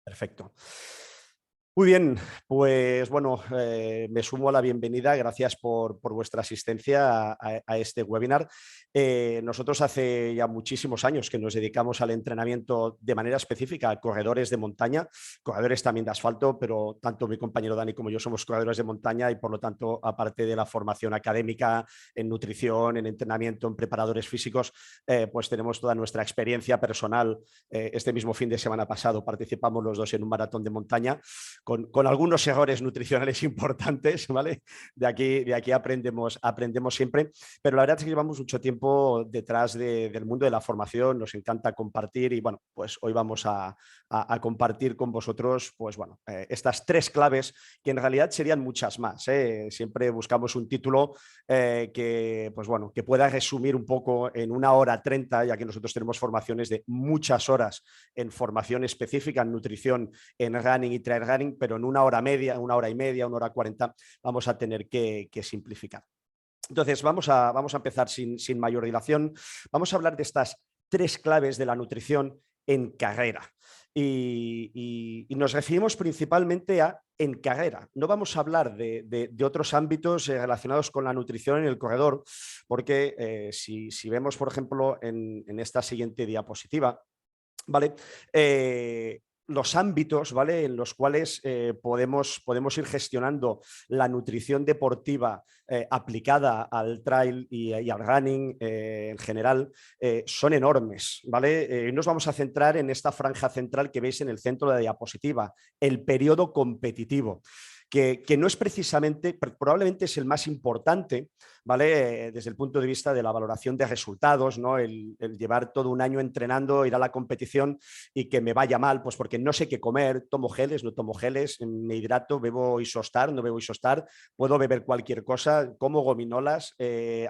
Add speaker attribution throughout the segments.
Speaker 1: Perfecto. Muy bien, pues bueno, me sumo a la bienvenida. Gracias por vuestra asistencia a este webinar. Nosotros hace ya muchísimos años que nos dedicamos al entrenamiento de manera específica a corredores de montaña, corredores también de asfalto, pero tanto mi compañero Dani como yo somos corredores de montaña y por lo tanto, aparte de la formación académica en nutrición, en entrenamiento, en preparadores físicos, pues tenemos toda nuestra experiencia personal. Este mismo fin de semana pasado participamos los dos en un maratón de montaña con algunos errores nutricionales importantes, ¿vale? De aquí aprendemos siempre, pero la verdad es que llevamos mucho tiempo detrás del mundo de la formación, nos encanta compartir y bueno, pues hoy vamos a compartir con vosotros, pues bueno, estas tres claves que en realidad serían muchas más, ¿eh? Siempre buscamos un título pues bueno, que pueda resumir un poco en 1 hora 30, ya que nosotros tenemos formaciones de muchas horas en formación específica, en nutrición, en running y trail running, pero en 1 hora media, 1 hora y media, 1 hora 40 vamos a tener que simplificar. Entonces, vamos a empezar sin mayor dilación. Vamos a hablar de estas tres claves de la nutrición en carrera. Y nos referimos principalmente a en carrera. No vamos a hablar de otros ámbitos relacionados con la nutrición en el corredor, porque si vemos, por ejemplo, en esta siguiente diapositiva, ¿vale? Los ámbitos, ¿vale?, en los cuales podemos ir gestionando la nutrición deportiva aplicada al trail y al running en general son enormes, ¿vale? Nos vamos a centrar en esta franja central que veis en el centro de la diapositiva, el periodo competitivo. Que no es precisamente, probablemente es el más importante, ¿vale? Desde el punto de vista de la valoración de resultados, ¿no? El llevar todo un año entrenando, ir a la competición y que me vaya mal, pues porque no sé qué comer, tomo geles, no tomo geles, me hidrato, bebo Isostar, no bebo Isostar, puedo beber cualquier cosa, como gominolas,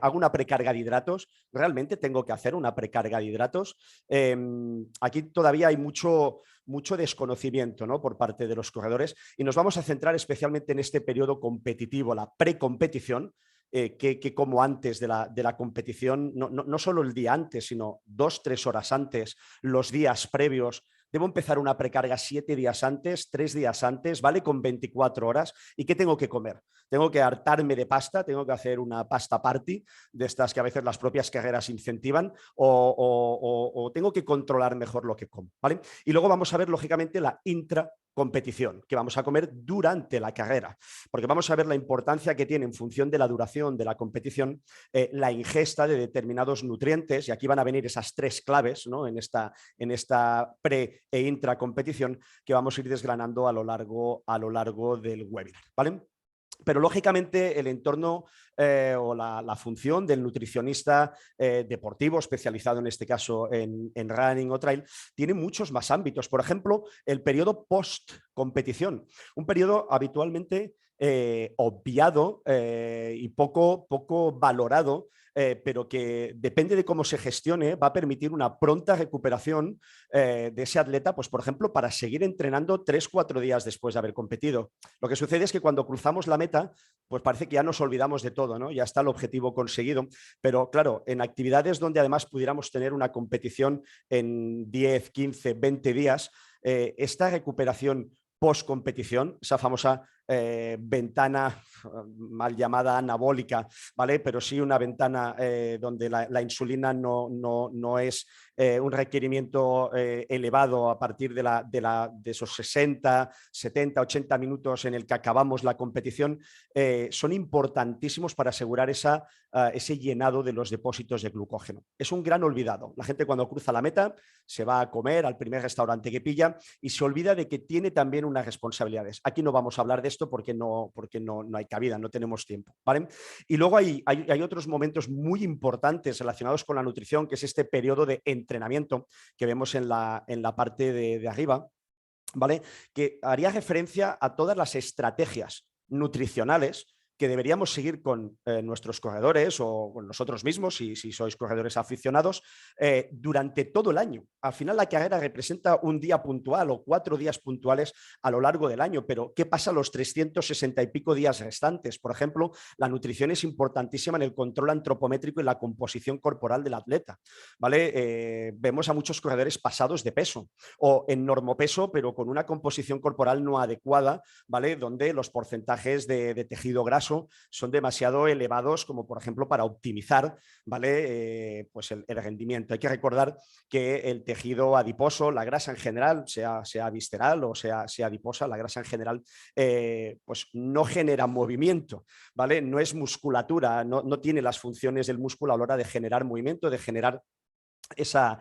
Speaker 1: hago una precarga de hidratos, realmente tengo que hacer una precarga de hidratos. Aquí todavía hay mucho desconocimiento, ¿no?, por parte de los corredores y nos vamos a centrar especialmente en este periodo competitivo, la precompetición, que como antes de la competición, no solo el día antes, sino 2-3 horas antes, los días previos. Debo empezar una precarga 7 días antes, 3 días antes, ¿vale? Con 24 horas. ¿Y qué tengo que comer? Tengo que hartarme de pasta, tengo que hacer una pasta party, de estas que a veces las propias carreras incentivan, o tengo que controlar mejor lo que como, ¿vale? Y luego vamos a ver, lógicamente, la intracompetición, que vamos a comer durante la carrera, porque vamos a ver la importancia que tiene en función de la duración de la competición la ingesta de determinados nutrientes, y aquí van a venir esas tres claves, ¿no?, en esta pre e intracompetición que vamos a ir desgranando a lo largo del webinar, ¿vale? Pero lógicamente el entorno o la función del nutricionista deportivo, especializado en este caso en running o trail, tiene muchos más ámbitos. Por ejemplo, el periodo post-competición, un periodo habitualmente obviado y poco valorado, pero que depende de cómo se gestione, va a permitir una pronta recuperación de ese atleta, pues por ejemplo, para seguir entrenando 3-4 días después de haber competido. Lo que sucede es que cuando cruzamos la meta, pues parece que ya nos olvidamos de todo, ¿no? Ya está el objetivo conseguido, pero claro, en actividades donde además pudiéramos tener una competición en 10, 15, 20 días, esta recuperación post-competición, esa famosa ventana mal llamada anabólica, ¿vale? Pero sí una ventana donde la insulina no es un requerimiento elevado a partir de esos 60, 70, 80 minutos en el que acabamos la competición, son importantísimos para asegurar ese llenado de los depósitos de glucógeno. Es un gran olvidado. La gente cuando cruza la meta se va a comer al primer restaurante que pilla y se olvida de que tiene también unas responsabilidades. Aquí no vamos a hablar de esto porque no hay cabida, no tenemos tiempo, ¿vale? Y luego hay otros momentos muy importantes relacionados con la nutrición, que es este periodo de entrenamiento que vemos en la parte de arriba, ¿vale? Que haría referencia a todas las estrategias nutricionales que deberíamos seguir con nuestros corredores o con nosotros mismos, si sois corredores aficionados, durante todo el año. Al final la carrera representa un día puntual o 4 días puntuales a lo largo del año, pero ¿qué pasa los 360 y pico días restantes? Por ejemplo, la nutrición es importantísima en el control antropométrico y la composición corporal del atleta, ¿vale? Vemos a muchos corredores pasados de peso o en normopeso, pero con una composición corporal no adecuada, ¿vale? Donde los porcentajes de tejido graso son demasiado elevados como por ejemplo para optimizar, ¿vale? Pues el rendimiento. Hay que recordar que el tejido adiposo, la grasa en general, sea visceral o sea adiposa, la grasa en general pues no genera movimiento, ¿vale? No es musculatura, no tiene las funciones del músculo a la hora de generar movimiento, de generar esa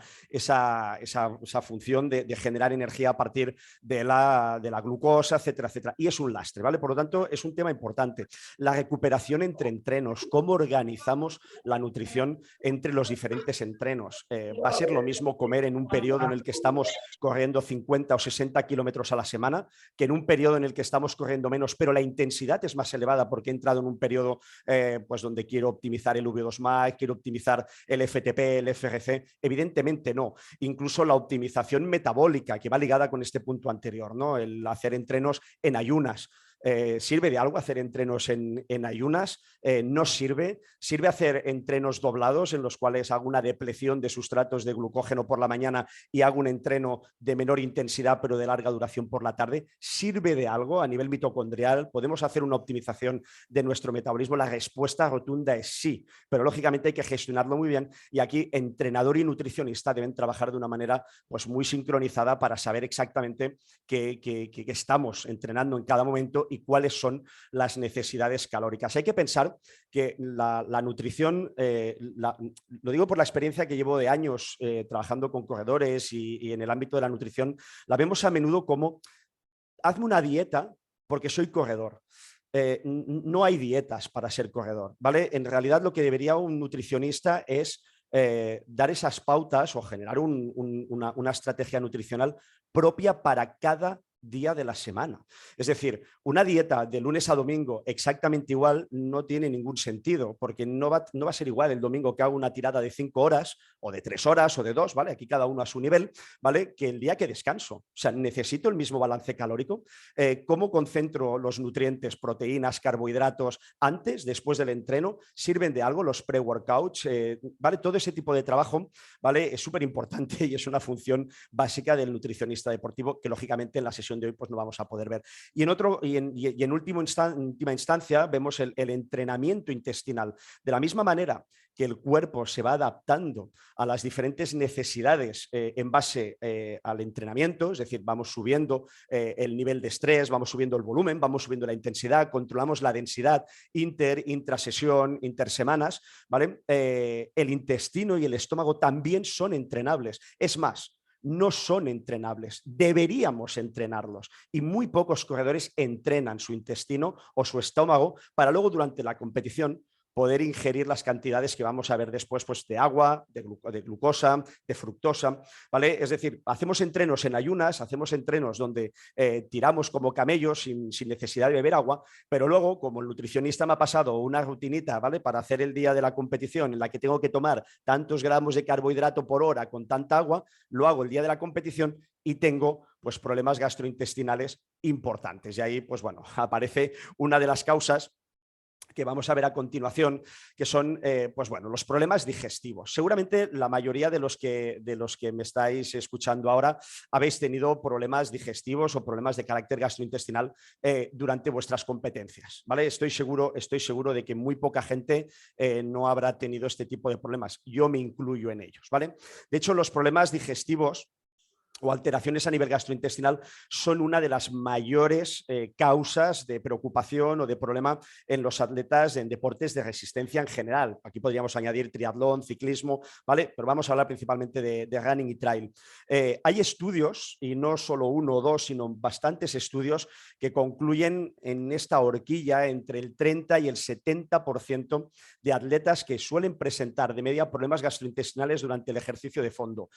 Speaker 1: función de generar energía a partir de la glucosa, etcétera, etcétera. Y es un lastre, ¿vale? Por lo tanto, es un tema importante. La recuperación entre entrenos, cómo organizamos la nutrición entre los diferentes entrenos. Va a ser lo mismo comer en un periodo en el que estamos corriendo 50 o 60 kilómetros a la semana que en un periodo en el que estamos corriendo menos, pero la intensidad es más elevada porque he entrado en un periodo pues donde quiero optimizar el V2 Max, quiero optimizar el FTP, el FGC. Evidentemente no. Incluso la optimización metabólica, que va ligada con este punto anterior, ¿no? El hacer entrenos en ayunas. ¿Sirve de algo hacer entrenos en ayunas? No sirve. Sirve hacer entrenos doblados en los cuales hago una depleción de sustratos de glucógeno por la mañana y hago un entreno de menor intensidad pero de larga duración por la tarde. ¿Sirve de algo a nivel mitocondrial? ¿Podemos hacer una optimización de nuestro metabolismo? La respuesta rotunda es sí, pero lógicamente hay que gestionarlo muy bien y aquí entrenador y nutricionista deben trabajar de una manera pues muy sincronizada para saber exactamente qué estamos entrenando en cada momento y cuáles son las necesidades calóricas. Hay que pensar que la nutrición, lo digo por la experiencia que llevo de años trabajando con corredores y en el ámbito de la nutrición, la vemos a menudo como hazme una dieta porque soy corredor. No hay dietas para ser corredor, ¿vale? En realidad lo que debería un nutricionista es dar esas pautas o generar una estrategia nutricional propia para cada día de la semana. Es decir, una dieta de lunes a domingo exactamente igual no tiene ningún sentido, porque no va a ser igual el domingo que hago una tirada de 5 horas o de 3 horas o de 2, ¿vale? Aquí cada uno a su nivel, ¿vale? Que el día que descanso. O sea, necesito el mismo balance calórico. ¿Cómo concentro los nutrientes, proteínas, carbohidratos antes, después del entreno? ¿Sirven de algo los pre-workouts? ¿Vale? Todo ese tipo de trabajo, ¿vale? Es súper importante y es una función básica del nutricionista deportivo que lógicamente en la sesión de hoy pues no vamos a poder ver. Y en última instancia vemos el entrenamiento intestinal. De la misma manera que el cuerpo se va adaptando a las diferentes necesidades en base al entrenamiento, es decir, vamos subiendo el nivel de estrés, vamos subiendo el volumen, vamos subiendo la intensidad, controlamos la densidad intrasesión, intersemanas, ¿vale? El intestino y el estómago también son entrenables. Es más, no son entrenables, deberíamos entrenarlos y muy pocos corredores entrenan su intestino o su estómago para luego durante la competición poder ingerir las cantidades que vamos a ver después pues, de agua, de glucosa, de fructosa, ¿vale? Es decir, hacemos entrenos en ayunas, hacemos entrenos donde tiramos como camellos sin necesidad de beber agua, pero luego, como el nutricionista me ha pasado una rutinita, ¿vale? Para hacer el día de la competición en la que tengo que tomar tantos gramos de carbohidrato por hora con tanta agua, lo hago el día de la competición y tengo pues, problemas gastrointestinales importantes. Y ahí, pues bueno, aparece una de las causas que vamos a ver a continuación, que son pues bueno, los problemas digestivos. Seguramente la mayoría de los que me estáis escuchando ahora habéis tenido problemas digestivos o problemas de carácter gastrointestinal durante vuestras competencias, ¿vale? Estoy seguro de que muy poca gente no habrá tenido este tipo de problemas. Yo me incluyo en ellos, ¿vale? De hecho, los problemas digestivos o alteraciones a nivel gastrointestinal son una de las mayores causas de preocupación o de problema en los atletas en deportes de resistencia en general. Aquí podríamos añadir triatlón, ciclismo, ¿vale? Pero vamos a hablar principalmente de running y trail. Hay estudios, y no solo uno o dos, sino bastantes estudios que concluyen en esta horquilla entre el 30 y el 70% de atletas que suelen presentar de media problemas gastrointestinales durante el ejercicio de fondo.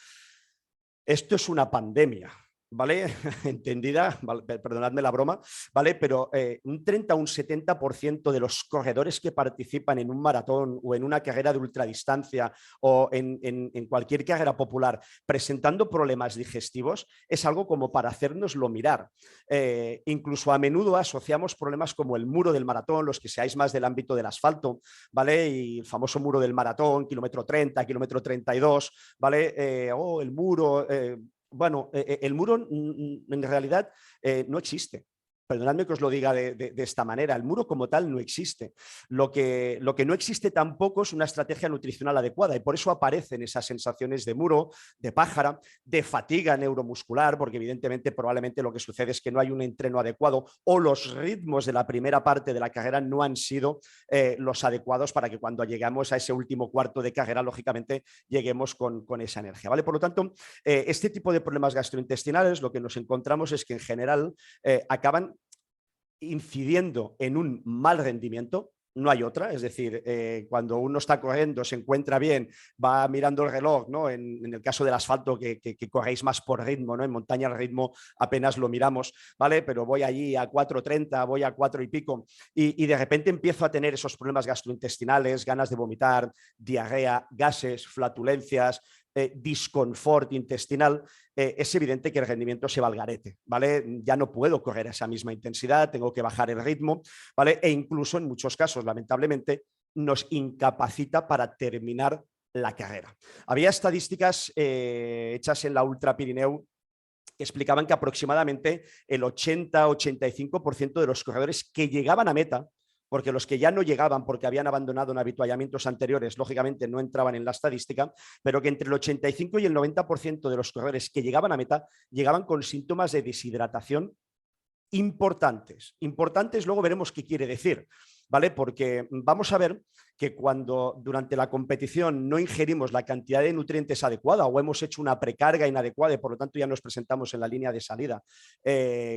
Speaker 1: Esto es una pandemia, ¿vale? Entendida, vale, perdonadme la broma, ¿vale? Pero un 30 o un 70% de los corredores que participan en un maratón o en una carrera de ultradistancia o en cualquier carrera popular presentando problemas digestivos es algo como para hacérnoslo mirar. Incluso a menudo asociamos problemas como el muro del maratón, los que seáis más del ámbito del asfalto, ¿vale? Y el famoso muro del maratón, kilómetro 30, kilómetro 32, ¿vale? El muro... bueno, el muro en realidad no existe. Perdonadme que os lo diga de esta manera, el muro como tal no existe. Lo que no existe tampoco es una estrategia nutricional adecuada y por eso aparecen esas sensaciones de muro, de pájara, de fatiga neuromuscular, porque evidentemente probablemente lo que sucede es que no hay un entreno adecuado o los ritmos de la primera parte de la carrera no han sido los adecuados para que cuando llegamos a ese último cuarto de carrera, lógicamente, lleguemos con esa energía, ¿vale? Por lo tanto, este tipo de problemas gastrointestinales lo que nos encontramos es que en general acaban incidiendo en un mal rendimiento. No hay otra, es decir, cuando uno está corriendo, se encuentra bien, va mirando el reloj, ¿no? En el caso del asfalto, que corréis más por ritmo, ¿no? En montaña el ritmo apenas lo miramos, ¿vale? Pero voy allí a 4:30, voy a 4 y pico, y de repente empiezo a tener esos problemas gastrointestinales, ganas de vomitar, diarrea, gases, flatulencias, disconfort intestinal, es evidente que el rendimiento se va al garete, ¿vale? Ya no puedo correr a esa misma intensidad, tengo que bajar el ritmo, ¿vale? E incluso en muchos casos, lamentablemente, nos incapacita para terminar la carrera. Había estadísticas hechas en la Ultra Pirineu que explicaban que aproximadamente el 80-85% de los corredores que llegaban a meta, porque los que ya no llegaban porque habían abandonado en avituallamientos anteriores, lógicamente no entraban en la estadística, pero que entre el 85 y el 90% de los corredores que llegaban a meta llegaban con síntomas de deshidratación importantes. Importantes, luego veremos qué quiere decir, ¿vale? Porque vamos a ver que cuando durante la competición no ingerimos la cantidad de nutrientes adecuada o hemos hecho una precarga inadecuada y por lo tanto ya nos presentamos en la línea de salida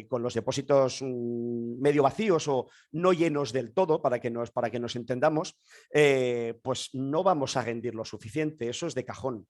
Speaker 1: con los depósitos medio vacíos o no llenos del todo, para que nos entendamos, pues no vamos a rendir lo suficiente, eso es de cajón.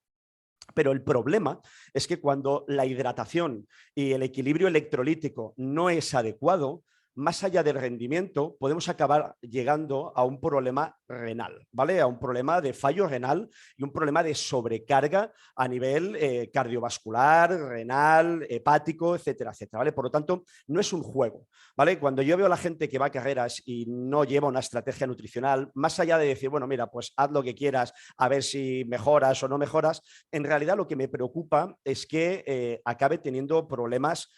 Speaker 1: Pero el problema es que cuando la hidratación y el equilibrio electrolítico no es adecuado, más allá del rendimiento, podemos acabar llegando a un problema renal, ¿vale? A un problema de fallo renal y un problema de sobrecarga a nivel cardiovascular, renal, hepático, etcétera, etcétera, ¿vale? Por lo tanto, no es un juego, ¿vale? Cuando yo veo a la gente que va a carreras y no lleva una estrategia nutricional, más allá de decir, bueno, mira, pues haz lo que quieras, a ver si mejoras o no mejoras, en realidad lo que me preocupa es que acabe teniendo problemas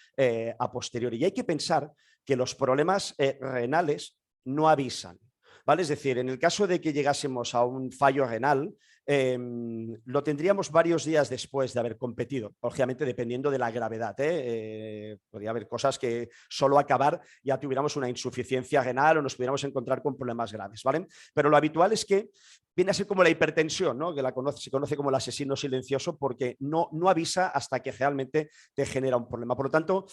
Speaker 1: a posteriori. Y hay que pensar que los problemas renales no avisan, ¿vale? Es decir, en el caso de que llegásemos a un fallo renal, lo tendríamos varios días después de haber competido, lógicamente dependiendo de la gravedad. Podría haber cosas que solo acabar ya tuviéramos una insuficiencia renal o nos pudiéramos encontrar con problemas graves, ¿vale? Pero lo habitual es que viene a ser como la hipertensión, ¿no? Que se conoce como el asesino silencioso porque no avisa hasta que realmente te genera un problema. Por lo tanto,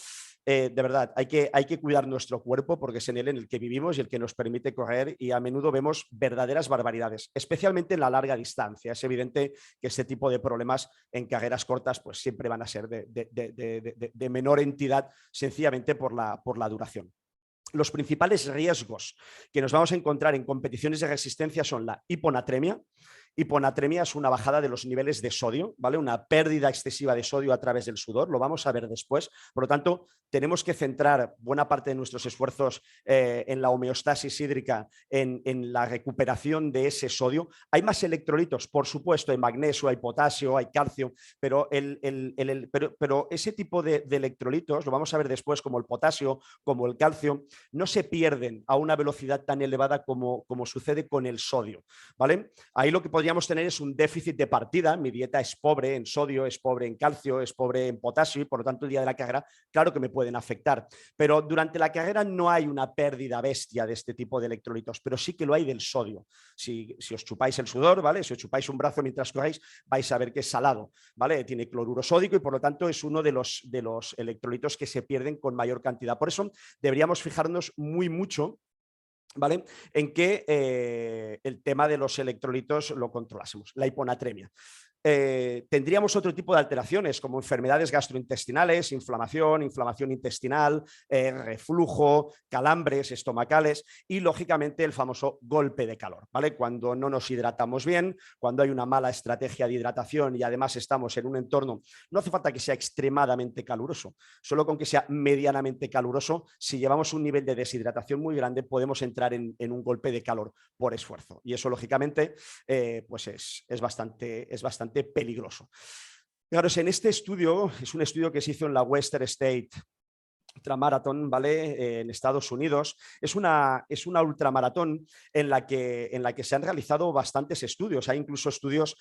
Speaker 1: de verdad, hay que cuidar nuestro cuerpo porque es en él en el que vivimos y el que nos permite correr y a menudo vemos verdaderas barbaridades, especialmente en la larga distancia. Es evidente que este tipo de problemas en carreras cortas pues siempre van a ser de menor entidad sencillamente por la duración. Los principales riesgos que nos vamos a encontrar en competiciones de resistencia son la hiponatremia. Hiponatremia es una bajada de los niveles de sodio, ¿vale? Una pérdida excesiva de sodio a través del sudor, lo vamos a ver después. Por lo tanto, tenemos que centrar buena parte de nuestros esfuerzos en la homeostasis hídrica, en la recuperación de ese sodio. Hay más electrolitos, por supuesto, hay magnesio, hay potasio, hay calcio, pero, pero ese tipo de electrolitos, lo vamos a ver después, como el potasio, como el calcio, no se pierden a una velocidad tan elevada como sucede con el sodio, ¿vale? Ahí lo que podríamos tener es un déficit de partida. Mi dieta es pobre en sodio, es pobre en calcio, es pobre en potasio y por lo tanto el día de la carrera, claro que me pueden afectar. Pero durante la carrera no hay una pérdida bestia de este tipo de electrolitos, pero sí que lo hay del sodio. Si os chupáis el sudor, ¿vale? Si os chupáis un brazo mientras corréis, vais a ver que es salado, ¿vale? Tiene cloruro sódico y por lo tanto es uno de los electrolitos que se pierden con mayor cantidad. Por eso deberíamos fijarnos mucho, ¿vale? En que el tema de los electrolitos lo controlásemos. La hiponatremia. tendríamos otro tipo de alteraciones como enfermedades gastrointestinales, inflamación intestinal, reflujo, calambres estomacales y lógicamente el famoso golpe de calor, ¿vale? Cuando no nos hidratamos bien, cuando hay una mala estrategia de hidratación y además estamos en un entorno, no hace falta que sea extremadamente caluroso, solo con que sea medianamente caluroso, si llevamos un nivel de deshidratación muy grande podemos entrar en un golpe de calor por esfuerzo y eso lógicamente pues es bastante peligroso. Fijaros, en este estudio, es un estudio que se hizo en la Western State ultramaratón, ¿vale? En Estados Unidos. Es una ultramaratón en la que se han realizado bastantes estudios. Hay incluso estudios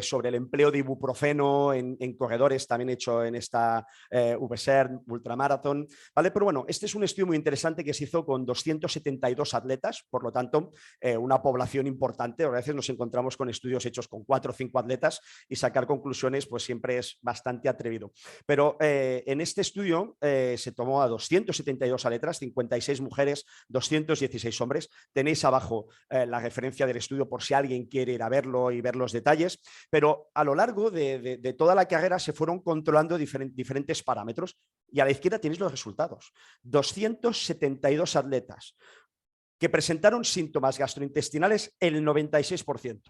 Speaker 1: sobre el empleo de ibuprofeno en corredores, también hecho en esta VSER ultramaratón, ¿vale? Pero bueno, este es un estudio muy interesante que se hizo con 272 atletas, por lo tanto, una población importante. A veces nos encontramos con estudios hechos con 4 o 5 atletas y sacar conclusiones pues siempre es bastante atrevido. Pero en este estudio se tomó a 272 atletas, 56 mujeres, 216 hombres. Tenéis abajo la referencia del estudio por si alguien quiere ir a verlo y ver los detalles, pero a lo largo de toda la carrera se fueron controlando diferentes parámetros y a la izquierda tenéis los resultados. 272 atletas que presentaron síntomas gastrointestinales el 96%,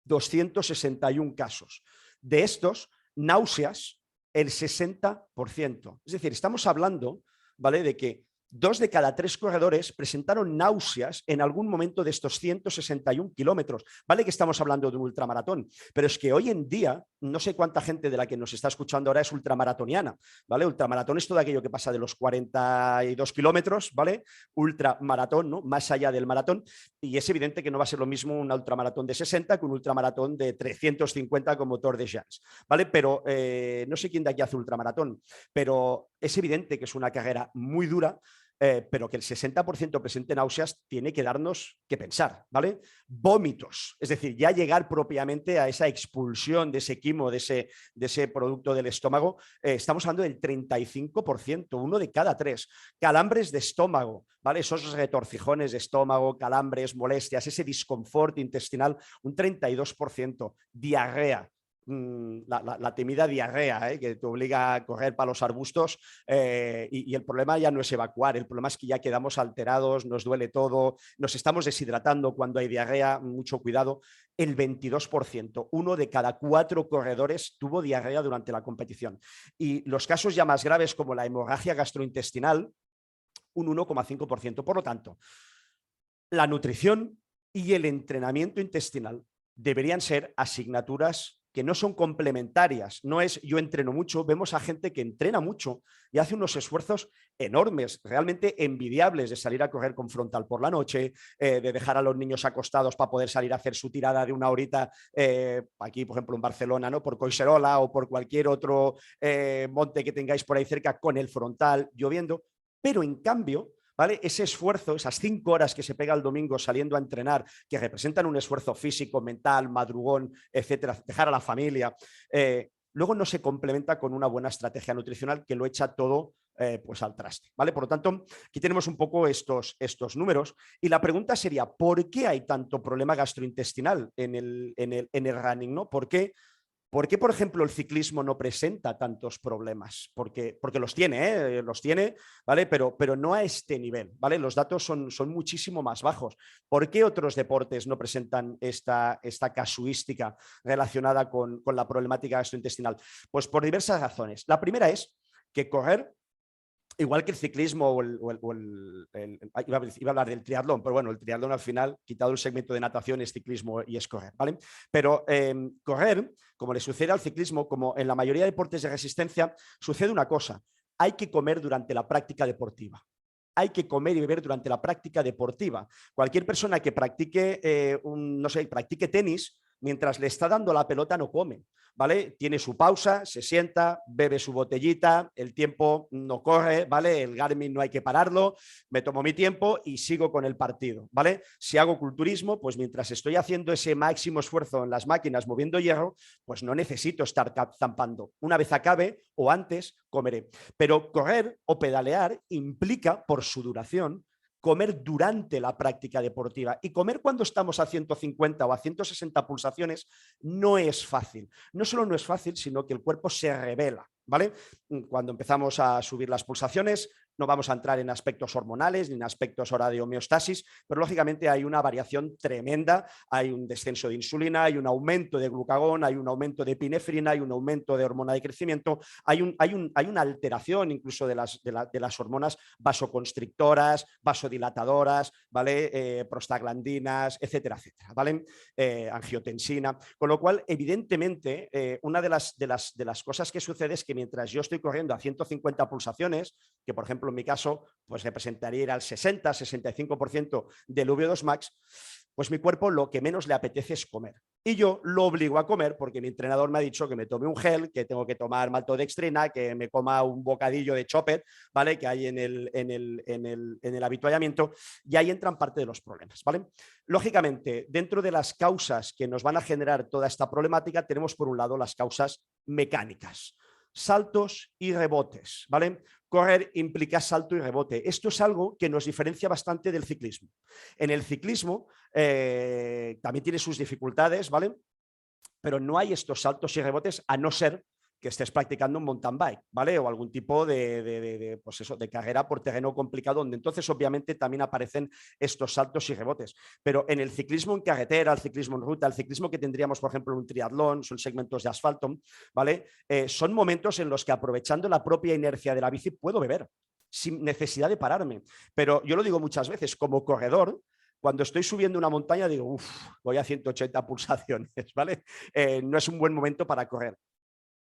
Speaker 1: 261 casos. De estos, náuseas, el 60%. Es decir, estamos hablando, ¿vale?, de que 2 de cada 3 corredores presentaron náuseas en algún momento de estos 161 kilómetros. Vale que estamos hablando de un ultramaratón, pero es que hoy en día no sé cuánta gente de la que nos está escuchando ahora es ultramaratoniana, ¿vale? Ultramaratón es todo aquello que pasa de los 42 kilómetros, ¿vale? Ultramaratón, ¿no? Más allá del maratón, y es evidente que no va a ser lo mismo un ultramaratón de 60 que un ultramaratón de 350 como Tour de France, ¿vale? Pero no sé quién de aquí hace ultramaratón, pero es evidente que es una carrera muy dura, pero que el 60% presente náuseas tiene que darnos que pensar, ¿vale? Vómitos, es decir, ya llegar propiamente a esa expulsión de ese quimo, de ese producto del estómago, estamos hablando del 35%, 1 de cada 3. Calambres de estómago, ¿vale? Esos retorcijones de estómago, calambres, molestias, ese disconfort intestinal, un 32%. Diarrea, la temida diarrea, que te obliga a correr para los arbustos, y el problema ya no es evacuar, el problema es que ya quedamos alterados, nos duele todo, nos estamos deshidratando cuando hay diarrea, mucho cuidado. El 22%, 1 de cada 4 corredores tuvo diarrea durante la competición. Y los casos ya más graves como la hemorragia gastrointestinal, un 1,5%. Por lo tanto, la nutrición y el entrenamiento intestinal deberían ser asignaturas que no son complementarias, no es yo entreno mucho, vemos a gente que entrena mucho y hace unos esfuerzos enormes, realmente envidiables, de salir a correr con frontal por la noche, de dejar a los niños acostados para poder salir a hacer su tirada de una horita, aquí por ejemplo en Barcelona, ¿no?, por Collserola o por cualquier otro monte que tengáis por ahí cerca con el frontal lloviendo, pero en cambio, ¿vale?, ese esfuerzo, esas 5 horas que se pega el domingo saliendo a entrenar, que representan un esfuerzo físico, mental, madrugón, etcétera, dejar a la familia, luego no se complementa con una buena estrategia nutricional que lo echa todo pues al traste, ¿vale? Por lo tanto, aquí tenemos un poco estos números y la pregunta sería, ¿por qué hay tanto problema gastrointestinal en el running, ¿no? ¿Por qué, por ejemplo, el ciclismo no presenta tantos problemas? Porque los tiene, ¿vale? Pero no a este nivel, ¿vale? Los datos son muchísimo más bajos. ¿Por qué otros deportes no presentan esta casuística relacionada con la problemática gastrointestinal? Pues por diversas razones. La primera es que correr, igual que el ciclismo iba a hablar del triatlón, pero bueno, el triatlón al final, quitado el segmento de natación, es ciclismo y es correr, ¿vale? Pero correr, como le sucede al ciclismo, como en la mayoría de deportes de resistencia, sucede una cosa: hay que comer durante la práctica deportiva. Hay que comer y beber durante la práctica deportiva. Cualquier persona que practique, practique tenis, mientras le está dando la pelota no come, ¿vale? Tiene su pausa, se sienta, bebe su botellita, el tiempo no corre, ¿vale? El Garmin no hay que pararlo, me tomo mi tiempo y sigo con el partido, ¿vale? Si hago culturismo, pues mientras estoy haciendo ese máximo esfuerzo en las máquinas moviendo hierro, pues no necesito estar zampando. Una vez acabe o antes, comeré. Pero correr o pedalear implica, por su duración, comer durante la práctica deportiva. Y comer cuando estamos a 150 o a 160 pulsaciones no es fácil. No solo no es fácil, sino que el cuerpo se revela, ¿vale? Cuando empezamos a subir las pulsaciones, no vamos a entrar en aspectos hormonales ni en aspectos ahora de homeostasis, pero lógicamente hay una variación tremenda, hay un descenso de insulina, hay un aumento de glucagón, hay un aumento de epinefrina, hay un aumento de hormona de crecimiento, hay una alteración incluso de las hormonas vasoconstrictoras, vasodilatadoras, ¿vale? Prostaglandinas, etcétera, etcétera, ¿vale? Angiotensina, con lo cual, evidentemente, una de las cosas que sucede es que mientras yo estoy corriendo a 150 pulsaciones, que por ejemplo en mi caso pues representaría ir al 60-65% del VO2 max, pues mi cuerpo lo que menos le apetece es comer. Y yo lo obligo a comer porque mi entrenador me ha dicho que me tome un gel, que tengo que tomar maltodextrina, que me coma un bocadillo de chopper, ¿vale? Que hay en el habituallamiento, y ahí entran parte de los problemas, ¿vale? Lógicamente, dentro de las causas que nos van a generar toda esta problemática, tenemos por un lado las causas mecánicas. Saltos y rebotes, ¿vale? Correr implica salto y rebote. Esto es algo que nos diferencia bastante del ciclismo. En el ciclismo también tiene sus dificultades, ¿vale? Pero no hay estos saltos y rebotes a no ser que estés practicando un mountain bike, ¿vale? O algún tipo pues eso, de carrera por terreno complicado, donde entonces obviamente también aparecen estos saltos y rebotes. Pero en el ciclismo en carretera, el ciclismo en ruta, el ciclismo que tendríamos, por ejemplo, en un triatlón, son segmentos de asfalto, ¿vale? Son momentos en los que aprovechando la propia inercia de la bici puedo beber sin necesidad de pararme. Pero yo lo digo muchas veces, como corredor, cuando estoy subiendo una montaña digo, uff, voy a 180 pulsaciones, ¿vale? No es un buen momento para correr.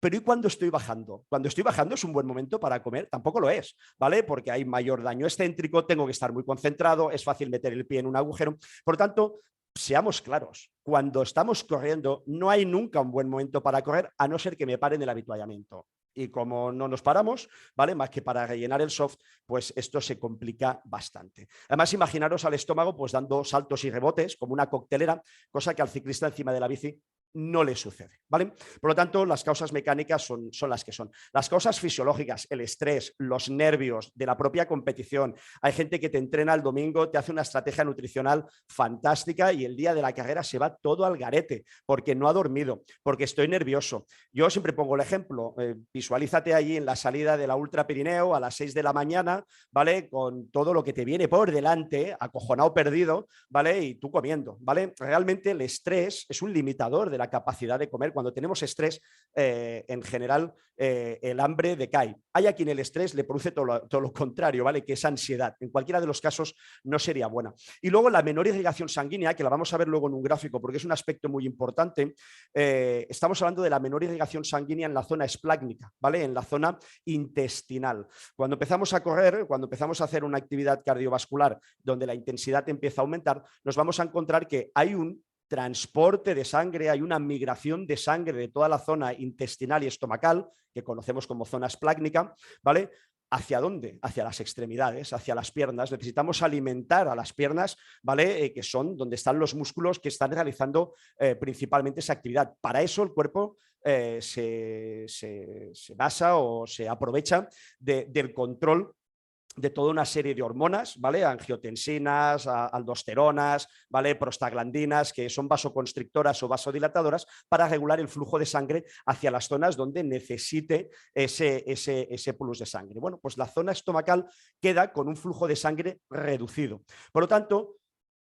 Speaker 1: Pero ¿y cuando estoy bajando? Cuando estoy bajando es un buen momento para comer, tampoco lo es, ¿vale? Porque hay mayor daño excéntrico, tengo que estar muy concentrado, es fácil meter el pie en un agujero. Por lo tanto, seamos claros, cuando estamos corriendo no hay nunca un buen momento para correr, a no ser que me paren el habituallamiento. Y como no nos paramos, ¿vale? Más que para rellenar el soft, pues esto se complica bastante. Además, imaginaros al estómago pues dando saltos y rebotes como una coctelera, cosa que al ciclista encima de la bici no le sucede, ¿vale? Por lo tanto, las causas mecánicas son las que son. Las causas fisiológicas, el estrés, los nervios de la propia competición. Hay gente que te entrena el domingo, te hace una estrategia nutricional fantástica y el día de la carrera se va todo al garete porque no ha dormido, porque estoy nervioso. Yo siempre pongo el ejemplo, visualízate allí en la salida de la Ultra Pirineo a las 6 de la mañana, ¿vale? Con todo lo que te viene por delante, acojonado perdido, ¿vale? Y tú comiendo, ¿vale? Realmente el estrés es un limitador de la capacidad de comer. Cuando tenemos estrés, en general, el hambre decae. Hay a quien el estrés le produce todo lo contrario, ¿vale? Que es ansiedad. En cualquiera de los casos no sería buena. Y luego la menor irrigación sanguínea, que la vamos a ver luego en un gráfico porque es un aspecto muy importante. Estamos hablando de la menor irrigación sanguínea en la zona esplácnica, ¿vale? En la zona intestinal. Cuando empezamos a correr, cuando empezamos a hacer una actividad cardiovascular donde la intensidad empieza a aumentar, nos vamos a encontrar que hay un transporte de sangre, hay una migración de sangre de toda la zona intestinal y estomacal, que conocemos como zona esplácnica, ¿vale? ¿Hacia dónde? Hacia las extremidades, hacia las piernas. Necesitamos alimentar a las piernas, ¿vale? Que son donde están los músculos que están realizando principalmente esa actividad. Para eso el cuerpo se basa o se aprovecha del control de toda una serie de hormonas, ¿vale? Angiotensinas, aldosteronas, ¿vale? Prostaglandinas, que son vasoconstrictoras o vasodilatadoras, para regular el flujo de sangre hacia las zonas donde necesite ese plus de sangre. Bueno, pues la zona estomacal queda con un flujo de sangre reducido. Por lo tanto,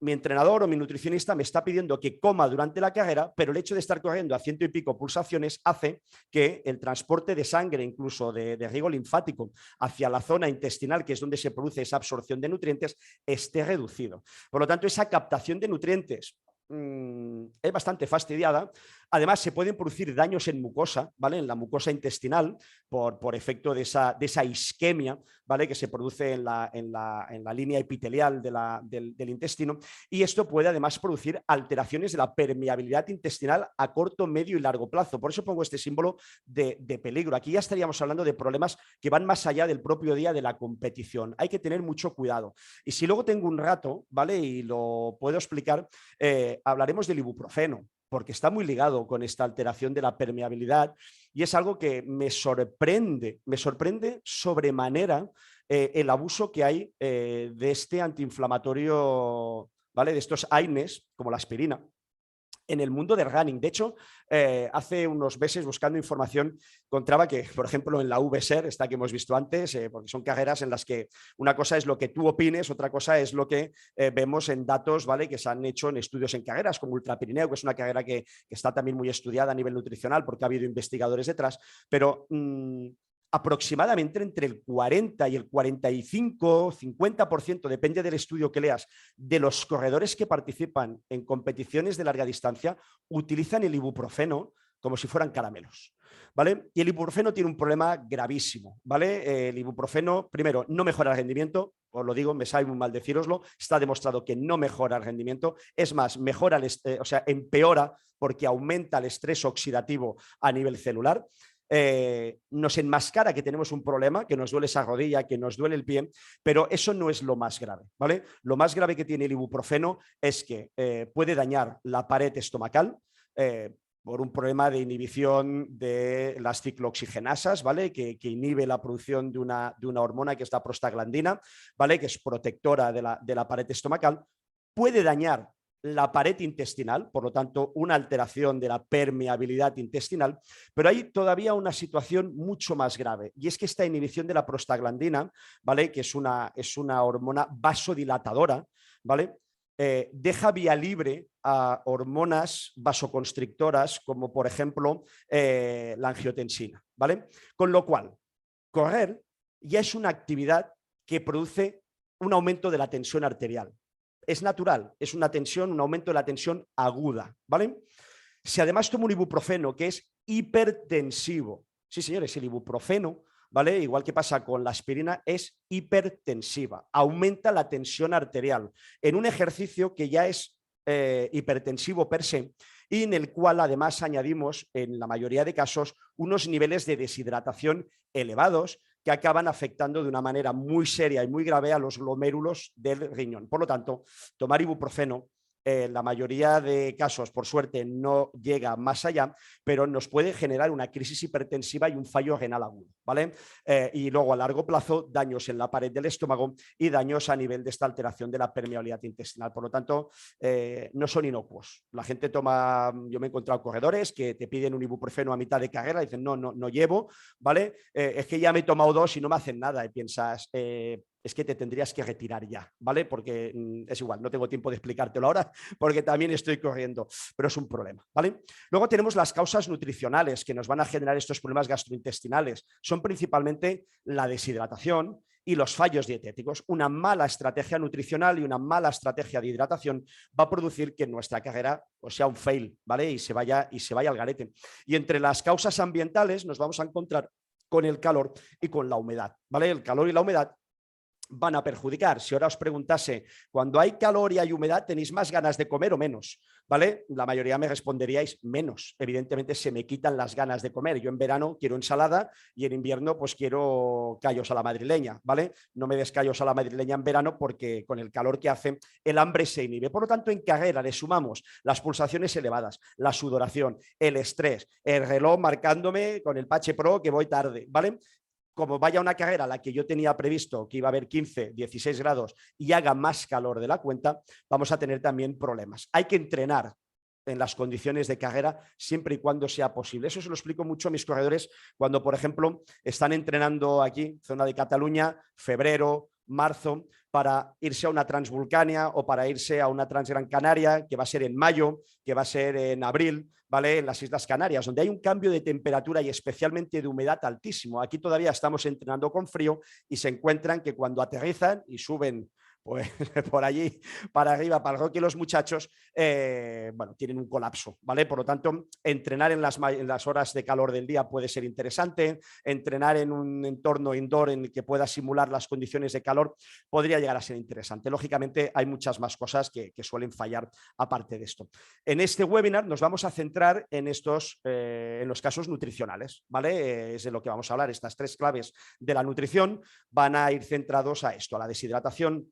Speaker 1: mi entrenador o mi nutricionista me está pidiendo que coma durante la carrera, pero el hecho de estar corriendo a 100 y pico pulsaciones hace que el transporte de sangre, incluso de riego linfático, hacia la zona intestinal, que es donde se produce esa absorción de nutrientes, esté reducido. Por lo tanto, esa captación de nutrientes es bastante fastidiada. Además, se pueden producir daños en mucosa, ¿vale? En la mucosa intestinal, por efecto de esa isquemia, ¿vale? Que se produce en la línea epitelial del intestino. Y esto puede además producir alteraciones de la permeabilidad intestinal a corto, medio y largo plazo. Por eso pongo este símbolo de peligro. Aquí ya estaríamos hablando de problemas que van más allá del propio día de la competición. Hay que tener mucho cuidado. Y si luego tengo un rato, ¿vale? Y lo puedo explicar, hablaremos del ibuprofeno. porque está muy ligado con esta alteración de la permeabilidad y es algo que me sorprende sobremanera el abuso que hay de este antiinflamatorio, ¿vale? De estos AINES, como la aspirina, en el mundo del running. De hecho, hace unos meses buscando información encontraba que, por ejemplo, en la VSER, esta que hemos visto antes, porque son carreras en las que una cosa es lo que tú opines, otra cosa es lo que vemos en datos, ¿vale? Que se han hecho en estudios en carreras como Ultra Pirineo, que es una carrera que está también muy estudiada a nivel nutricional porque ha habido investigadores detrás, pero aproximadamente entre el 40 y el 45, 50%, depende del estudio que leas, de los corredores que participan en competiciones de larga distancia utilizan el ibuprofeno como si fueran caramelos, ¿vale? Y el ibuprofeno tiene un problema gravísimo, ¿vale? El ibuprofeno, primero, no mejora el rendimiento, os lo digo, me sabe muy mal decíroslo, está demostrado que no mejora el rendimiento, es más, mejora, o sea, empeora porque aumenta el estrés oxidativo a nivel celular. Nos enmascara que tenemos un problema, que nos duele esa rodilla, que nos duele el pie, pero eso no es lo más grave, ¿vale? Lo más grave que tiene el ibuprofeno es que puede dañar la pared estomacal, por un problema de inhibición de las ciclooxigenasas, ¿vale? Que inhibe la producción de una hormona que es la prostaglandina, ¿vale? Que es protectora de la pared estomacal. Puede dañar la pared intestinal, por lo tanto, una alteración de la permeabilidad intestinal, pero hay todavía una situación mucho más grave, y es que esta inhibición de la prostaglandina, ¿vale? Que es una hormona vasodilatadora, ¿vale? Deja vía libre a hormonas vasoconstrictoras, como por ejemplo la angiotensina, ¿vale? Con lo cual, correr ya es una actividad que produce un aumento de la tensión arterial. Es natural, es una tensión, un aumento de la tensión aguda, ¿vale? Si además tomo un ibuprofeno que es hipertensivo, sí señores, el ibuprofeno, ¿vale? Igual que pasa con la aspirina, es hipertensiva, aumenta la tensión arterial en un ejercicio que ya es hipertensivo per se y en el cual además añadimos en la mayoría de casos unos niveles de deshidratación elevados que acaban afectando de una manera muy seria y muy grave a los glomérulos del riñón. Por lo tanto, tomar ibuprofeno en la mayoría de casos, por suerte, no llega más allá, pero nos puede generar una crisis hipertensiva y un fallo renal agudo, ¿vale? Y luego a largo plazo, daños en la pared del estómago y daños a nivel de esta alteración de la permeabilidad intestinal. Por lo tanto, no son inocuos. La gente toma, yo me he encontrado corredores que te piden un ibuprofeno a mitad de carrera y dicen, no llevo, ¿vale? Es que ya me he tomado 2 y no me hacen nada. Y piensas, es que te tendrías que retirar ya, ¿vale? Porque es igual, no tengo tiempo de explicártelo ahora, porque también estoy corriendo, pero es un problema, ¿vale? Luego tenemos las causas nutricionales que nos van a generar estos problemas gastrointestinales. Son principalmente la deshidratación y los fallos dietéticos. Una mala estrategia nutricional y una mala estrategia de hidratación va a producir que nuestra carrera sea un fail, ¿vale? Y se vaya al garete. Y entre las causas ambientales nos vamos a encontrar con el calor y con la humedad, ¿vale? El calor y la humedad van a perjudicar. Si ahora os preguntase, cuando hay calor y hay humedad, ¿tenéis más ganas de comer o menos? ¿Vale? La mayoría me responderíais menos. Evidentemente se me quitan las ganas de comer. Yo en verano quiero ensalada y en invierno pues quiero callos a la madrileña, ¿vale? No me des callos a la madrileña en verano porque con el calor que hace el hambre se inhibe. Por lo tanto, en carrera le sumamos las pulsaciones elevadas, la sudoración, el estrés, el reloj marcándome con el Pache Pro que voy tarde, ¿vale? Como vaya una carrera a la que yo tenía previsto que iba a haber 15, 16 grados y haga más calor de la cuenta, vamos a tener también problemas. Hay que entrenar en las condiciones de carrera siempre y cuando sea posible. Eso se lo explico mucho a mis corredores cuando, por ejemplo, están entrenando aquí, zona de Cataluña, febrero, marzo, para irse a una Transvulcania o para irse a una Transgran Canaria, que va a ser en mayo, que va a ser en abril, ¿vale? En las Islas Canarias, donde hay un cambio de temperatura y especialmente de humedad altísimo. Aquí todavía estamos entrenando con frío y se encuentran que cuando aterrizan y suben pues por allí para arriba, para el Roque, los muchachos, bueno, tienen un colapso, ¿vale? Por lo tanto, entrenar en las horas de calor del día puede ser interesante, entrenar en un entorno indoor en el que pueda simular las condiciones de calor podría llegar a ser interesante. Lógicamente, hay muchas más cosas que suelen fallar aparte de esto. En este webinar nos vamos a centrar en en los casos nutricionales, ¿vale? Es de lo que vamos a hablar. Estas 3 claves de la nutrición van a ir centrados a esto, a la deshidratación,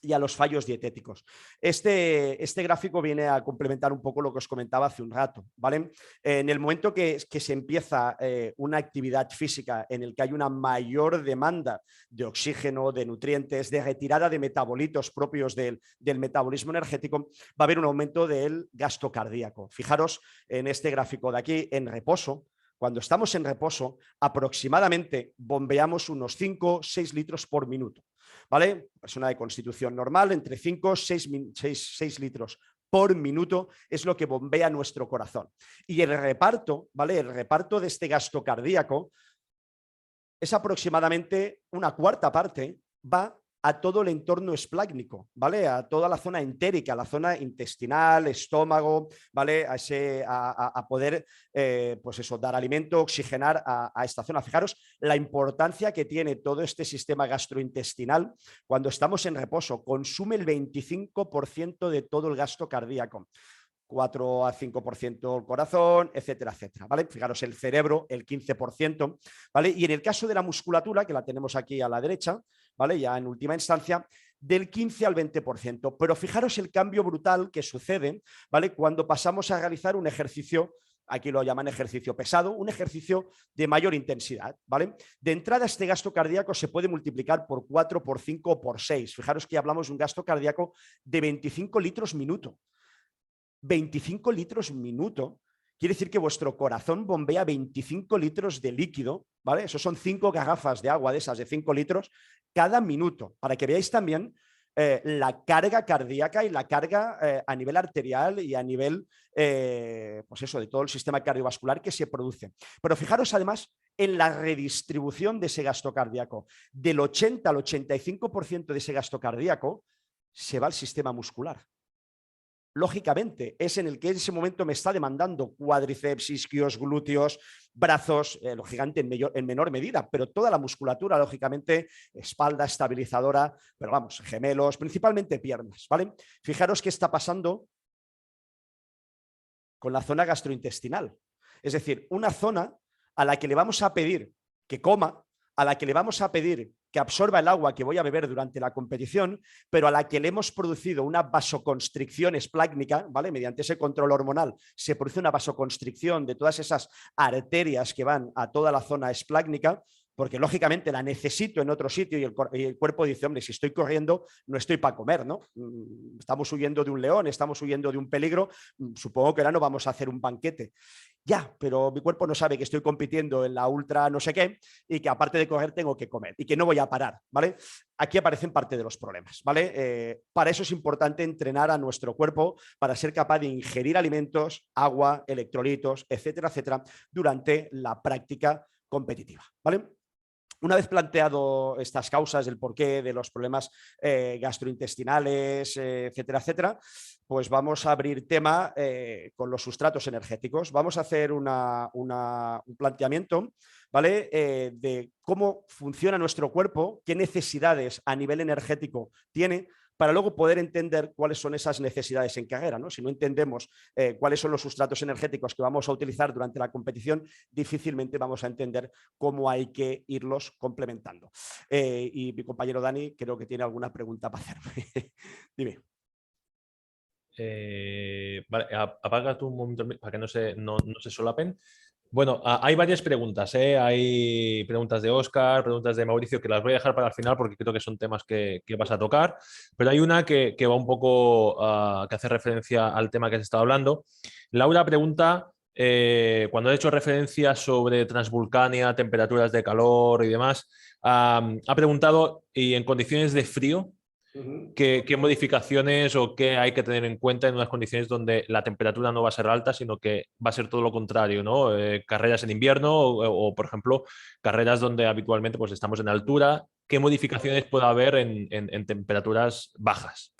Speaker 1: y a los fallos dietéticos. Este gráfico viene a complementar un poco lo que os comentaba hace un rato, ¿vale? En el momento que se empieza una actividad física en el que hay una mayor demanda de oxígeno, de nutrientes, de retirada de metabolitos propios del metabolismo energético, va a haber un aumento del gasto cardíaco. Fijaros en este gráfico de aquí, en reposo. Cuando estamos en reposo, aproximadamente bombeamos unos 5 o 6 litros por minuto. ¿Vale? Persona de constitución normal, entre 5 y 6 litros por minuto es lo que bombea nuestro corazón. Y el reparto, ¿vale? El reparto de este gasto cardíaco es aproximadamente una cuarta parte, va a todo el entorno esplácnico, ¿vale? A toda la zona entérica, la zona intestinal, estómago, ¿vale? A poder, pues eso, dar alimento, oxigenar a esta zona. Fijaros la importancia que tiene todo este sistema gastrointestinal cuando estamos en reposo. Consume el 25% de todo el gasto cardíaco. 4 a 5% el corazón, etcétera, etcétera, ¿vale? Fijaros, el cerebro, el 15%, ¿vale? Y en el caso de la musculatura, que la tenemos aquí a la derecha, ¿vale? Ya en última instancia, del 15 al 20%. Pero fijaros el cambio brutal que sucede, ¿vale? Cuando pasamos a realizar un ejercicio, aquí lo llaman ejercicio pesado, un ejercicio de mayor intensidad, ¿vale? De entrada, este gasto cardíaco se puede multiplicar por 4, por 5 o por 6. Fijaros que hablamos de un gasto cardíaco de 25 litros minuto. 25 litros minuto, quiere decir que vuestro corazón bombea 25 litros de líquido, ¿vale? Eso son 5 garrafas de agua de esas de 5 litros cada minuto, para que veáis también la carga cardíaca y la carga a nivel arterial y a nivel, pues eso, de todo el sistema cardiovascular que se produce. Pero fijaros además en la redistribución de ese gasto cardíaco. Del 80 al 85% de ese gasto cardíaco se va al sistema muscular. Lógicamente, es en el que en ese momento me está demandando cuádriceps, isquios, glúteos, brazos, lógicamente en menor medida, pero toda la musculatura, lógicamente, espalda estabilizadora, pero vamos, gemelos, principalmente piernas, ¿vale? Fijaros qué está pasando con la zona gastrointestinal. Es decir, una zona a la que le vamos a pedir que coma, a la que le vamos a pedir que absorba el agua que voy a beber durante la competición, pero a la que le hemos producido una vasoconstricción esplácnica, ¿vale? Mediante ese control hormonal se produce una vasoconstricción de todas esas arterias que van a toda la zona esplácnica, porque lógicamente la necesito en otro sitio y el cuerpo dice, hombre, si estoy corriendo no estoy para comer, ¿no? Estamos huyendo de un león, estamos huyendo de un peligro, supongo que ahora no vamos a hacer un banquete. Ya, pero mi cuerpo no sabe que estoy compitiendo en la ultra no sé qué y que aparte de correr tengo que comer y que no voy a parar, ¿vale? Aquí aparecen parte de los problemas, ¿vale? Para eso es importante entrenar a nuestro cuerpo para ser capaz de ingerir alimentos, agua, electrolitos, etcétera, etcétera, durante la práctica competitiva, ¿vale? Una vez planteado estas causas, el porqué de los problemas gastrointestinales, etcétera, etcétera, pues vamos a abrir tema con los sustratos energéticos. Vamos a hacer un planteamiento, ¿vale? De cómo funciona nuestro cuerpo, qué necesidades a nivel energético tiene, para luego poder entender cuáles son esas necesidades en carrera, ¿no? Si no entendemos cuáles son los sustratos energéticos que vamos a utilizar durante la competición, difícilmente vamos a entender cómo hay que irlos complementando. Y mi compañero Dani creo que tiene alguna pregunta para hacerme. Dime.
Speaker 2: Vale, apaga tú un momento para que no se solapen. Bueno, hay varias preguntas, ¿eh? Hay preguntas de Óscar, preguntas de Mauricio, que las voy a dejar para el final porque creo que son temas que vas a tocar, pero hay una que va un poco, que hace referencia al tema que se estaba hablando. Laura pregunta, cuando he hecho referencia sobre Transvulcania, temperaturas de calor y demás, ha preguntado, ¿y en condiciones de frío? ¿Qué modificaciones o qué hay que tener en cuenta en unas condiciones donde la temperatura no va a ser alta, sino que va a ser todo lo contrario, ¿no? Carreras en invierno o, por ejemplo, carreras donde habitualmente pues, estamos en altura. ¿Qué modificaciones puede haber en temperaturas bajas?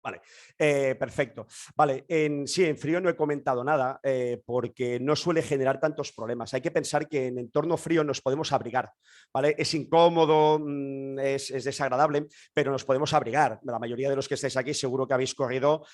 Speaker 1: Vale, perfecto. Vale, sí, en frío no he comentado nada porque no suele generar tantos problemas. Hay que pensar que en entorno frío nos podemos abrigar, ¿vale? Es incómodo, es desagradable, pero nos podemos abrigar. La mayoría de los que estáis aquí seguro que habéis corrido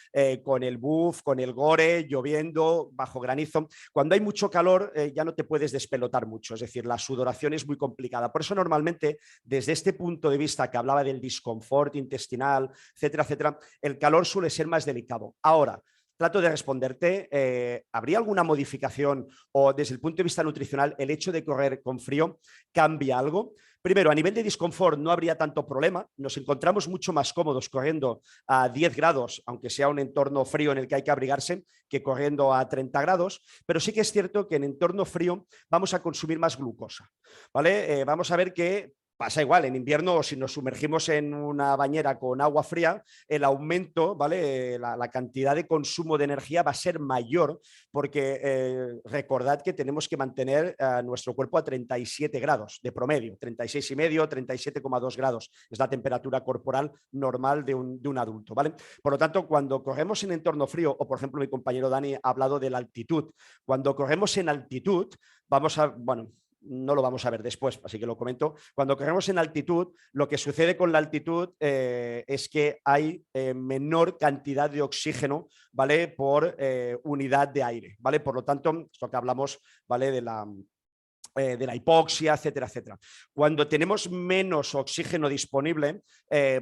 Speaker 1: con el buff, con el gore, lloviendo, bajo granizo. Cuando hay mucho calor ya no te puedes despelotar mucho, es decir, la sudoración es muy complicada. Por eso normalmente, desde este punto de vista que hablaba del disconfort intestinal, etcétera, etcétera, el calor suele ser más delicado. Ahora, trato de responderte, ¿habría alguna modificación o desde el punto de vista nutricional el hecho de correr con frío cambia algo? Primero, a nivel de disconfort no habría tanto problema, nos encontramos mucho más cómodos corriendo a 10 grados, aunque sea un entorno frío en el que hay que abrigarse, que corriendo a 30 grados, pero sí que es cierto que en entorno frío vamos a consumir más glucosa, ¿vale? Vamos a ver que pasa igual, en invierno si nos sumergimos en una bañera con agua fría, el aumento, ¿vale? La cantidad de consumo de energía va a ser mayor porque recordad que tenemos que mantener nuestro cuerpo a 37 grados de promedio, 36,5, 37,2 grados es la temperatura corporal normal de un adulto, ¿vale? Por lo tanto, cuando corremos en entorno frío, o por ejemplo mi compañero Dani ha hablado de la altitud, cuando corremos en altitud, vamos a, bueno, no lo vamos a ver después, así que lo comento. Cuando corremos en altitud, lo que sucede con la altitud es que hay menor cantidad de oxígeno, ¿vale? Por unidad de aire, ¿vale? Por lo tanto, esto que hablamos, ¿vale? De la hipoxia, etcétera, etcétera. Cuando tenemos menos oxígeno disponible,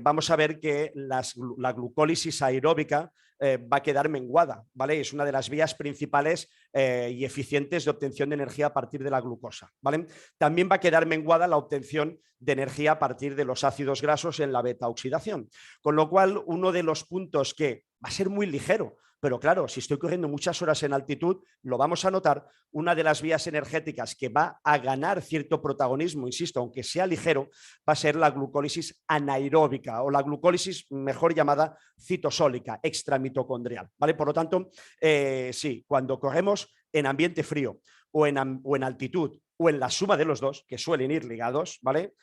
Speaker 1: vamos a ver que la glucólisis aeróbica va a quedar menguada, ¿vale? Es una de las vías principales y eficientes de obtención de energía a partir de la glucosa, ¿vale? También va a quedar menguada la obtención de energía a partir de los ácidos grasos en la beta oxidación, con lo cual uno de los puntos que va a ser muy ligero, pero claro, si estoy corriendo muchas horas en altitud, lo vamos a notar, una de las vías energéticas que va a ganar cierto protagonismo, insisto, aunque sea ligero, va a ser la glucólisis anaeróbica o la glucólisis mejor llamada citosólica, extramitocondrial, ¿vale? Por lo tanto, sí, cuando corremos en ambiente frío o en altitud o en la suma de los dos, que suelen ir ligados, ¿vale?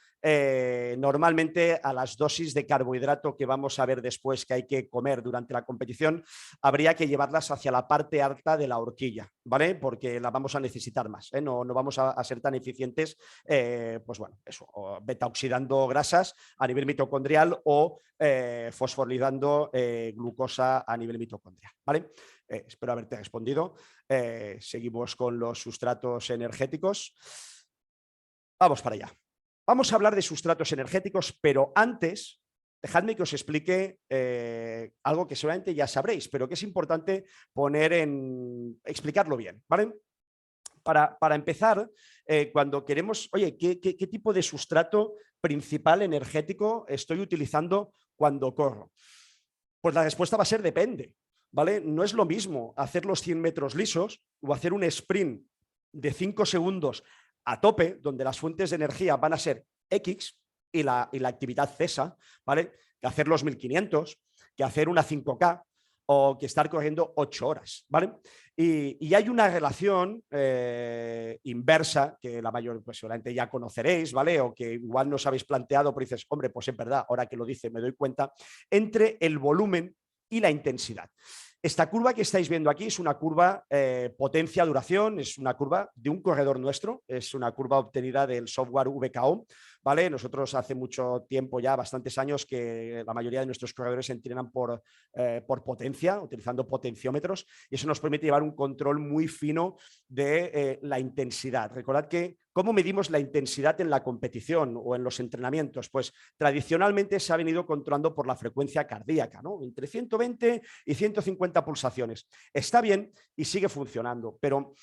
Speaker 1: Normalmente a las dosis de carbohidrato que vamos a ver después que hay que comer durante la competición, habría que llevarlas hacia la parte alta de la horquilla, ¿vale? Porque la vamos a necesitar más, ¿eh? No vamos a ser tan eficientes, pues bueno, eso, beta oxidando grasas a nivel mitocondrial o fosforilando glucosa a nivel mitocondrial, ¿vale? Espero haberte respondido. Seguimos con los sustratos energéticos. Vamos para allá. Vamos a hablar de sustratos energéticos, pero antes, dejadme que os explique algo que seguramente ya sabréis, pero que es importante explicarlo bien, ¿vale? Para empezar, cuando queremos, oye, ¿qué tipo de sustrato principal energético estoy utilizando cuando corro? Pues la respuesta va a ser depende, ¿vale? No es lo mismo hacer los 100 metros lisos o hacer un sprint de 5 segundos a tope, donde las fuentes de energía van a ser X y la actividad cesa, ¿vale? Que hacer los 1500, que hacer una 5K o que estar corriendo 8 horas, ¿vale? Y hay una relación inversa que la mayor, pues seguramente ya conoceréis, ¿vale? O que igual no os habéis planteado, pero dices, hombre, pues es verdad, ahora que lo dice me doy cuenta, entre el volumen y la intensidad. Esta curva que estáis viendo aquí es una curva potencia-duración, es una curva de un corredor nuestro, es una curva obtenida del software VKO, ¿vale? Nosotros hace mucho tiempo, ya bastantes años, que la mayoría de nuestros corredores se entrenan por potencia, utilizando potenciómetros, y eso nos permite llevar un control muy fino de la intensidad. Recordad que ¿cómo medimos la intensidad en la competición o en los entrenamientos? Pues tradicionalmente se ha venido controlando por la frecuencia cardíaca, ¿no? Entre 120 y 150 pulsaciones. Está bien y sigue funcionando, pero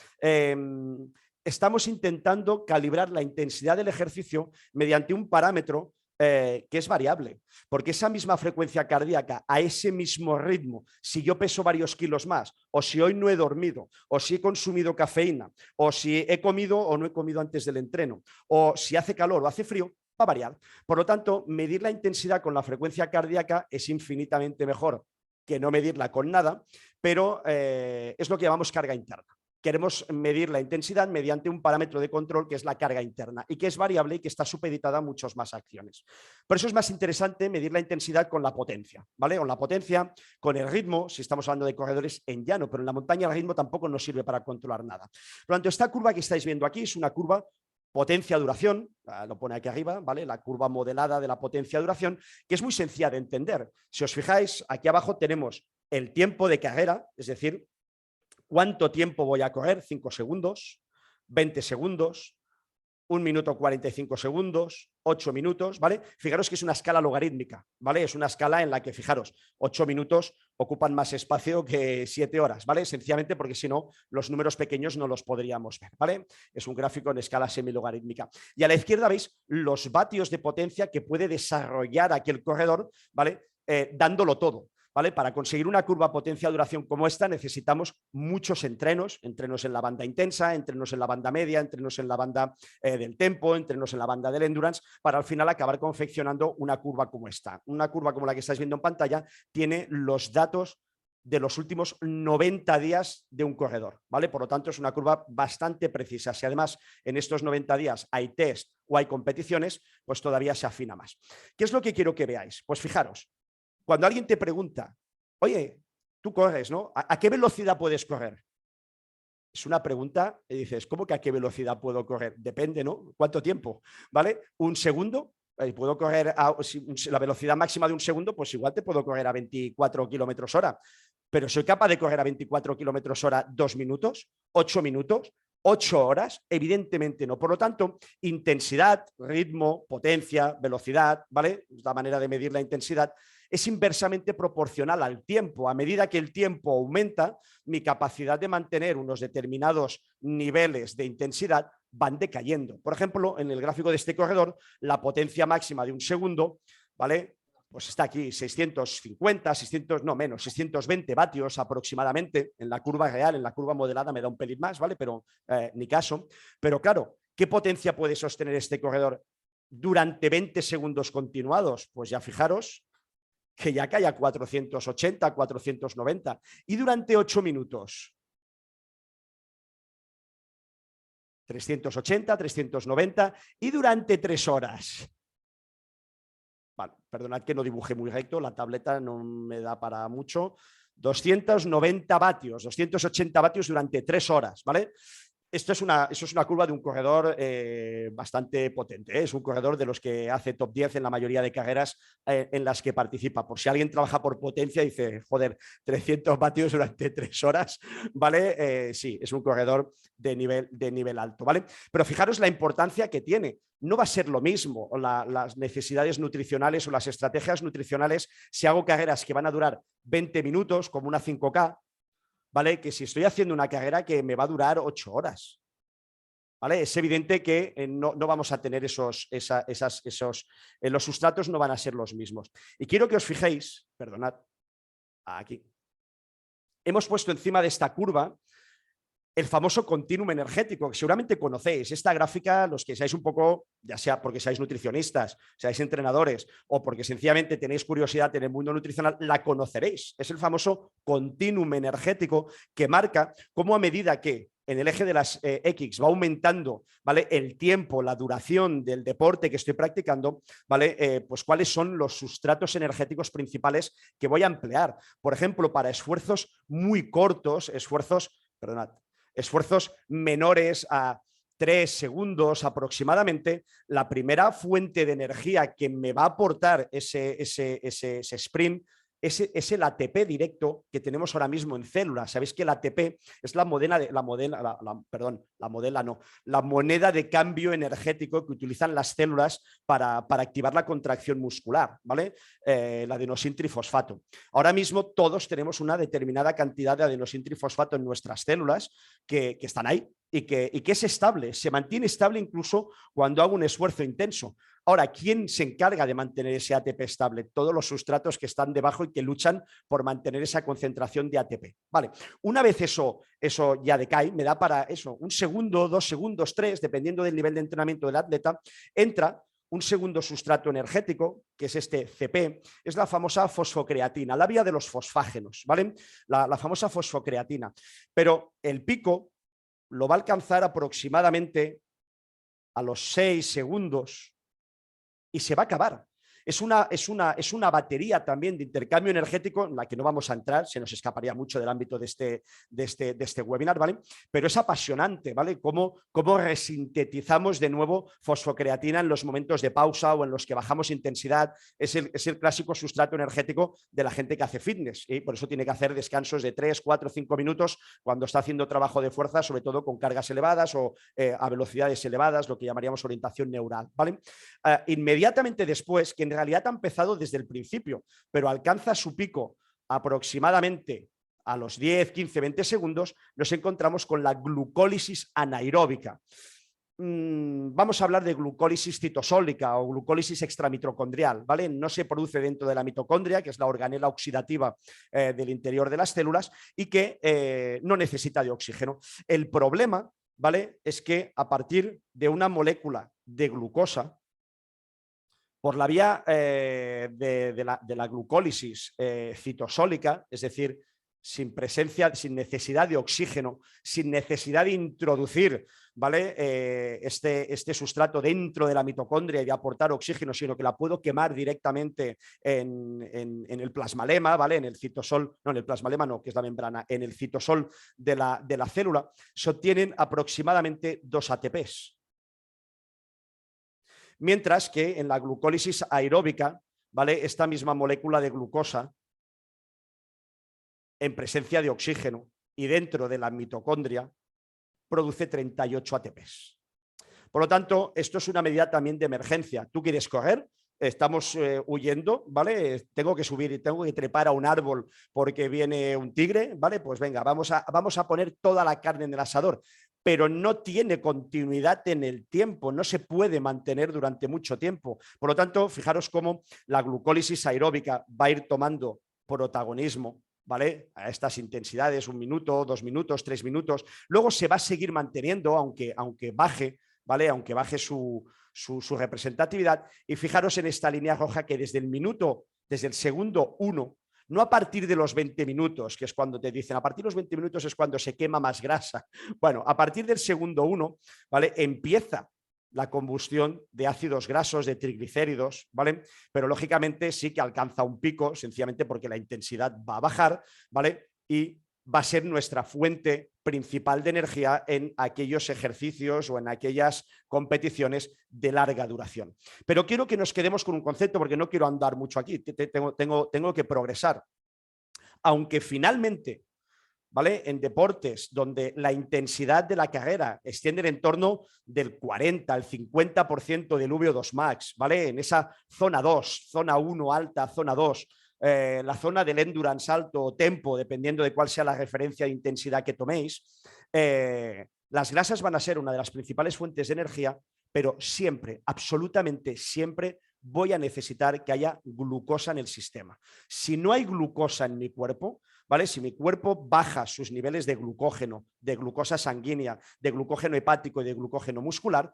Speaker 1: estamos intentando calibrar la intensidad del ejercicio mediante un parámetro que es variable, porque esa misma frecuencia cardíaca a ese mismo ritmo, si yo peso varios kilos más, o si hoy no he dormido, o si he consumido cafeína, o si he comido o no he comido antes del entreno, o si hace calor o hace frío, va a variar. Por lo tanto, medir la intensidad con la frecuencia cardíaca es infinitamente mejor que no medirla con nada, pero es lo que llamamos carga interna. queremos medir la intensidad mediante un parámetro de control que es la carga interna y que es variable y que está supeditada a muchas más acciones. Por eso es más interesante medir la intensidad con la potencia, ¿vale? Con la potencia, con el ritmo, si estamos hablando de corredores en llano, pero en la montaña el ritmo tampoco nos sirve para controlar nada. Por lo tanto, esta curva que estáis viendo aquí es una curva potencia-duración, lo pone aquí arriba, ¿vale? La curva modelada de la potencia-duración, que es muy sencilla de entender. Si os fijáis, aquí abajo tenemos el tiempo de carrera, es decir, ¿cuánto tiempo voy a correr? 5 segundos, 20 segundos, 1 minuto 45 segundos, 8 minutos, ¿vale? Fijaros que es una escala logarítmica, ¿vale? Es una escala en la que, fijaros, 8 minutos ocupan más espacio que 7 horas, ¿vale? Sencillamente porque si no, los números pequeños no los podríamos ver, ¿vale? Es un gráfico en escala semilogarítmica. Y a la izquierda veis los vatios de potencia que puede desarrollar aquel corredor, ¿vale? Dándolo todo. ¿Vale? Para conseguir una curva potencia-duración como esta necesitamos muchos entrenos en la banda intensa, entrenos en la banda media, entrenos en la banda del tempo, entrenos en la banda del endurance, para al final acabar confeccionando una curva como esta. Una curva como la que estáis viendo en pantalla tiene los datos de los últimos 90 días de un corredor, ¿vale? Por lo tanto, es una curva bastante precisa. Si además en estos 90 días hay test o hay competiciones, pues todavía se afina más. ¿Qué es lo que quiero que veáis? Pues fijaros, cuando alguien te pregunta, oye, tú corres, ¿no? ¿A qué velocidad puedes correr? Es una pregunta y dices, ¿cómo que a qué velocidad puedo correr? Depende, ¿no? ¿Cuánto tiempo? ¿Vale? ¿Un segundo? Puedo correr la velocidad máxima de un segundo, pues igual te puedo correr a 24 kilómetros hora. Pero ¿soy capaz de correr a 24 kilómetros hora 2 minutos, 8 minutos, 8 horas? Evidentemente no. Por lo tanto, intensidad, ritmo, potencia, velocidad, ¿vale? Es la manera de medir la intensidad. Es inversamente proporcional al tiempo. A medida que el tiempo aumenta, mi capacidad de mantener unos determinados niveles de intensidad van decayendo. Por ejemplo, en el gráfico de este corredor, la potencia máxima de un segundo, ¿vale? Pues está aquí, 650, 620 vatios aproximadamente en la curva real, en la curva modelada me da un pelín más, ¿vale? Pero ni caso. Pero claro, ¿qué potencia puede sostener este corredor durante 20 segundos continuados? Pues ya fijaros que ya cae a 480, 490. Y durante 8 minutos, 380, 390 y durante 3 horas. Vale, perdonad que no dibujé muy recto, la tableta no me da para mucho. 290 vatios, 280 vatios durante 3 horas, ¿vale? Eso es una curva de un corredor bastante potente, ¿eh? Es un corredor de los que hace top 10 en la mayoría de carreras en las que participa. Por si alguien trabaja por potencia y dice, joder, 300 vatios durante 3 horas, ¿vale? Sí, es un corredor de nivel alto, ¿vale? Pero fijaros la importancia que tiene. No va a ser lo mismo las necesidades nutricionales o las estrategias nutricionales si hago carreras que van a durar 20 minutos, como una 5K, ¿vale? Que si estoy haciendo una carrera que me va a durar 8 horas. ¿Vale? Es evidente que no vamos a tener los sustratos no van a ser los mismos. Y quiero que os fijéis, perdonad, aquí. Hemos puesto encima de esta curva el famoso continuum energético, que seguramente conocéis. Esta gráfica, los que seáis un poco, ya sea porque seáis nutricionistas, seáis entrenadores o porque sencillamente tenéis curiosidad en el mundo nutricional, la conoceréis. Es el famoso continuum energético que marca cómo a medida que en el eje de las X va aumentando, ¿vale? El tiempo, la duración del deporte que estoy practicando, ¿vale? Pues cuáles son los sustratos energéticos principales que voy a emplear. Por ejemplo, para esfuerzos muy cortos, esfuerzos menores a 3 segundos aproximadamente, la primera fuente de energía que me va a aportar ese sprint es el ATP directo que tenemos ahora mismo en células. Sabéis que el ATP es la moneda de cambio energético que utilizan las células para activar la contracción muscular, ¿vale? El adenosintrifosfato. Ahora mismo todos tenemos una determinada cantidad de adenosintrifosfato en nuestras células que están ahí y que es estable, se mantiene estable incluso cuando hago un esfuerzo intenso. Ahora, ¿quién se encarga de mantener ese ATP estable? Todos los sustratos que están debajo y que luchan por mantener esa concentración de ATP. Vale, una vez eso ya decae, me da para eso, 1 segundo, 2 segundos, 3, dependiendo del nivel de entrenamiento del atleta, entra un segundo sustrato energético, que es este CP, es la famosa fosfocreatina, la vía de los fosfágenos, ¿vale? La famosa fosfocreatina. Pero el pico lo va a alcanzar aproximadamente a los 6 segundos y se va a acabar. Es una batería también de intercambio energético en la que no vamos a entrar, se nos escaparía mucho del ámbito de este webinar, ¿vale? Pero es apasionante, ¿vale? Cómo resintetizamos de nuevo fosfocreatina en los momentos de pausa o en los que bajamos intensidad. Es el clásico sustrato energético de la gente que hace fitness y por eso tiene que hacer descansos de 3, 4, 5 minutos cuando está haciendo trabajo de fuerza, sobre todo con cargas elevadas o a velocidades elevadas, lo que llamaríamos orientación neural, ¿vale? Inmediatamente después, que en realidad ha empezado desde el principio, pero alcanza su pico aproximadamente a los 10, 15, 20 segundos, nos encontramos con la glucólisis anaeróbica. Vamos a hablar de glucólisis citosólica o glucólisis extramitocondrial, ¿vale? No se produce dentro de la mitocondria, que es la organela oxidativa del interior de las células y que no necesita de oxígeno. El problema, ¿vale?, es que a partir de una molécula de glucosa, por la vía de la glucólisis citosólica, es decir, sin necesidad de oxígeno, sin necesidad de introducir, ¿vale?, este sustrato dentro de la mitocondria y de aportar oxígeno, sino que la puedo quemar directamente en el plasmalema, ¿vale?, en el citosol, no, en el plasmalema no, que es la membrana, en el citosol de la célula, se obtienen aproximadamente 2 ATPs. Mientras que en la glucólisis aeróbica, ¿vale?, esta misma molécula de glucosa, en presencia de oxígeno y dentro de la mitocondria, produce 38 ATPs. Por lo tanto, esto es una medida también de emergencia. Tú quieres correr, estamos huyendo, ¿vale? Tengo que subir y tengo que trepar a un árbol porque viene un tigre, ¿vale? Pues venga, vamos a poner toda la carne en el asador, pero no tiene continuidad en el tiempo, no se puede mantener durante mucho tiempo. Por lo tanto, fijaros cómo la glucólisis aeróbica va a ir tomando protagonismo, ¿vale?, a estas intensidades, 1 minuto, 2 minutos, 3 minutos. Luego se va a seguir manteniendo, aunque baje, ¿vale?, aunque baje su representatividad. Y fijaros en esta línea roja que desde el segundo 1, no a partir de los 20 minutos, que es cuando te dicen, a partir de los 20 minutos es cuando se quema más grasa. Bueno, a partir del segundo 1, ¿vale?, empieza la combustión de ácidos grasos, de triglicéridos, ¿vale? Pero lógicamente sí que alcanza un pico, sencillamente porque la intensidad va a bajar, ¿vale? Y va a ser nuestra fuente principal de energía en aquellos ejercicios o en aquellas competiciones de larga duración. Pero quiero que nos quedemos con un concepto porque no quiero andar mucho aquí, tengo que progresar. Aunque finalmente, ¿vale?, en deportes donde la intensidad de la carrera extiende en torno del 40 al 50% del VO2 max, ¿vale?, en esa zona 2, zona 1 alta, zona 2, la zona del endurance alto o tempo, dependiendo de cuál sea la referencia de intensidad que toméis, las grasas van a ser una de las principales fuentes de energía, pero siempre, absolutamente siempre, voy a necesitar que haya glucosa en el sistema. Si no hay glucosa en mi cuerpo, ¿vale?, si mi cuerpo baja sus niveles de glucógeno, de glucosa sanguínea, de glucógeno hepático y de glucógeno muscular,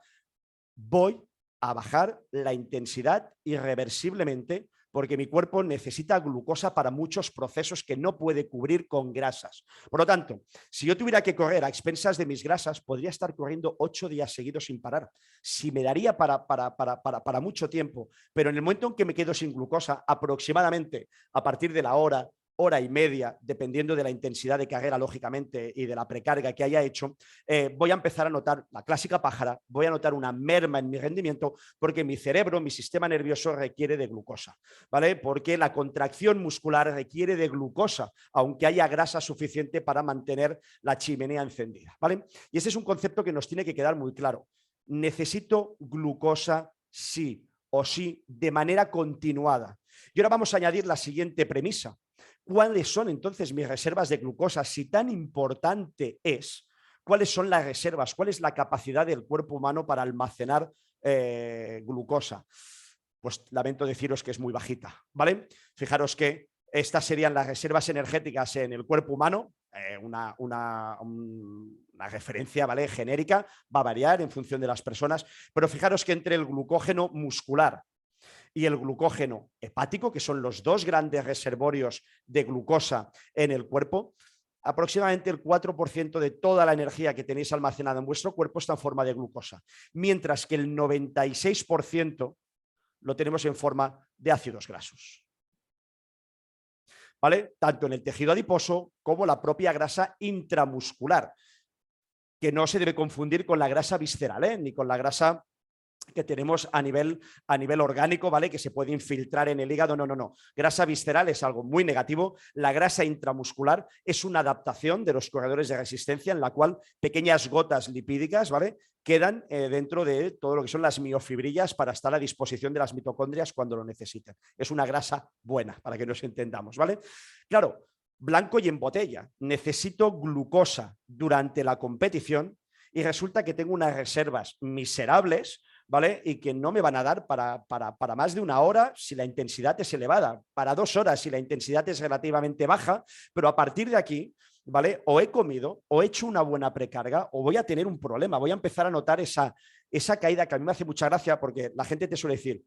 Speaker 1: voy a bajar la intensidad irreversiblemente porque mi cuerpo necesita glucosa para muchos procesos que no puede cubrir con grasas. Por lo tanto, si yo tuviera que correr a expensas de mis grasas, podría estar corriendo 8 días seguidos sin parar. Si me daría para mucho tiempo, pero en el momento en que me quedo sin glucosa, aproximadamente a partir de la hora y media, dependiendo de la intensidad de carrera, lógicamente, y de la precarga que haya hecho, voy a empezar a notar la clásica pájara, voy a notar una merma en mi rendimiento porque mi cerebro, mi sistema nervioso requiere de glucosa, ¿vale? Porque la contracción muscular requiere de glucosa, aunque haya grasa suficiente para mantener la chimenea encendida, ¿vale? Y ese es un concepto que nos tiene que quedar muy claro. Necesito glucosa sí o sí, de manera continuada. Y ahora vamos a añadir la siguiente premisa. ¿Cuáles son entonces mis reservas de glucosa? Si tan importante es, ¿cuáles son las reservas? ¿Cuál es la capacidad del cuerpo humano para almacenar glucosa? Pues lamento deciros que es muy bajita, ¿vale? Fijaros que estas serían las reservas energéticas en el cuerpo humano, una referencia, ¿vale?, genérica, va a variar en función de las personas, pero fijaros que entre el glucógeno muscular y el glucógeno hepático, que son los dos grandes reservorios de glucosa en el cuerpo, aproximadamente el 4% de toda la energía que tenéis almacenada en vuestro cuerpo está en forma de glucosa, mientras que el 96% lo tenemos en forma de ácidos grasos. ¿Vale? Tanto en el tejido adiposo como la propia grasa intramuscular, que no se debe confundir con la grasa visceral, ni con la grasa que tenemos a nivel orgánico, ¿vale? Que se puede infiltrar en el hígado. No, no, no. Grasa visceral es algo muy negativo. La grasa intramuscular es una adaptación de los corredores de resistencia en la cual pequeñas gotas lipídicas, ¿vale? Quedan dentro de todo lo que son las miofibrillas para estar a disposición de las mitocondrias cuando lo necesiten. Es una grasa buena, para que nos entendamos, ¿vale? Claro, blanco y en botella. Necesito glucosa durante la competición y resulta que tengo unas reservas miserables, ¿vale? Y que no me van a dar para más de una hora si la intensidad es elevada, para 2 horas si la intensidad es relativamente baja, pero a partir de aquí, ¿vale? O he comido, o he hecho una buena precarga, o voy a tener un problema, voy a empezar a notar esa caída que a mí me hace mucha gracia porque la gente te suele decir,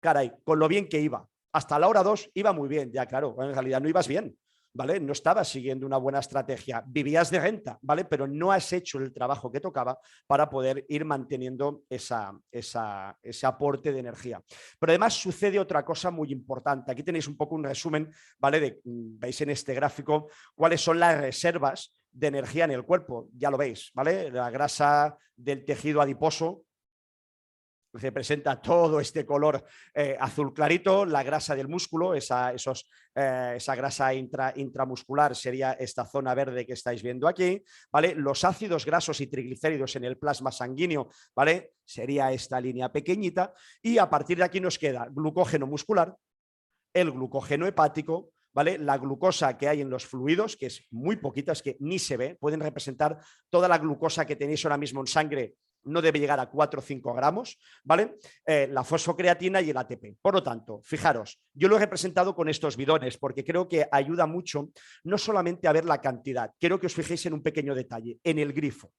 Speaker 1: caray, con lo bien que iba, hasta la hora 2 iba muy bien, ya claro, en realidad no ibas bien, ¿vale? No estabas siguiendo una buena estrategia, vivías de renta, ¿vale? Pero no has hecho el trabajo que tocaba para poder ir manteniendo ese aporte de energía. Pero además sucede otra cosa muy importante. Aquí tenéis un poco un resumen, ¿vale? Veis en este gráfico cuáles son las reservas de energía en el cuerpo, ya lo veis, ¿vale? La grasa del tejido adiposo representa todo este color azul clarito, la grasa del músculo, esa grasa intramuscular sería esta zona verde que estáis viendo aquí, ¿vale? Los ácidos grasos y triglicéridos en el plasma sanguíneo, ¿vale? Sería esta línea pequeñita y a partir de aquí nos queda glucógeno muscular, el glucógeno hepático, ¿vale? La glucosa que hay en los fluidos, que es muy poquita, es que ni se ve, pueden representar toda la glucosa que tenéis ahora mismo en sangre, no debe llegar a 4 o 5 gramos, ¿vale? La fosfocreatina y el ATP. Por lo tanto, fijaros, yo lo he representado con estos bidones porque creo que ayuda mucho no solamente a ver la cantidad, quiero que os fijéis en un pequeño detalle, en el grifo.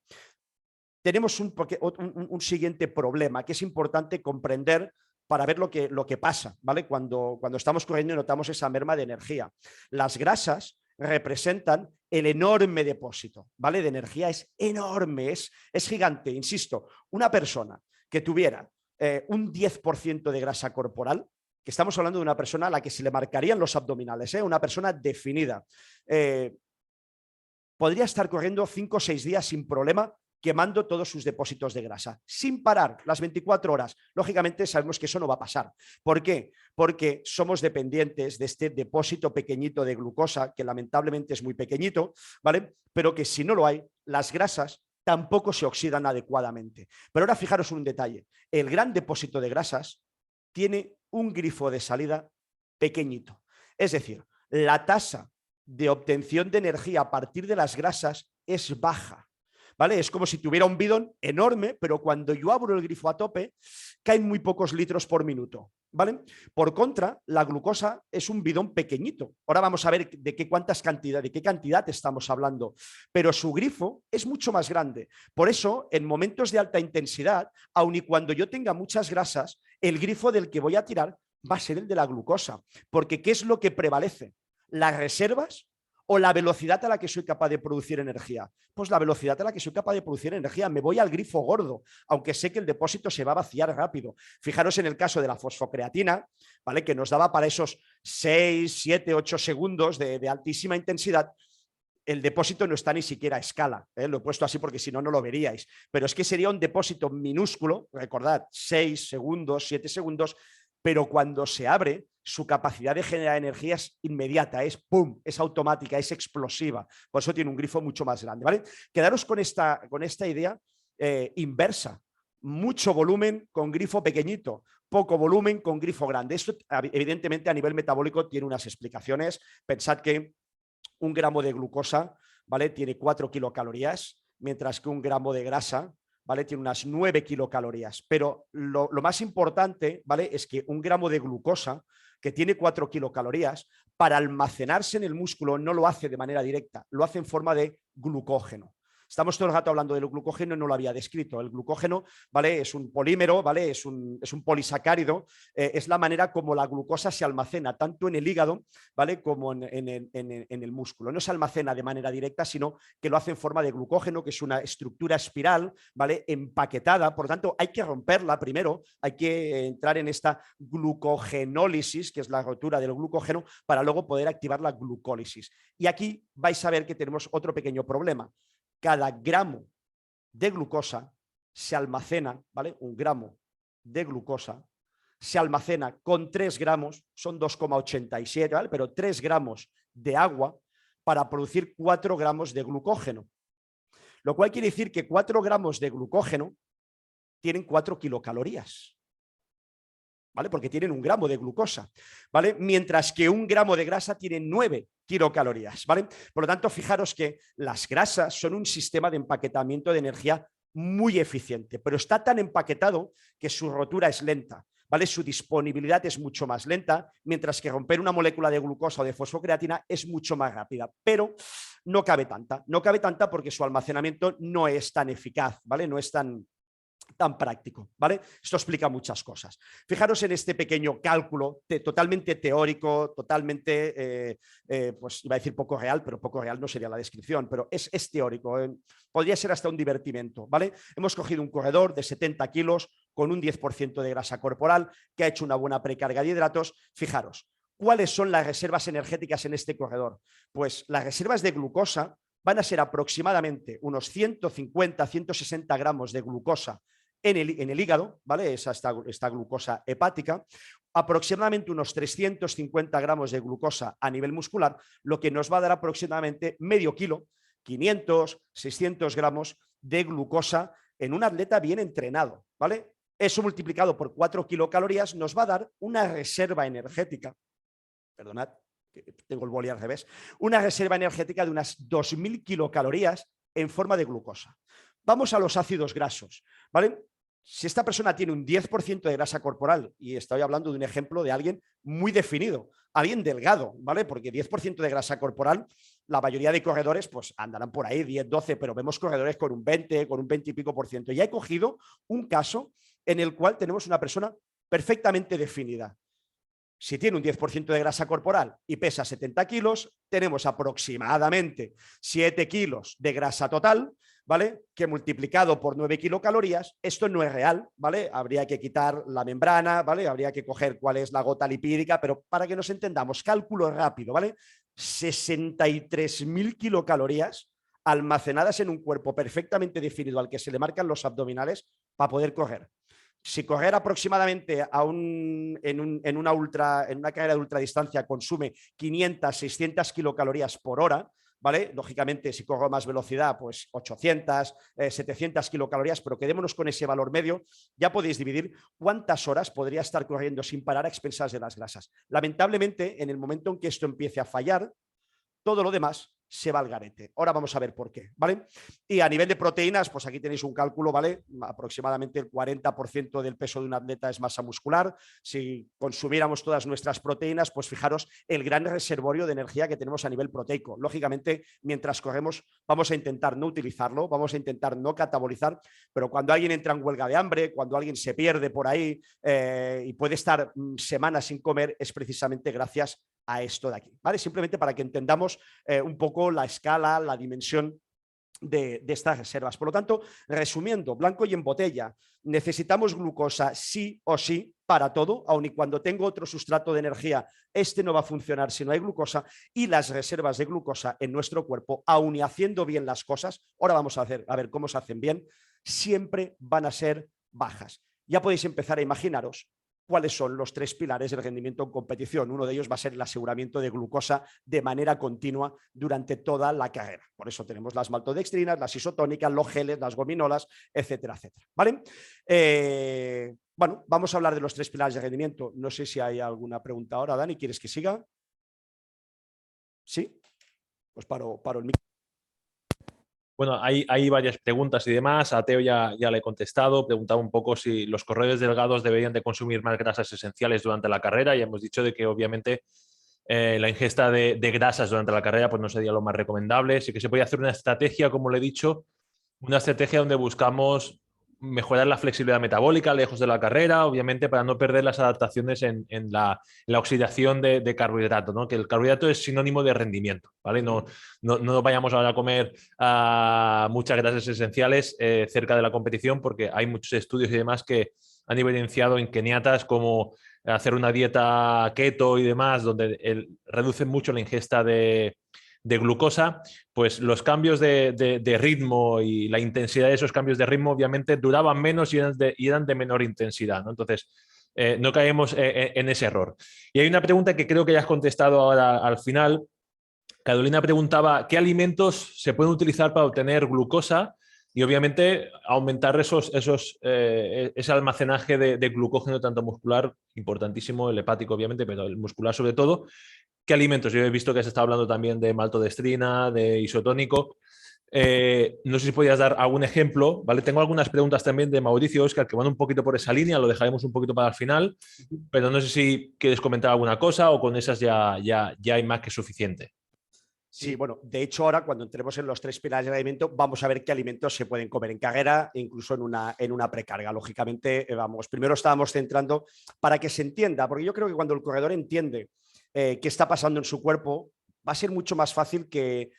Speaker 1: Tenemos un siguiente problema que es importante comprender para ver lo que pasa, ¿vale? Cuando estamos corriendo y notamos esa merma de energía. Las grasas representan el enorme depósito, ¿vale? De energía es enorme, es gigante. Insisto, una persona que tuviera un 10% de grasa corporal, que estamos hablando de una persona a la que se le marcarían los abdominales, una persona definida, podría estar corriendo 5 o 6 días sin problema, quemando todos sus depósitos de grasa, sin parar las 24 horas. Lógicamente sabemos que eso no va a pasar. ¿Por qué? Porque somos dependientes de este depósito pequeñito de glucosa, que lamentablemente es muy pequeñito, ¿vale? Pero que si no lo hay, las grasas tampoco se oxidan adecuadamente. Pero ahora fijaros un detalle. El gran depósito de grasas tiene un grifo de salida pequeñito. Es decir, la tasa de obtención de energía a partir de las grasas es baja. ¿Vale? Es como si tuviera un bidón enorme, pero cuando yo abro el grifo a tope, caen muy pocos litros por minuto, ¿vale? Por contra, la glucosa es un bidón pequeñito. Ahora vamos a ver de qué cantidad estamos hablando, pero su grifo es mucho más grande. Por eso, en momentos de alta intensidad, aun y cuando yo tenga muchas grasas, el grifo del que voy a tirar va a ser el de la glucosa, porque ¿qué es lo que prevalece? ¿Las reservas o la velocidad a la que soy capaz de producir energía? Pues la velocidad a la que soy capaz de producir energía. Me voy al grifo gordo, aunque sé que el depósito se va a vaciar rápido. Fijaros en el caso de la fosfocreatina, ¿vale? Que nos daba para esos 6, 7, 8 segundos de altísima intensidad. El depósito no está ni siquiera a escala, lo he puesto así porque si no, no lo veríais, pero es que sería un depósito minúsculo, recordad, 6 segundos, 7 segundos, pero cuando se abre, su capacidad de generar energía es inmediata, es pum, es automática, es explosiva. Por eso tiene un grifo mucho más grande, ¿vale? Quedaros con esta idea inversa. Mucho volumen con grifo pequeñito, poco volumen con grifo grande. Esto, evidentemente, a nivel metabólico tiene unas explicaciones. Pensad que 1 gramo de glucosa, ¿vale? Tiene 4 kilocalorías, mientras que 1 gramo de grasa, ¿vale? Tiene unas 9 kilocalorías. Pero lo más importante, ¿vale? Es que 1 gramo de glucosa, que tiene 4 kilocalorías, para almacenarse en el músculo no lo hace de manera directa, lo hace en forma de glucógeno. Estamos todo el rato hablando del glucógeno y no lo había descrito. El glucógeno, ¿vale? Es un polímero, ¿vale? Es un polisacárido, es la manera como la glucosa se almacena tanto en el hígado, ¿vale? Como en el músculo. No se almacena de manera directa, sino que lo hace en forma de glucógeno, que es una estructura espiral, ¿vale? Empaquetada. Por lo tanto, hay que romperla primero, hay que entrar en esta glucogenólisis, que es la rotura del glucógeno, para luego poder activar la glucólisis. Y aquí vais a ver que tenemos otro pequeño problema. Cada gramo de glucosa se almacena, ¿vale? Un gramo de glucosa se almacena con 3 gramos, son 2,87, ¿vale? Pero 3 gramos de agua para producir 4 gramos de glucógeno. Lo cual quiere decir que 4 gramos de glucógeno tienen 4 kilocalorías, ¿vale? Porque tienen 1 gramo de glucosa, ¿vale? Mientras que 1 gramo de grasa tiene 9 kilocalorías, ¿vale? Por lo tanto, fijaros que las grasas son un sistema de empaquetamiento de energía muy eficiente, pero está tan empaquetado que su rotura es lenta, ¿vale? Su disponibilidad es mucho más lenta, mientras que romper una molécula de glucosa o de fosfocreatina es mucho más rápida, pero no cabe tanta porque su almacenamiento no es tan eficaz, ¿vale? No es tan práctico, ¿vale? Esto explica muchas cosas. Fijaros en este pequeño cálculo totalmente teórico, totalmente, pues iba a decir poco real, pero poco real no sería la descripción, pero es teórico, podría ser hasta un divertimento, ¿vale? Hemos cogido un corredor de 70 kilos con un 10% de grasa corporal que ha hecho una buena precarga de hidratos. Fijaros, ¿cuáles son las reservas energéticas en este corredor? Pues las reservas de glucosa van a ser aproximadamente unos 150-160 gramos de glucosa en el hígado, ¿vale? Esta glucosa hepática, aproximadamente unos 350 gramos de glucosa a nivel muscular, lo que nos va a dar aproximadamente medio kilo, 500, 600 gramos de glucosa en un atleta bien entrenado, ¿vale? Eso multiplicado por 4 kilocalorías nos va a dar una reserva energética, perdonad, tengo el boli al revés, una reserva energética de unas 2.000 kilocalorías en forma de glucosa. Vamos a los ácidos grasos, ¿vale? Si esta persona tiene un 10% de grasa corporal, y estoy hablando de un ejemplo de alguien muy definido, alguien delgado, ¿vale? Porque 10% de grasa corporal, la mayoría de corredores pues andarán por ahí 10, 12, pero vemos corredores con un 20, con un 20 y pico por ciento. Ya he cogido un caso en el cual tenemos una persona perfectamente definida. Si tiene un 10% de grasa corporal y pesa 70 kilos, tenemos aproximadamente 7 kilos de grasa total, ¿vale? Que multiplicado por 9 kilocalorías, esto no es real, ¿vale? Habría que quitar la membrana, ¿vale? Habría que coger cuál es la gota lipídica, pero para que nos entendamos, cálculo rápido, ¿vale? 63.000 kilocalorías almacenadas en un cuerpo perfectamente definido al que se le marcan los abdominales para poder correr. Si correr aproximadamente en una carrera de ultradistancia consume 500, 600 kilocalorías por hora, ¿vale? Lógicamente, si corro más velocidad, pues 800, 700 kilocalorías, pero quedémonos con ese valor medio, ya podéis dividir cuántas horas podría estar corriendo sin parar a expensas de las grasas. Lamentablemente, en el momento en que esto empiece a fallar, todo lo demás se va al garete. Ahora vamos a ver por qué, ¿vale? Y a nivel de proteínas, pues aquí tenéis un cálculo, ¿vale? Aproximadamente el 40% del peso de un atleta es masa muscular. Si consumiéramos todas nuestras proteínas, pues fijaros el gran reservorio de energía que tenemos a nivel proteico. Lógicamente, mientras corremos, vamos a intentar no utilizarlo, vamos a intentar no catabolizar, pero cuando alguien entra en huelga de hambre, cuando alguien se pierde por ahí y puede estar semanas sin comer, es precisamente gracias a esto de aquí, ¿vale? Simplemente para que entendamos un poco la escala, la dimensión de estas reservas. Por lo tanto, resumiendo, blanco y en botella, necesitamos glucosa sí o sí para todo, aun y cuando tengo otro sustrato de energía, este no va a funcionar si no hay glucosa, y las reservas de glucosa en nuestro cuerpo, aun y haciendo bien las cosas, ahora vamos a ver cómo se hacen bien, siempre van a ser bajas. Ya podéis empezar a imaginaros cuáles son los 3 pilares del rendimiento en competición. Uno de ellos va a ser el aseguramiento de glucosa de manera continua durante toda la carrera. Por eso tenemos las maltodextrinas, las isotónicas, los geles, las gominolas, etcétera, etcétera. ¿Vale? Bueno, vamos a hablar de los 3 pilares de rendimiento. No sé si hay alguna pregunta ahora, Dani. ¿Quieres que siga? ¿Sí? Pues paro el micro.
Speaker 2: Bueno, hay varias preguntas y demás. A Teo ya le he contestado. Preguntaba un poco si los corredores delgados deberían de consumir más grasas esenciales durante la carrera. Y hemos dicho de que obviamente la ingesta de grasas durante la carrera pues no sería lo más recomendable. Sí que se puede hacer una estrategia, como le he dicho, Una estrategia donde buscamos mejorar la flexibilidad metabólica lejos de la carrera, obviamente para no perder las adaptaciones en la oxidación de carbohidrato, ¿no? Que el carbohidrato es sinónimo de rendimiento, ¿vale? No vayamos ahora a comer muchas grasas esenciales cerca de la competición, porque hay muchos estudios y demás que han evidenciado en keniatas como hacer una dieta keto y demás, donde reducen mucho la ingesta de glucosa, pues los cambios de ritmo y la intensidad de esos cambios de ritmo obviamente duraban menos y eran de menor intensidad, ¿no? Entonces, no caemos en ese error. Y hay una pregunta que creo que ya has contestado ahora al final. Carolina preguntaba, ¿qué alimentos se pueden utilizar para obtener glucosa? Y obviamente aumentar ese almacenaje de glucógeno tanto muscular, importantísimo, el hepático obviamente, pero el muscular sobre todo. ¿Qué alimentos? Yo he visto que has estado hablando también de maltodextrina, de isotónico. No sé si podías dar algún ejemplo, ¿vale? Tengo algunas preguntas también de Mauricio Oscar que van un poquito por esa línea, lo dejaremos un poquito para el final, pero no sé si quieres comentar alguna cosa o con esas ya hay más que suficiente.
Speaker 1: Sí, bueno, de hecho ahora cuando entremos en los 3 pilares de alimento vamos a ver qué alimentos se pueden comer en carrera, incluso en una precarga. Lógicamente, vamos, primero estábamos centrando para que se entienda, porque yo creo que cuando el corredor entiende qué está pasando en su cuerpo, va a ser mucho más fácil que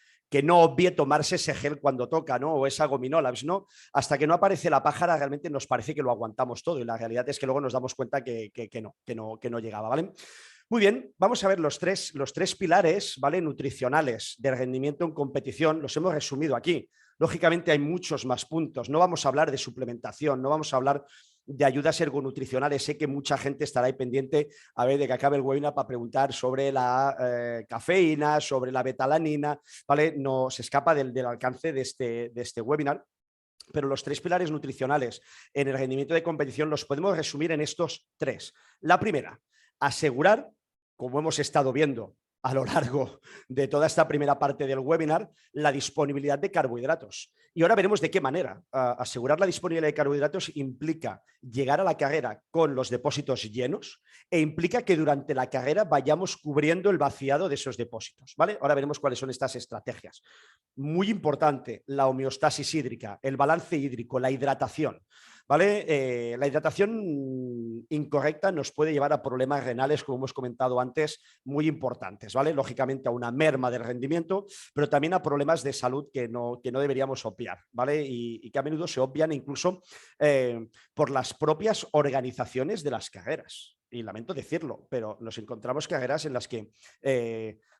Speaker 1: no obvie tomarse ese gel cuando toca, ¿no? O esa gominola, ¿no? Hasta que no aparece la pájara, realmente nos parece que lo aguantamos todo y la realidad es que luego nos damos cuenta que no llegaba, ¿vale? Muy bien, vamos a ver los tres pilares, ¿vale? Nutricionales de rendimiento en competición, los hemos resumido aquí. Lógicamente hay muchos más puntos, no vamos a hablar de suplementación, no vamos a hablar de ayudas ergonutricionales. Sé que mucha gente estará ahí pendiente a ver de que acabe el webinar para preguntar sobre la cafeína, sobre la betalanina, ¿vale? No se escapa del alcance de este webinar. Pero los 3 pilares nutricionales en el rendimiento de competición los podemos resumir en estos 3. La primera, asegurar, como hemos estado viendo a lo largo de toda esta primera parte del webinar, la disponibilidad de carbohidratos. Y ahora veremos de qué manera. Asegurar la disponibilidad de carbohidratos implica llegar a la carrera con los depósitos llenos e implica que durante la carrera vayamos cubriendo el vaciado de esos depósitos, ¿vale? Ahora veremos cuáles son estas estrategias. Muy importante, la homeostasis hídrica, el balance hídrico, la hidratación. ¿Vale? La hidratación incorrecta nos puede llevar a problemas renales, como hemos comentado antes, muy importantes, ¿vale? Lógicamente a una merma del rendimiento, pero también a problemas de salud que no deberíamos obviar, ¿vale? Y que a menudo se obvian incluso por las propias organizaciones de las carreras. Y lamento decirlo, pero nos encontramos carreras en las que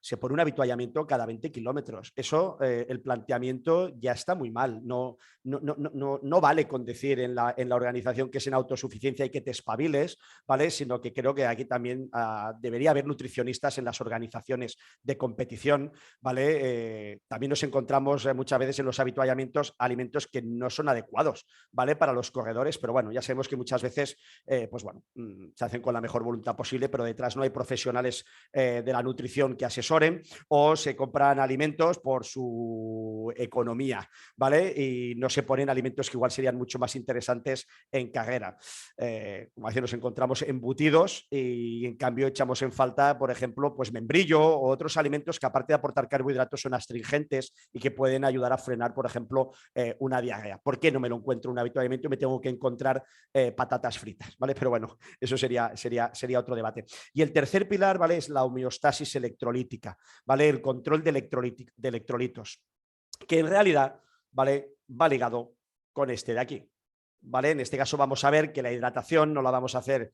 Speaker 1: se pone un habituallamiento cada 20 kilómetros. Eso, el planteamiento ya está muy mal. No vale con decir en la organización que es en autosuficiencia y que te espabiles, ¿vale? Sino que creo que aquí también debería haber nutricionistas en las organizaciones de competición, ¿vale? También nos encontramos muchas veces en los habituallamientos alimentos que no son adecuados, ¿vale? Para los corredores, pero bueno, ya sabemos que muchas veces, pues bueno, se hacen con la mejor voluntad posible, pero detrás no hay profesionales de la nutrición que asesoren o se compran alimentos por su economía, ¿vale? Y no se ponen alimentos que igual serían mucho más interesantes en carrera. Como decía, nos encontramos embutidos y en cambio echamos en falta, por ejemplo, pues membrillo o otros alimentos que aparte de aportar carbohidratos son astringentes y que pueden ayudar a frenar, por ejemplo, una diarrea. ¿Por qué no me lo encuentro en un hábito de alimento y me tengo que encontrar patatas fritas? ¿Vale? Pero bueno, eso sería otro debate. Y el tercer pilar, ¿vale? Es la homeostasis electrolítica, ¿vale? El control de electrolitos, que en realidad, ¿vale? Va ligado con este de aquí. ¿Vale? En este caso vamos a ver que la hidratación no la vamos a hacer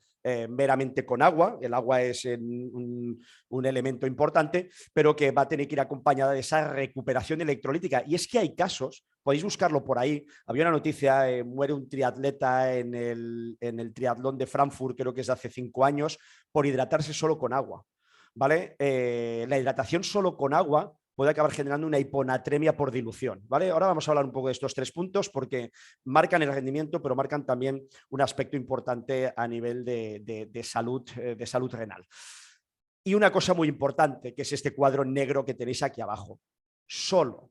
Speaker 1: meramente con agua, el agua es un elemento importante, pero que va a tener que ir acompañada de esa recuperación electrolítica. Y es que hay casos, podéis buscarlo por ahí, había una noticia, muere un triatleta en el triatlón de Frankfurt, creo que es de hace 5 años, por hidratarse solo con agua. ¿Vale? La hidratación solo con agua puede acabar generando una hiponatremia por dilución, ¿vale? Ahora vamos a hablar un poco de estos 3 puntos porque marcan el rendimiento, pero marcan también un aspecto importante a nivel de salud renal. Y una cosa muy importante, que es este cuadro negro que tenéis aquí abajo. Solo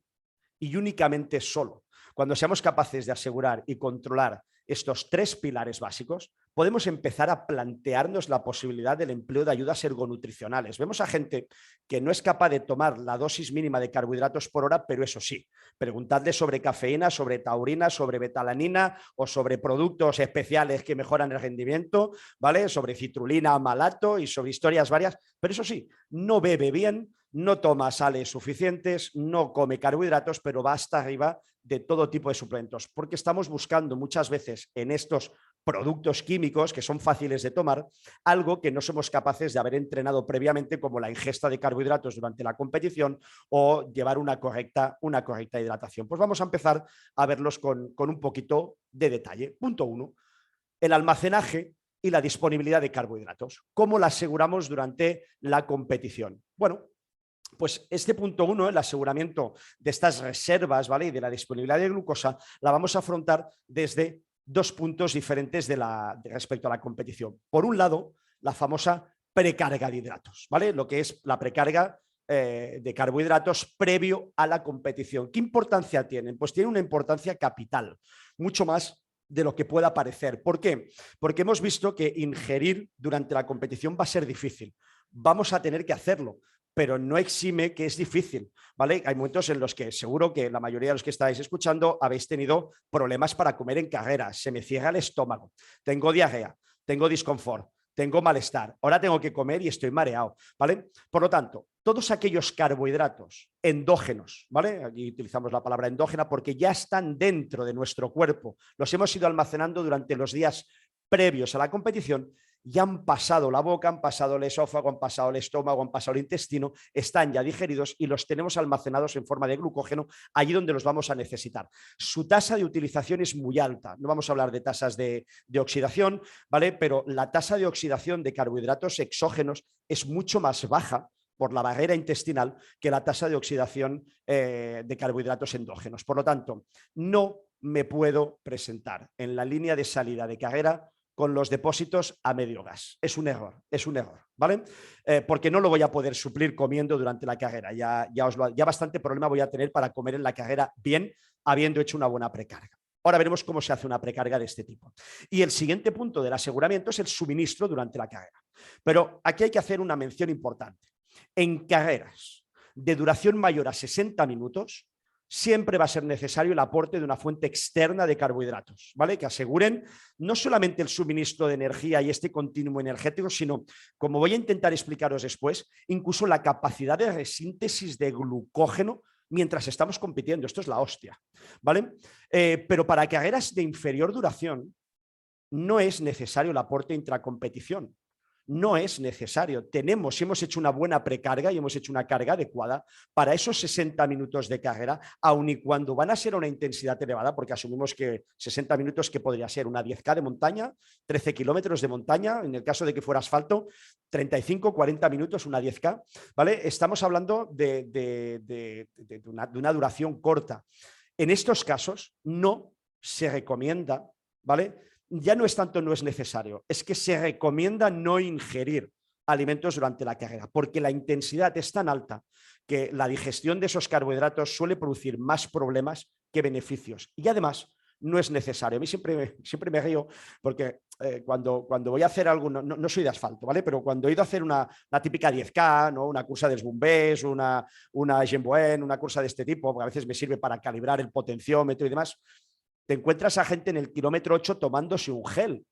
Speaker 1: y únicamente solo, cuando seamos capaces de asegurar y controlar estos 3 pilares básicos, podemos empezar a plantearnos la posibilidad del empleo de ayudas ergonutricionales. Vemos a gente que no es capaz de tomar la dosis mínima de carbohidratos por hora, pero eso sí, preguntadle sobre cafeína, sobre taurina, sobre betalanina o sobre productos especiales que mejoran el rendimiento, ¿vale? Sobre citrulina, malato y sobre historias varias, pero eso sí, no bebe bien, no toma sales suficientes, no come carbohidratos, pero va hasta arriba de todo tipo de suplementos, porque estamos buscando muchas veces en estos productos químicos que son fáciles de tomar, algo que no somos capaces de haber entrenado previamente, como la ingesta de carbohidratos durante la competición o llevar una correcta hidratación. Pues vamos a empezar a verlos con un poquito de detalle. Punto 1, el almacenaje y la disponibilidad de carbohidratos. ¿Cómo la aseguramos durante la competición? Bueno, pues este punto 1, el aseguramiento de estas reservas, ¿vale? Y de la disponibilidad de glucosa, la vamos a afrontar desde 2 puntos diferentes respecto a la competición. Por un lado, la famosa precarga de hidratos, ¿vale? Lo que es la precarga de carbohidratos previo a la competición. ¿Qué importancia tienen? Pues tienen una importancia capital, mucho más de lo que pueda parecer. ¿Por qué? Porque hemos visto que ingerir durante la competición va a ser difícil. Vamos a tener que hacerlo, pero no exime que es difícil, ¿vale? Hay momentos en los que seguro que la mayoría de los que estáis escuchando habéis tenido problemas para comer en carreras, se me cierra el estómago, tengo diarrea, tengo disconfort, tengo malestar, ahora tengo que comer y estoy mareado, ¿vale? Por lo tanto, todos aquellos carbohidratos endógenos, ¿vale? Aquí utilizamos la palabra endógena porque ya están dentro de nuestro cuerpo, los hemos ido almacenando durante los días previos a la competición, ya han pasado la boca, han pasado el esófago, han pasado el estómago, han pasado el intestino, están ya digeridos y los tenemos almacenados en forma de glucógeno allí donde los vamos a necesitar. Su tasa de utilización es muy alta, no vamos a hablar de tasas de oxidación, ¿vale? Pero la tasa de oxidación de carbohidratos exógenos es mucho más baja por la barrera intestinal que la tasa de oxidación de carbohidratos endógenos. Por lo tanto, no me puedo presentar en la línea de salida de carrera con los depósitos a medio gas. Es un error, ¿vale? Porque no lo voy a poder suplir comiendo durante la carrera. Ya bastante problema voy a tener para comer en la carrera bien, habiendo hecho una buena precarga. Ahora veremos cómo se hace una precarga de este tipo. Y el siguiente punto del aseguramiento es el suministro durante la carrera. Pero aquí hay que hacer una mención importante. En carreras de duración mayor a 60 minutos, siempre va a ser necesario el aporte de una fuente externa de carbohidratos, ¿vale? Que aseguren no solamente el suministro de energía y este continuo energético, sino, como voy a intentar explicaros después, incluso la capacidad de resíntesis de glucógeno mientras estamos compitiendo. Esto es la hostia, ¿vale? Pero para carreras de inferior duración no es necesario el aporte intracompetición. No es necesario. Si hemos hecho una buena precarga y hemos hecho una carga adecuada para esos 60 minutos de carrera, aun y cuando van a ser a una intensidad elevada, porque asumimos que 60 minutos que podría ser una 10K de montaña, 13 kilómetros de montaña, en el caso de que fuera asfalto, 35, 40 minutos, una 10K, ¿vale? Estamos hablando de una duración corta. En estos casos no se recomienda, ¿vale? Ya no es tanto no es necesario, es que se recomienda no ingerir alimentos durante la carrera, porque la intensidad es tan alta que la digestión de esos carbohidratos suele producir más problemas que beneficios. Y además no es necesario. A mí siempre me río porque cuando voy a hacer algo, no soy de asfalto, ¿vale? Pero cuando he ido a hacer una típica 10K, ¿no? Una cursa dels bombers, una Gemboen, una cursa de este tipo, porque a veces me sirve para calibrar el potenciómetro y demás, te encuentras a gente en el kilómetro 8 tomándose un gel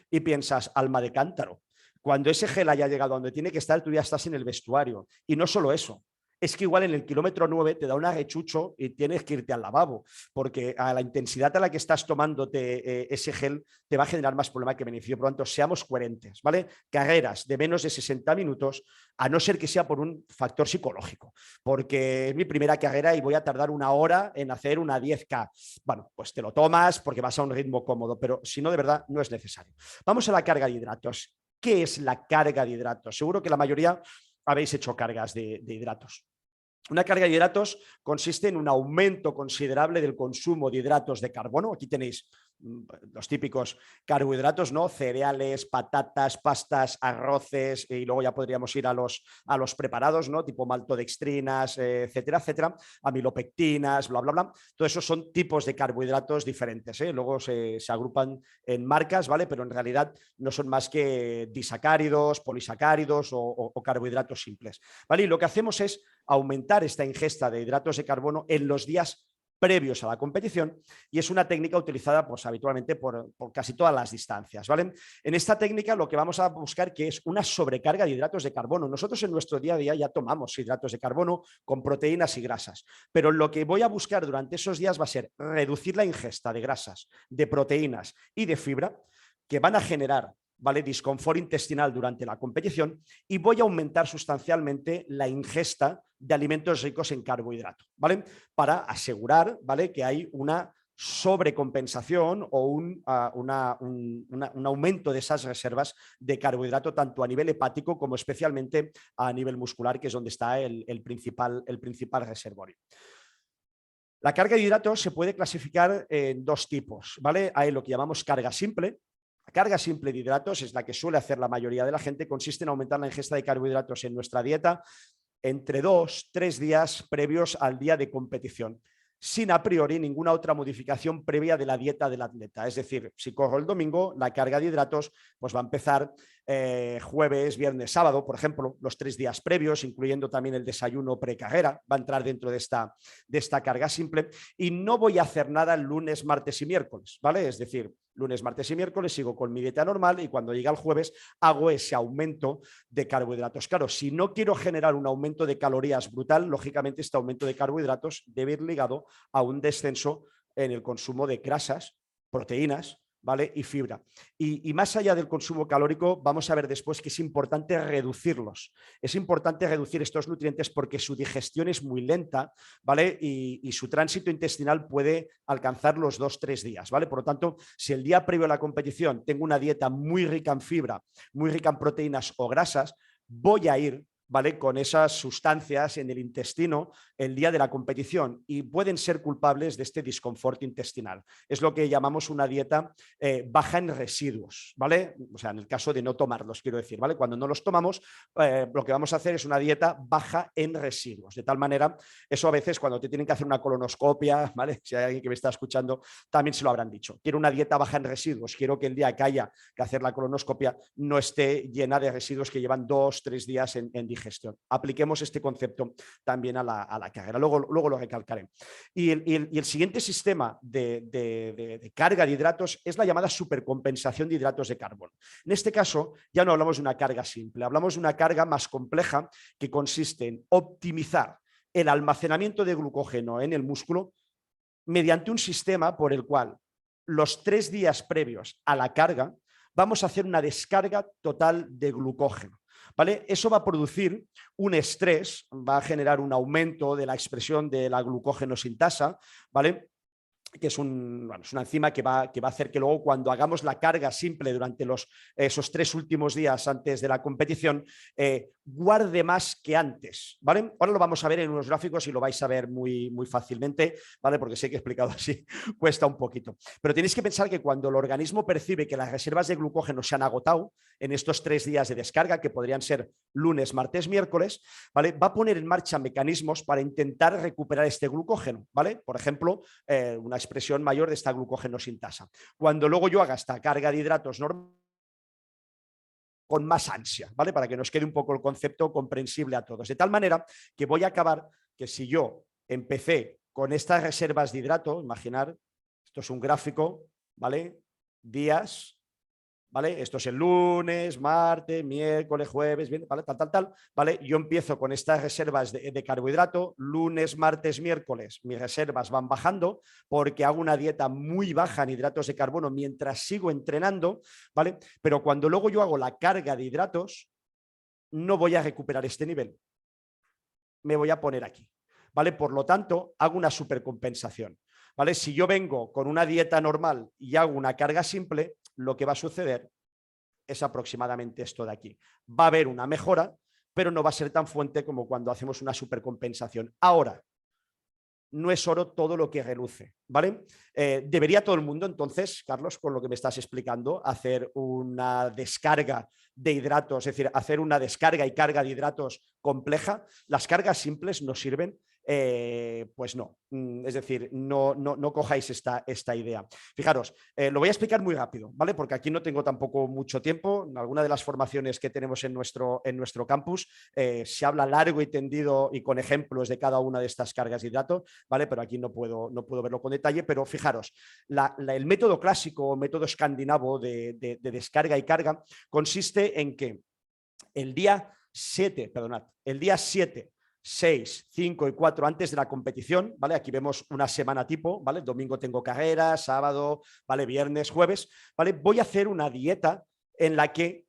Speaker 1: y piensas, alma de cántaro. Cuando ese gel haya llegado a donde tiene que estar, tú ya estás en el vestuario. Y no solo eso, es que igual en el kilómetro 9 te da un arrechucho y tienes que irte al lavabo, porque a la intensidad a la que estás tomándote ese gel te va a generar más problema que beneficio. Por lo tanto, seamos coherentes, ¿vale? Carreras de menos de 60 minutos, a no ser que sea por un factor psicológico, porque es mi primera carrera y voy a tardar 1 hora en hacer una 10K. Bueno, pues te lo tomas porque vas a un ritmo cómodo, pero si no, de verdad, no es necesario. Vamos a la carga de hidratos. ¿Qué es la carga de hidratos? Seguro que la mayoría habéis hecho cargas de hidratos. Una carga de hidratos consiste en un aumento considerable del consumo de hidratos de carbono. Aquí tenéis los típicos carbohidratos, ¿no? Cereales, patatas, pastas, arroces, y luego ya podríamos ir a los preparados, ¿no? Tipo maltodextrinas, etcétera, etcétera, amilopectinas, bla, bla, bla. Todo eso son tipos de carbohidratos diferentes, ¿eh? Luego se agrupan en marcas, ¿vale? Pero en realidad no son más que disacáridos, polisacáridos o carbohidratos simples, ¿vale? Y lo que hacemos es aumentar esta ingesta de hidratos de carbono en los días previos a la competición, y es una técnica utilizada pues, habitualmente por casi todas las distancias, ¿vale? En esta técnica lo que vamos a buscar que es una sobrecarga de hidratos de carbono. Nosotros en nuestro día a día ya tomamos hidratos de carbono con proteínas y grasas, pero lo que voy a buscar durante esos días va a ser reducir la ingesta de grasas, de proteínas y de fibra que van a generar, ¿vale?, disconfort intestinal durante la competición, y voy a aumentar sustancialmente la ingesta de alimentos ricos en carbohidrato, ¿vale? Para asegurar, ¿vale?, que hay una sobrecompensación o un aumento de esas reservas de carbohidrato tanto a nivel hepático como especialmente a nivel muscular, que es donde está el principal reservorio. La carga de hidratos se puede clasificar en dos tipos, ¿vale? Hay lo que llamamos carga simple. La carga simple de hidratos es la que suele hacer la mayoría de la gente, consiste en aumentar la ingesta de carbohidratos en nuestra dieta entre 2-3 días previos al día de competición, sin a priori ninguna otra modificación previa de la dieta del atleta. Es decir, si corro el domingo, la carga de hidratos pues va a empezar jueves, viernes, sábado, por ejemplo, los 3 días previos, incluyendo también el desayuno precarrera, va a entrar dentro de esta carga simple, y no voy a hacer nada el lunes, martes y miércoles, ¿vale? Es decir, lunes, martes y miércoles sigo con mi dieta normal y cuando llega el jueves hago ese aumento de carbohidratos. Claro, si no quiero generar un aumento de calorías brutal, lógicamente este aumento de carbohidratos debe ir ligado a un descenso en el consumo de grasas, proteínas, ¿vale?, y fibra. Y más allá del consumo calórico, vamos a ver después que es importante reducirlos. Es importante reducir estos nutrientes porque su digestión es muy lenta, ¿vale? Y su tránsito intestinal puede alcanzar los 2-3 días, ¿vale? Por lo tanto, si el día previo a la competición tengo una dieta muy rica en fibra, muy rica en proteínas o grasas, voy a ir, ¿vale?, con esas sustancias en el intestino el día de la competición y pueden ser culpables de este disconfort intestinal. Es lo que llamamos una dieta baja en residuos, ¿vale? O sea, en el caso de no tomarlos, quiero decir, ¿vale? Cuando no los tomamos, lo que vamos a hacer es una dieta baja en residuos. De tal manera, eso a veces cuando te tienen que hacer una colonoscopia, ¿vale? Si hay alguien que me está escuchando, también se lo habrán dicho. Quiero una dieta baja en residuos, quiero que el día que haya que hacer la colonoscopia no esté llena de residuos que llevan 2-3 días en digestión. Apliquemos este concepto también a la carrera, luego lo recalcaré. Y el siguiente sistema de carga de hidratos es la llamada supercompensación de hidratos de carbono. En este caso ya no hablamos de una carga simple, hablamos de una carga más compleja que consiste en optimizar el almacenamiento de glucógeno en el músculo mediante un sistema por el cual los 3 días previos a la carga vamos a hacer una descarga total de glucógeno, ¿vale? Eso va a producir un estrés, va a generar un aumento de la expresión de la glucógeno sintasa, ¿vale?, que es una enzima que va a hacer que luego cuando hagamos la carga simple durante esos 3 últimos días antes de la competición, guarde más que antes, ¿vale? Ahora lo vamos a ver en unos gráficos y lo vais a ver muy, muy fácilmente, ¿vale? Porque sé que he explicado así, cuesta un poquito. Pero tenéis que pensar que cuando el organismo percibe que las reservas de glucógeno se han agotado en estos 3 días de descarga, que podrían ser lunes, martes, miércoles, ¿vale?, va a poner en marcha mecanismos para intentar recuperar este glucógeno, ¿vale? Por ejemplo, una expresión mayor de esta glucógeno sintasa. Cuando luego yo haga esta carga de hidratos normal, con más ansia, ¿vale? Para que nos quede un poco el concepto comprensible a todos. De tal manera que voy a acabar que si yo empecé con estas reservas de hidrato, imaginar, esto es un gráfico, ¿vale? Días, ¿vale? Esto es el lunes, martes, miércoles, jueves, viernes, ¿vale? Tal, ¿vale? Yo empiezo con estas reservas de carbohidrato, lunes, martes, miércoles, mis reservas van bajando porque hago una dieta muy baja en hidratos de carbono mientras sigo entrenando, ¿vale? Pero cuando luego yo hago la carga de hidratos, no voy a recuperar este nivel. Me voy a poner aquí, ¿vale? Por lo tanto, hago una supercompensación, ¿vale? Si yo vengo con una dieta normal y hago una carga simple, lo que va a suceder es aproximadamente esto de aquí. Va a haber una mejora, pero no va a ser tan fuerte como cuando hacemos una supercompensación. Ahora, no es oro todo lo que reluce, ¿vale? Debería todo el mundo, entonces, Carlos, con lo que me estás explicando, hacer una descarga de hidratos, es decir, hacer una descarga y carga de hidratos compleja. Las cargas simples no sirven. Pues no, es decir, no cojáis esta idea. Fijaros, lo voy a explicar muy rápido, ¿vale? Porque aquí no tengo tampoco mucho tiempo. En alguna de las formaciones que tenemos en nuestro campus se habla largo y tendido y con ejemplos de cada una de estas cargas de hidratos, ¿vale? Pero aquí no puedo verlo con detalle, pero fijaros, el método clásico, método escandinavo de descarga y carga consiste en que el día 7, 6, 5 y 4 antes de la competición, ¿vale? Aquí vemos una semana tipo, ¿vale? Domingo tengo carrera, sábado, ¿vale? Viernes, jueves, ¿vale? Voy a hacer una dieta en la que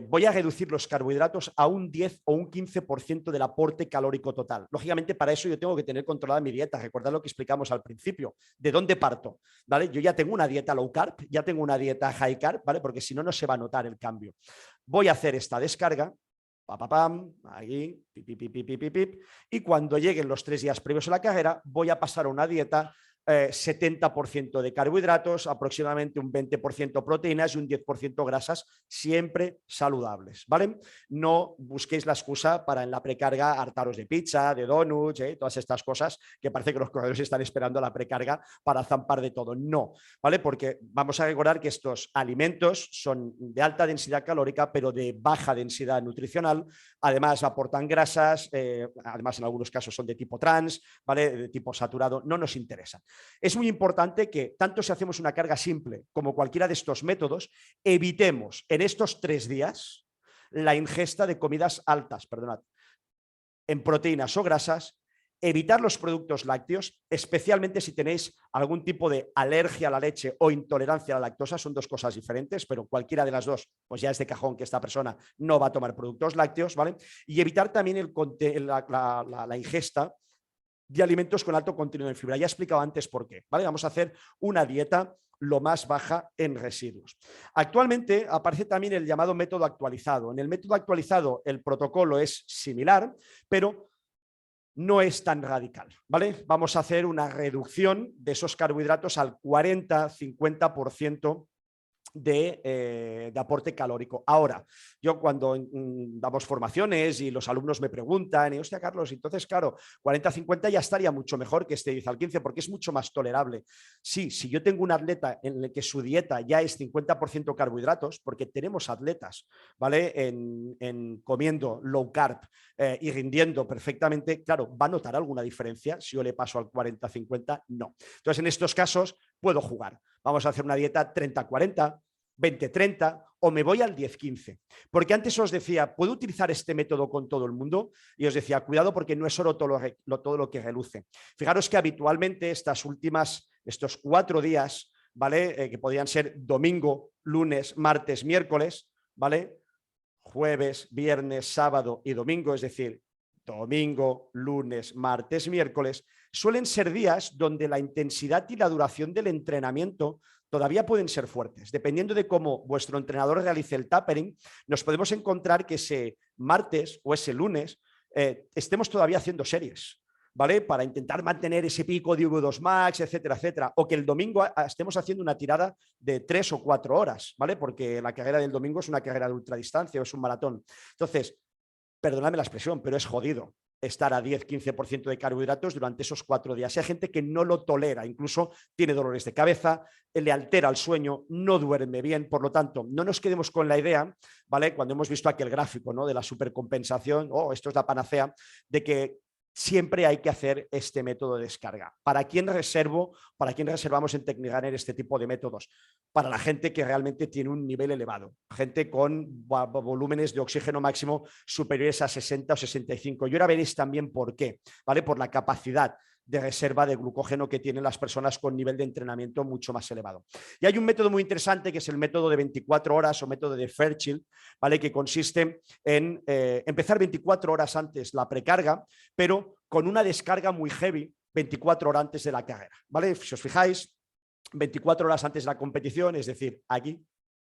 Speaker 1: voy a reducir los carbohidratos a un 10 o un 15% del aporte calórico total. Lógicamente, para eso yo tengo que tener controlada mi dieta. Recordad lo que explicamos al principio. ¿De dónde parto? ¿Vale? Yo ya tengo una dieta low carb, ya tengo una dieta high carb, ¿vale? Porque si no, no se va a notar el cambio. Voy a hacer esta descarga, ahí, y cuando lleguen los 3 días previos a la carrera, voy a pasar a una dieta 70% de carbohidratos, aproximadamente un 20% proteínas y un 10% grasas, siempre saludables, ¿vale? No busquéis la excusa para en la precarga hartaros de pizza, de donuts, todas estas cosas que parece que los corredores están esperando a la precarga para zampar de todo. No, ¿vale? Porque vamos a recordar que estos alimentos son de alta densidad calórica, pero de baja densidad nutricional. Además, aportan grasas, además en algunos casos son de tipo trans, ¿vale? De tipo saturado, no nos interesan. Es muy importante que, tanto si hacemos una carga simple como cualquiera de estos métodos, evitemos en estos 3 días la ingesta de comidas altas, en proteínas o grasas, evitar los productos lácteos, especialmente si tenéis algún tipo de alergia a la leche o intolerancia a la lactosa, son 2 cosas diferentes, pero cualquiera de las 2, pues ya es de cajón que esta persona no va a tomar productos lácteos, ¿vale? Y evitar también la ingesta de alimentos con alto contenido en fibra. Ya he explicado antes por qué, ¿vale? Vamos a hacer una dieta lo más baja en residuos. Actualmente aparece también el llamado método actualizado. En el método actualizado el protocolo es similar, pero no es tan radical, ¿vale? Vamos a hacer una reducción de esos carbohidratos al 40-50% de aporte calórico. Ahora, yo cuando damos formaciones y los alumnos me preguntan, y hostia, Carlos, entonces, claro, 40-50 ya estaría mucho mejor que este 10 al 15 porque es mucho más tolerable. Sí, si yo tengo un atleta en el que su dieta ya es 50% carbohidratos, porque tenemos atletas, ¿vale? En comiendo low carb y rindiendo perfectamente, claro, ¿va a notar alguna diferencia si yo le paso al 40-50? No. Entonces, en estos casos puedo jugar. Vamos a hacer una dieta 30-40, 20-30 o me voy al 10-15. Porque antes os decía, ¿puedo utilizar este método con todo el mundo? Y os decía, cuidado porque no es oro todo lo que reluce. Fijaros que habitualmente estos 4 días, ¿vale? Que podrían ser domingo, lunes, martes, miércoles, ¿vale? Jueves, viernes, sábado y domingo, es decir, domingo, lunes, martes, miércoles, suelen ser días donde la intensidad y la duración del entrenamiento todavía pueden ser fuertes. Dependiendo de cómo vuestro entrenador realice el tapering, nos podemos encontrar que ese martes o ese lunes estemos todavía haciendo series, ¿vale? Para intentar mantener ese pico de V2 Max, etcétera, etcétera. O que el domingo estemos haciendo una tirada de 3 o 4 horas, ¿vale? Porque la carrera del domingo es una carrera de ultradistancia o es un maratón. Entonces, perdóname la expresión, pero es jodido estar a 10-15% de carbohidratos durante esos 4 días. Hay gente que no lo tolera, incluso tiene dolores de cabeza, le altera el sueño, no duerme bien. Por lo tanto, no nos quedemos con la idea, ¿vale? Cuando hemos visto aquel gráfico, ¿no? De la supercompensación, esto es la panacea, de que siempre hay que hacer este método de descarga. ¿Para quién reservamos en Tecnirunner este tipo de métodos? Para la gente que realmente tiene un nivel elevado, gente con volúmenes de oxígeno máximo superiores a 60 o 65. Y ahora veréis también por qué, ¿vale? Por la capacidad de reserva de glucógeno que tienen las personas con nivel de entrenamiento mucho más elevado. Y hay un método muy interesante que es el método de 24 horas o método de Fairchild, ¿vale? Que consiste en empezar 24 horas antes la precarga, pero con una descarga muy heavy 24 horas antes de la carrera, ¿vale? Si os fijáis, 24 horas antes de la competición, es decir, aquí,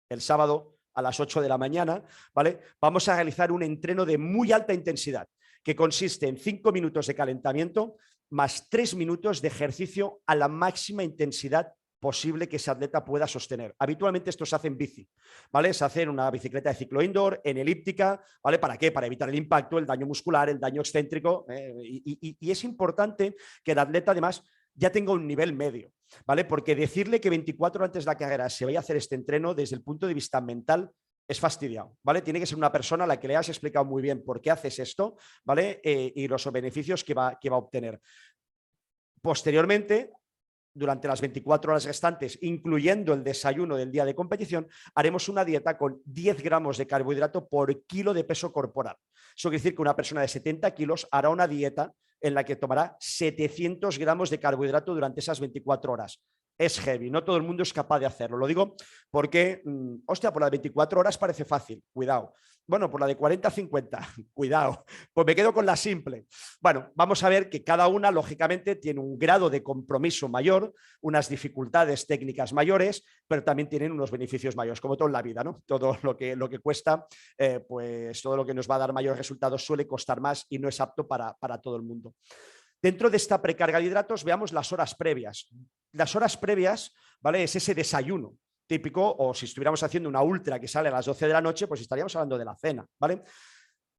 Speaker 1: el sábado a las 8 de la mañana, ¿vale? Vamos a realizar un entreno de muy alta intensidad, que consiste en 5 minutos de calentamiento, más 3 minutos de ejercicio a la máxima intensidad posible que ese atleta pueda sostener. Habitualmente esto se hace en bici, ¿vale? Se hace en una bicicleta de ciclo indoor, en elíptica, ¿vale? ¿Para qué? Para evitar el impacto, el daño muscular, el daño excéntrico. Y es importante que el atleta además ya tenga un nivel medio, ¿vale? Porque decirle que 24 horas antes de la carrera se vaya a hacer este entreno desde el punto de vista mental es fastidiado, ¿vale? Tiene que ser una persona a la que le has explicado muy bien por qué haces esto, ¿vale? Y los beneficios que va a obtener. Posteriormente, durante las 24 horas restantes, incluyendo el desayuno del día de competición, haremos una dieta con 10 gramos de carbohidrato por kilo de peso corporal. Eso quiere decir que una persona de 70 kilos hará una dieta en la que tomará 700 gramos de carbohidrato durante esas 24 horas. Es heavy, no todo el mundo es capaz de hacerlo. Lo digo porque, hostia, por la de 24 horas parece fácil, cuidado. Bueno, por la de 40 a 50, cuidado, pues me quedo con la simple. Bueno, vamos a ver que cada una, lógicamente, tiene un grado de compromiso mayor, unas dificultades técnicas mayores, pero también tienen unos beneficios mayores, como todo en la vida, ¿no? Todo lo que cuesta, pues todo lo que nos va a dar mayores resultados suele costar más y no es apto para todo el mundo. Dentro de esta precarga de hidratos, veamos las horas previas. Las horas previas, ¿vale? Es ese desayuno típico, o si estuviéramos haciendo una ultra que sale a las 12 de la noche, pues estaríamos hablando de la cena, ¿vale?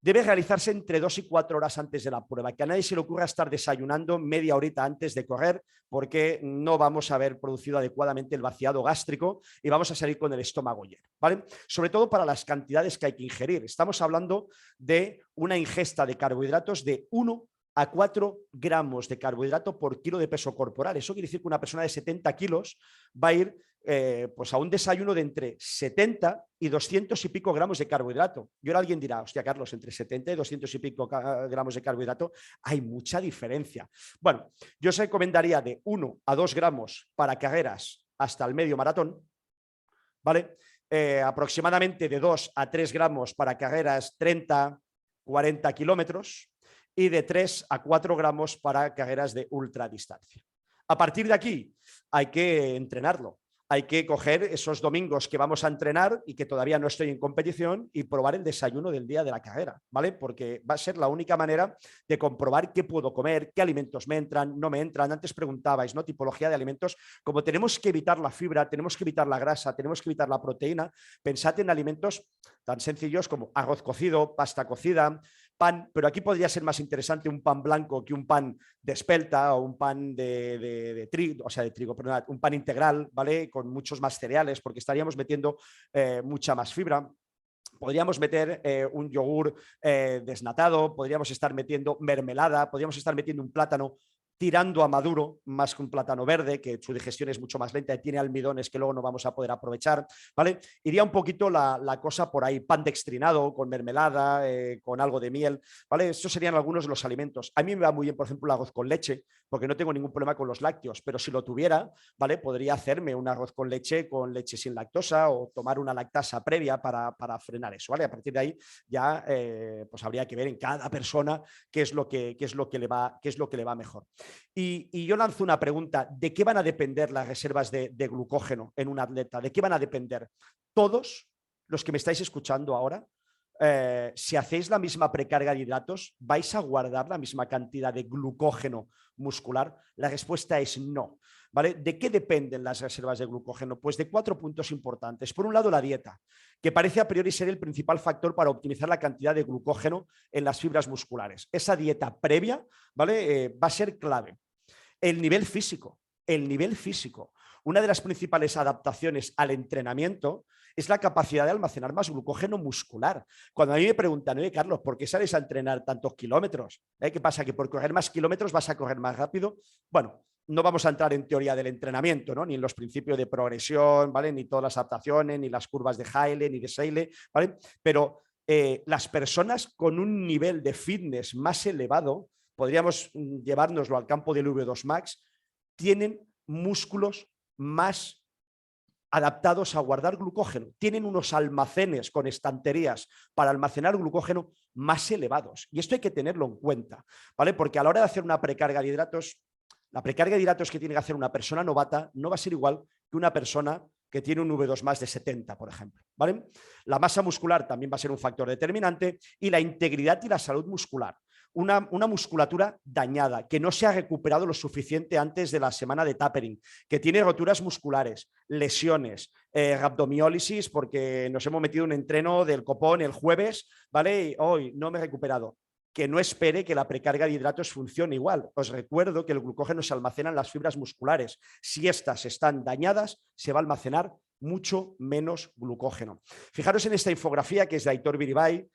Speaker 1: Debe realizarse entre 2 y 4 horas antes de la prueba, que a nadie se le ocurra estar desayunando media horita antes de correr, porque no vamos a haber producido adecuadamente el vaciado gástrico y vamos a salir con el estómago lleno, ¿vale? Sobre todo para las cantidades que hay que ingerir. Estamos hablando de una ingesta de carbohidratos de 1 a 4 gramos de carbohidrato por kilo de peso corporal. Eso quiere decir que una persona de 70 kilos va a ir pues a un desayuno de entre 70 y 200 y pico gramos de carbohidrato. Y ahora alguien dirá, hostia, Carlos, entre 70 y 200 y pico gramos de carbohidrato hay mucha diferencia. Bueno, yo os recomendaría de 1 a 2 gramos para carreras hasta el medio maratón, ¿vale? Aproximadamente de 2 a 3 gramos para carreras 30, 40 kilómetros y de 3 a 4 gramos para carreras de ultradistancia. A partir de aquí hay que entrenarlo. Hay que coger esos domingos que vamos a entrenar y que todavía no estoy en competición y probar el desayuno del día de la carrera, ¿vale? Porque va a ser la única manera de comprobar qué puedo comer, qué alimentos me entran, no me entran. Antes preguntabais, ¿no? Tipología de alimentos. Como tenemos que evitar la fibra, tenemos que evitar la grasa, tenemos que evitar la proteína, pensad en alimentos tan sencillos como arroz cocido, pasta cocida, pan, pero aquí podría ser más interesante un pan blanco que un pan de espelta o un pan de trigo, o sea, de trigo, perdón, un pan integral, ¿vale? Con muchos más cereales, porque estaríamos metiendo mucha más fibra. Podríamos meter un yogur desnatado, podríamos estar metiendo mermelada, podríamos estar metiendo un plátano tirando a maduro, más que un plátano verde, que su digestión es mucho más lenta y tiene almidones que luego no vamos a poder aprovechar, ¿vale? Iría un poquito la cosa por ahí, pan dextrinado, con mermelada, con algo de miel, ¿vale? Estos serían algunos de los alimentos. A mí me va muy bien, por ejemplo, el arroz con leche, porque no tengo ningún problema con los lácteos, pero si lo tuviera, ¿vale? Podría hacerme un arroz con leche sin lactosa o tomar una lactasa previa para frenar eso, ¿vale? A partir de ahí ya pues habría que ver en cada persona qué es lo que le va mejor. Y yo lanzo una pregunta, ¿de qué van a depender las reservas de glucógeno en un atleta? ¿De qué van a depender? Todos los que me estáis escuchando ahora, si hacéis la misma precarga de hidratos, ¿vais a guardar la misma cantidad de glucógeno muscular? La respuesta es no, ¿vale? ¿De qué dependen las reservas de glucógeno? Pues de 4 puntos importantes. Por un lado, la dieta, que parece a priori ser el principal factor para optimizar la cantidad de glucógeno en las fibras musculares. Esa dieta previa, ¿vale? Va a ser clave. El nivel físico. Una de las principales adaptaciones al entrenamiento es la capacidad de almacenar más glucógeno muscular. Cuando a mí me preguntan, oye, Carlos, ¿por qué sales a entrenar tantos kilómetros? ¿Qué pasa? ¿Que por correr más kilómetros vas a correr más rápido? Bueno, no vamos a entrar en teoría del entrenamiento, ¿no? Ni en los principios de progresión, ¿vale? Ni todas las adaptaciones, ni las curvas de Haile, ni de Seile, ¿vale? Pero las personas con un nivel de fitness más elevado, podríamos llevárnoslo al campo del V2 Max, tienen músculos más adaptados a guardar glucógeno, tienen unos almacenes con estanterías para almacenar glucógeno más elevados. Y esto hay que tenerlo en cuenta, ¿vale? Porque a la hora de hacer una precarga de hidratos, la precarga de hidratos que tiene que hacer una persona novata no va a ser igual que una persona que tiene un V2 más de 70, por ejemplo, ¿vale? La masa muscular también va a ser un factor determinante y la integridad y la salud muscular. una musculatura dañada, que no se ha recuperado lo suficiente antes de la semana de tapering, que tiene roturas musculares, lesiones, rhabdomiólisis, porque nos hemos metido un entreno del copón el jueves, ¿vale? Y hoy no me he recuperado. Que no espere que la precarga de hidratos funcione igual. Os recuerdo que el glucógeno se almacena en las fibras musculares. Si estas están dañadas, se va a almacenar mucho menos glucógeno. Fijaros en esta infografía que es de Aitor Biribay.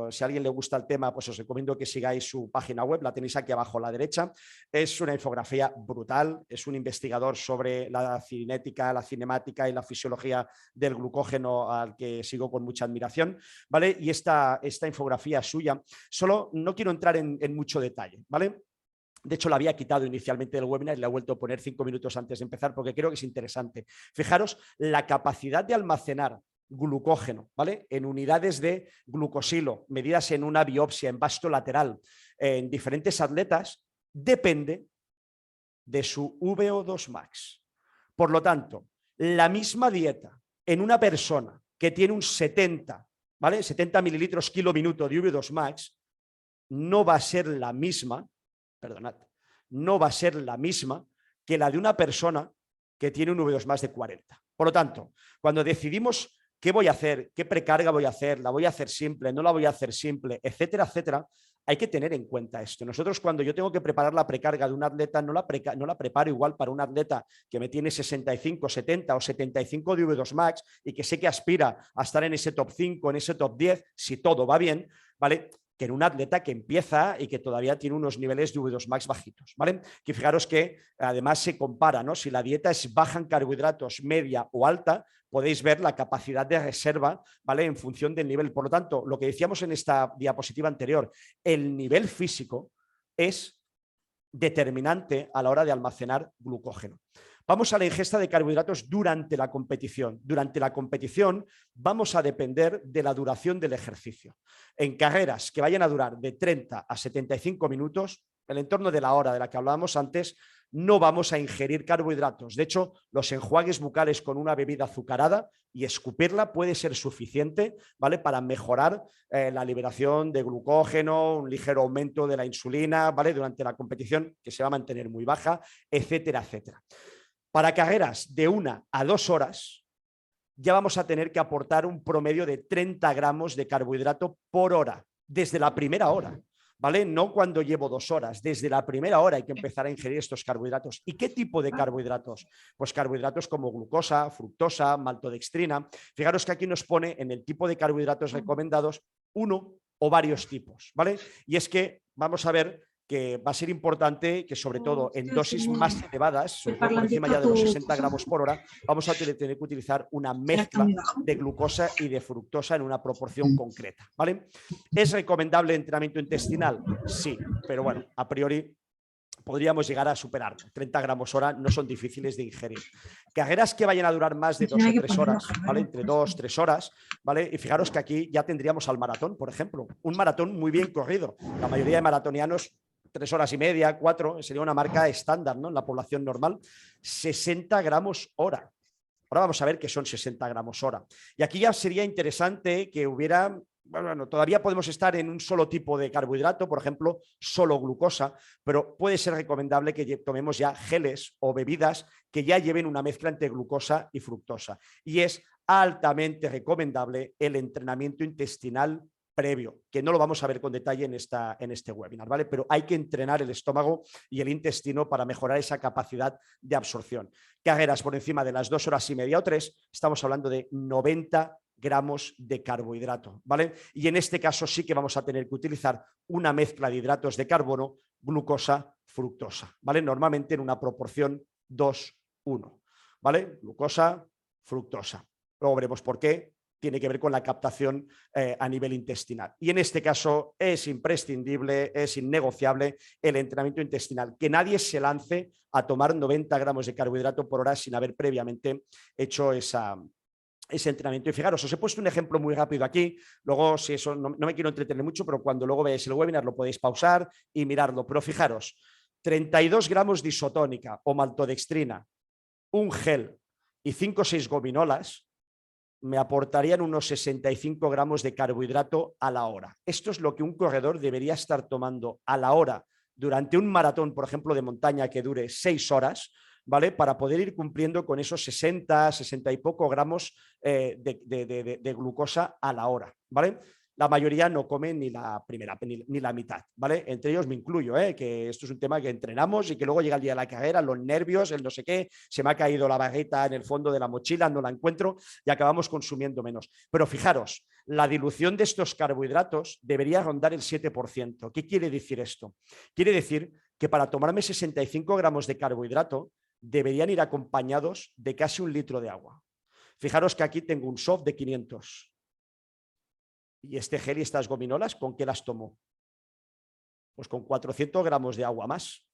Speaker 1: Si a alguien le gusta el tema, pues os recomiendo que sigáis su página web, la tenéis aquí abajo a la derecha. Es una infografía brutal, es un investigador sobre la cinética, la cinemática y la fisiología del glucógeno al que sigo con mucha admiración, ¿vale? Y esta infografía suya, solo no quiero entrar en mucho detalle, ¿vale? De hecho, la había quitado inicialmente del webinar y la he vuelto a poner 5 minutos antes de empezar porque creo que es interesante. Fijaros la capacidad de almacenar glucógeno, ¿vale? En unidades de glucosilo, medidas en una biopsia, en vasto lateral, en diferentes atletas, depende de su VO2 max. Por lo tanto, la misma dieta en una persona que tiene un 70, ¿vale? 70 mililitros kilo minuto de VO2 max, no va a ser la misma, perdonad, no va a ser la misma que la de una persona que tiene un VO2 más de 40. Por lo tanto, cuando decidimos qué voy a hacer, qué precarga voy a hacer, la voy a hacer simple, no la voy a hacer simple, etcétera, etcétera, hay que tener en cuenta esto. Nosotros cuando yo tengo que preparar la precarga de un atleta, no la preparo igual para un atleta que me tiene 65, 70 o 75 de V2 Max y que sé que aspira a estar en ese top 5, en ese top 10, si todo va bien, ¿vale? Que en un atleta que empieza y que todavía tiene unos niveles de V2 Max bajitos, ¿vale? Que fijaros que además se compara, ¿no? Si la dieta es baja en carbohidratos, media o alta, podéis ver la capacidad de reserva, ¿vale? En función del nivel. Por lo tanto, lo que decíamos en esta diapositiva anterior, el nivel físico es determinante a la hora de almacenar glucógeno. Vamos a la ingesta de carbohidratos durante la competición. Durante la competición vamos a depender de la duración del ejercicio. En carreras que vayan a durar de 30 a 75 minutos, el entorno de la hora de la que hablábamos antes, no vamos a ingerir carbohidratos. De hecho, los enjuagues bucales con una bebida azucarada y escupirla puede ser suficiente, ¿vale? Para mejorar la liberación de glucógeno, un ligero aumento de la insulina, ¿vale? Durante la competición, que se va a mantener muy baja, etcétera, etcétera. Para carreras de 1 a 2 horas, ya vamos a tener que aportar un promedio de 30 gramos de carbohidrato por hora, desde la primera hora, ¿vale? No cuando llevo 2 horas, desde la primera hora hay que empezar a ingerir estos carbohidratos. ¿Y qué tipo de carbohidratos? Pues carbohidratos como glucosa, fructosa, maltodextrina. Fijaros que aquí nos pone en el tipo de carbohidratos recomendados uno o varios tipos, ¿vale? Y es que vamos a ver que va a ser importante que sobre todo en dosis más elevadas, sobre todo por encima ya de los 60 gramos por hora, vamos a tener que utilizar una mezcla de glucosa y de fructosa en una proporción concreta, ¿vale? ¿Es recomendable el entrenamiento intestinal? Sí, pero bueno, a priori podríamos llegar a superar. 30 gramos hora no son difíciles de ingerir. Carreras que vayan a durar más de 2 o 3 horas, ¿vale? Entre 2 o 3 horas, ¿vale? Y fijaros que aquí ya tendríamos al maratón, por ejemplo. Un maratón muy bien corrido. La mayoría de maratonianos 3 horas y media, 4, sería una marca estándar, ¿no? En la población normal, 60 gramos hora. Ahora vamos a ver qué son 60 gramos hora. Y aquí ya sería interesante que hubiera, bueno, todavía podemos estar en un solo tipo de carbohidrato, por ejemplo, solo glucosa, pero puede ser recomendable que tomemos ya geles o bebidas que ya lleven una mezcla entre glucosa y fructosa. Y es altamente recomendable el entrenamiento intestinal previo, que no lo vamos a ver con detalle en este webinar, ¿vale? Pero hay que entrenar el estómago y el intestino para mejorar esa capacidad de absorción. Carreras por encima de las 2 horas y media o 3, estamos hablando de 90 gramos de carbohidrato, ¿vale? Y en este caso sí que vamos a tener que utilizar una mezcla de hidratos de carbono, glucosa, fructosa, ¿vale? Normalmente en una proporción 2-1, ¿vale? Glucosa, fructosa. Luego veremos por qué. Tiene que ver con la captación a nivel intestinal. Y en este caso es imprescindible, es innegociable el entrenamiento intestinal. Que nadie se lance a tomar 90 gramos de carbohidrato por hora sin haber previamente hecho ese entrenamiento. Y fijaros, os he puesto un ejemplo muy rápido aquí. Luego, si eso no me quiero entretener mucho, pero cuando luego veáis el webinar lo podéis pausar y mirarlo. Pero fijaros, 32 gramos de isotónica o maltodextrina, un gel y 5 o 6 gominolas, me aportarían unos 65 gramos de carbohidrato a la hora. Esto es lo que un corredor debería estar tomando a la hora durante un maratón, por ejemplo, de montaña que dure 6 horas, ¿vale? Para poder ir cumpliendo con esos 60, 60 y poco gramos de glucosa a la hora, ¿vale? La mayoría no comen ni la primera ni la mitad, ¿vale? Entre ellos me incluyo, que esto es un tema que entrenamos y que luego llega el día de la carrera, los nervios, el no sé qué, se me ha caído la bagueta en el fondo de la mochila, no la encuentro y acabamos consumiendo menos. Pero fijaros, la dilución de estos carbohidratos debería rondar el 7%. ¿Qué quiere decir esto? Quiere decir que para tomarme 65 gramos de carbohidrato deberían ir acompañados de casi 1 litro de agua. Fijaros que aquí tengo un soft de 500. Y este gel y estas gominolas, ¿con qué las tomo? Pues con 400 gramos de agua más.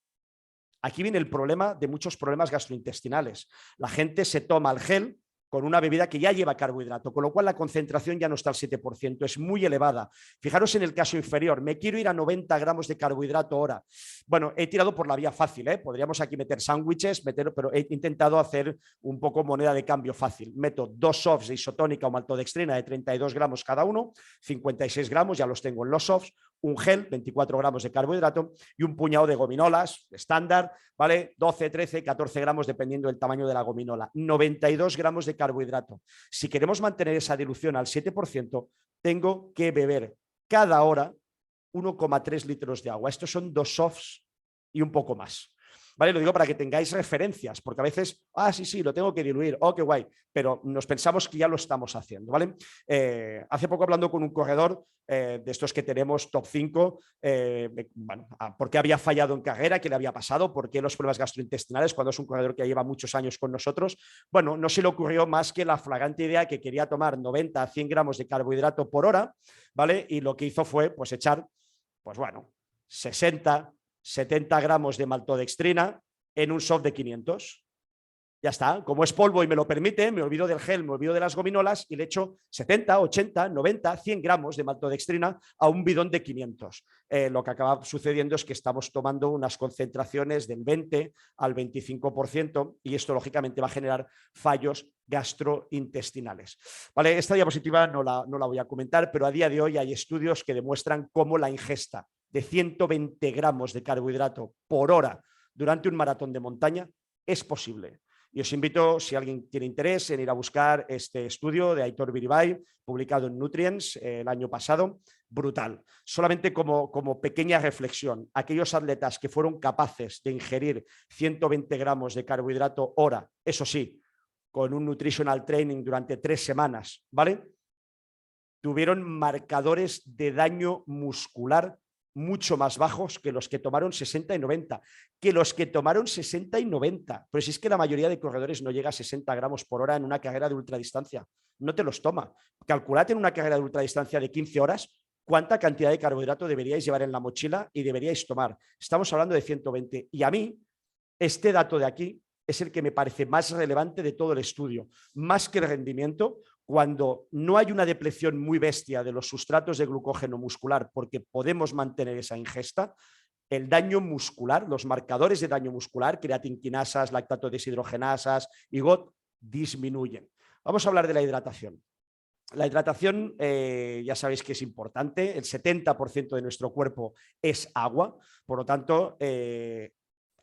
Speaker 1: Aquí viene el problema de muchos problemas gastrointestinales. La gente se toma el gel con una bebida que ya lleva carbohidrato, con lo cual la concentración ya no está al 7%, es muy elevada. Fijaros en el caso inferior, me quiero ir a 90 gramos de carbohidrato hora. Bueno, he tirado por la vía fácil, podríamos aquí meter sándwiches, pero he intentado hacer un poco moneda de cambio fácil. Meto 2 softs de isotónica o maltodextrina de 32 gramos cada uno, 56 gramos, ya los tengo en los softs, un gel, 24 gramos de carbohidrato y un puñado de gominolas estándar, ¿vale? 12, 13, 14 gramos dependiendo del tamaño de la gominola. 92 gramos de carbohidrato. Si queremos mantener esa dilución al 7%, tengo que beber cada hora 1,3 litros de agua. Estos son 2 softs y un poco más. ¿Vale? Lo digo para que tengáis referencias, porque a veces, sí, lo tengo que diluir, qué guay, pero nos pensamos que ya lo estamos haciendo, ¿vale? Hace poco hablando con un corredor de estos que tenemos top 5, ¿por qué había fallado en carrera? ¿Qué le había pasado? ¿Por qué los problemas gastrointestinales cuando es un corredor que lleva muchos años con nosotros? Bueno, no se le ocurrió más que la flagrante idea que quería tomar 90 a 100 gramos de carbohidrato por hora, ¿vale? Y lo que hizo fue, pues, echar, 60, 70 gramos de maltodextrina en un soft de 500. Ya está, como es polvo y me lo permite, me olvido del gel, me olvido de las gominolas y le echo 70, 80, 90, 100 gramos de maltodextrina a un bidón de 500. Lo que acaba sucediendo es que estamos tomando unas concentraciones del 20 al 25% y esto lógicamente va a generar fallos gastrointestinales. Vale, esta diapositiva no la voy a comentar, pero a día de hoy hay estudios que demuestran cómo la ingesta de 120 gramos de carbohidrato por hora durante un maratón de montaña es posible. Y os invito, si alguien tiene interés, en ir a buscar este estudio de Aitor Biribay, publicado en Nutrients el año pasado. Brutal. Solamente como pequeña reflexión, aquellos atletas que fueron capaces de ingerir 120 gramos de carbohidrato hora, eso sí, con un nutritional training durante 3 semanas, ¿vale? Tuvieron marcadores de daño muscular mucho más bajos que los que tomaron 60 y 90, que los que tomaron 60 y 90. Pero si es que la mayoría de corredores no llega a 60 gramos por hora en una carrera de ultradistancia, no te los toma. Calculad en una carrera de ultradistancia de 15 horas cuánta cantidad de carbohidrato deberíais llevar en la mochila y deberíais tomar. Estamos hablando de 120. Y a mí, este dato de aquí es el que me parece más relevante de todo el estudio, más que el rendimiento. Cuando no hay una depleción muy bestia de los sustratos de glucógeno muscular porque podemos mantener esa ingesta, el daño muscular, los marcadores de daño muscular, creatinquinasas, lactato deshidrogenasas y GOT, disminuyen. Vamos a hablar de la hidratación. La hidratación, ya sabéis que es importante, el 70% de nuestro cuerpo es agua, por lo tanto,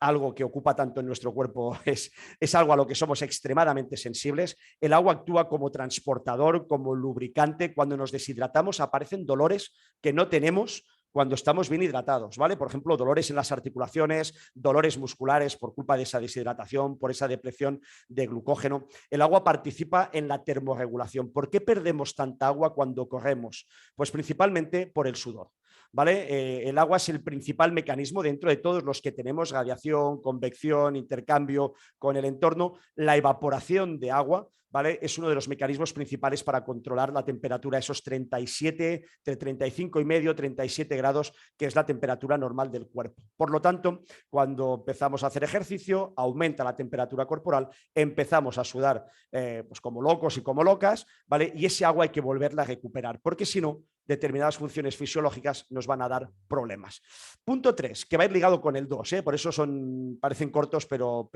Speaker 1: algo que ocupa tanto en nuestro cuerpo es algo a lo que somos extremadamente sensibles. El agua actúa como transportador, como lubricante. Cuando nos deshidratamos aparecen dolores que no tenemos cuando estamos bien hidratados, ¿vale? Por ejemplo, dolores en las articulaciones, dolores musculares por culpa de esa deshidratación, por esa depleción de glucógeno. El agua participa en la termorregulación. ¿Por qué perdemos tanta agua cuando corremos? Pues principalmente por el sudor. ¿Vale? El agua es el principal mecanismo dentro de todos los que tenemos, radiación, convección, intercambio con el entorno. La evaporación de agua, ¿vale? Es uno de los mecanismos principales para controlar la temperatura, esos 37, entre 35 y medio, 37 grados, que es la temperatura normal del cuerpo. Por lo tanto, cuando empezamos a hacer ejercicio, aumenta la temperatura corporal, empezamos a sudar pues como locos y como locas, ¿vale? Y ese agua hay que volverla a recuperar, porque si no, determinadas funciones fisiológicas nos van a dar problemas. Punto 3, que va a ir ligado con el 2, por eso parecen cortos, pero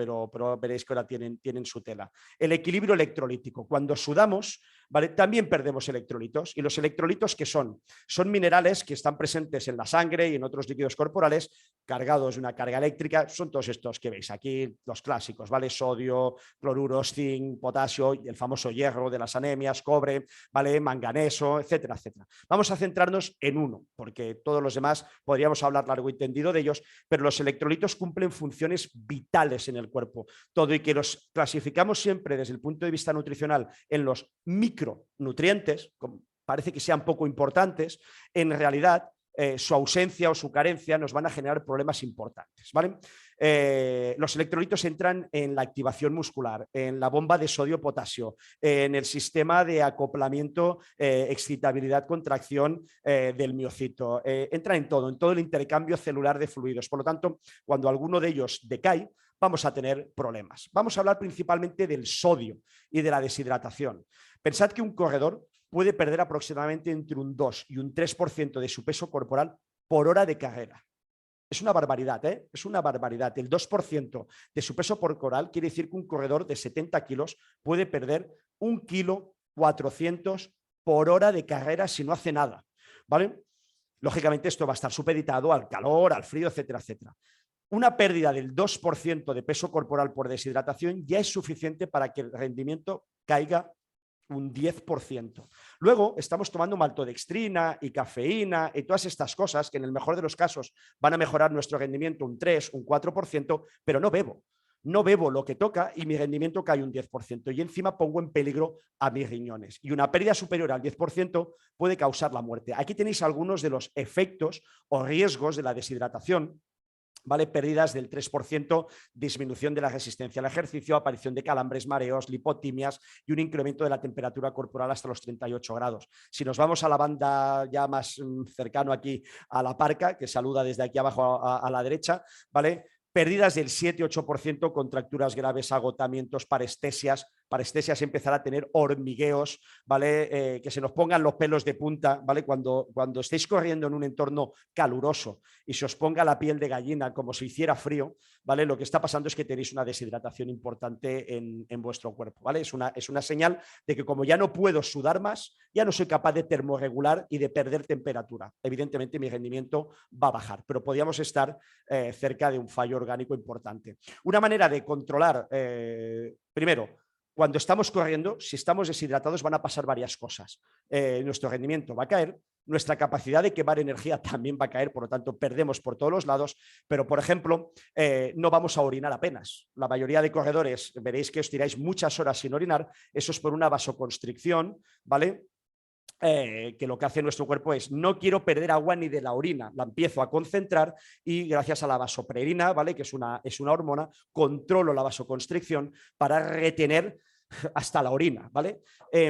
Speaker 1: veréis que ahora tienen su tela. El equilibrio electrolítico. Cuando sudamos, ¿vale? También perdemos electrolitos. ¿Y los electrolitos qué son? Son minerales que están presentes en la sangre y en otros líquidos corporales, cargados de una carga eléctrica. Son todos estos que veis aquí, los clásicos, ¿vale? Sodio, cloruros, zinc, potasio, el famoso hierro de las anemias, cobre, ¿vale? Manganeso, etcétera, etcétera. Vamos a centrarnos en uno, porque todos los demás podríamos hablar largo y tendido de ellos, pero los electrolitos cumplen funciones vitales en el cuerpo. Todo y que los clasificamos siempre desde el punto de vista nutricional en los micronutrientes, parece que sean poco importantes, en realidad su ausencia o su carencia nos van a generar problemas importantes, ¿vale? Los electrolitos entran en la activación muscular, en la bomba de sodio-potasio, en el sistema de acoplamiento, excitabilidad, contracción del miocito, entran en todo el intercambio celular de fluidos. Por lo tanto, cuando alguno de ellos decae, vamos a tener problemas. Vamos a hablar principalmente del sodio y de la deshidratación. Pensad que un corredor puede perder aproximadamente entre un 2 y un 3% de su peso corporal por hora de carrera. Es una barbaridad, ¿eh? Es una barbaridad. El 2% de su peso corporal quiere decir que un corredor de 70 kilos puede perder 1,4 kg por hora de carrera si no hace nada, ¿vale? Lógicamente esto va a estar supeditado al calor, al frío, etcétera, etcétera. Una pérdida del 2% de peso corporal por deshidratación ya es suficiente para que el rendimiento caiga un 10%. Luego estamos tomando maltodextrina y cafeína y todas estas cosas que en el mejor de los casos van a mejorar nuestro rendimiento un 3, un 4%, pero no bebo. No bebo lo que toca y mi rendimiento cae un 10%, y encima pongo en peligro a mis riñones. Y una pérdida superior al 10% puede causar la muerte. Aquí tenéis algunos de los efectos o riesgos de la deshidratación, ¿vale? Pérdidas del 3%, disminución de la resistencia al ejercicio, aparición de calambres, mareos, lipotimias y un incremento de la temperatura corporal hasta los 38 grados. Si nos vamos a la banda ya más cercano aquí a la parca, que saluda desde aquí abajo a la derecha, ¿vale? Pérdidas del 7-8%, contracturas graves, agotamientos, parestesias. Parestesias, empezar a tener hormigueos, ¿vale? Que se nos pongan los pelos de punta, ¿vale? Cuando estéis corriendo en un entorno caluroso y se os ponga la piel de gallina como si hiciera frío, ¿vale? Lo que está pasando es que tenéis una deshidratación importante en vuestro cuerpo, ¿vale? Es una señal de que como ya no puedo sudar más, ya no soy capaz de termorregular y de perder temperatura. Evidentemente mi rendimiento va a bajar, pero podríamos estar cerca de un fallo orgánico importante. Una manera de controlar, primero, cuando estamos corriendo, si estamos deshidratados van a pasar varias cosas. Nuestro rendimiento va a caer, nuestra capacidad de quemar energía también va a caer, por lo tanto perdemos por todos los lados, pero por ejemplo no vamos a orinar apenas. La mayoría de corredores veréis que os tiráis muchas horas sin orinar, eso es por una vasoconstricción, ¿vale? Que lo que hace nuestro cuerpo es no quiero perder agua ni de la orina, la empiezo a concentrar y gracias a la vasopresina, ¿vale? Que es una hormona, controlo la vasoconstricción para retener hasta la orina, ¿vale?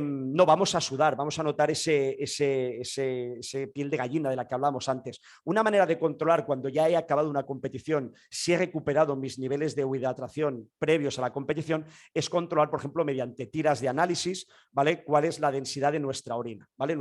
Speaker 1: No vamos a sudar, vamos a notar ese piel de gallina de la que hablábamos antes. Una manera de controlar cuando ya he acabado una competición, si he recuperado mis niveles de hidratación previos a la competición, es controlar, por ejemplo, mediante tiras de análisis, ¿vale? Cuál es la densidad de nuestra orina, ¿vale?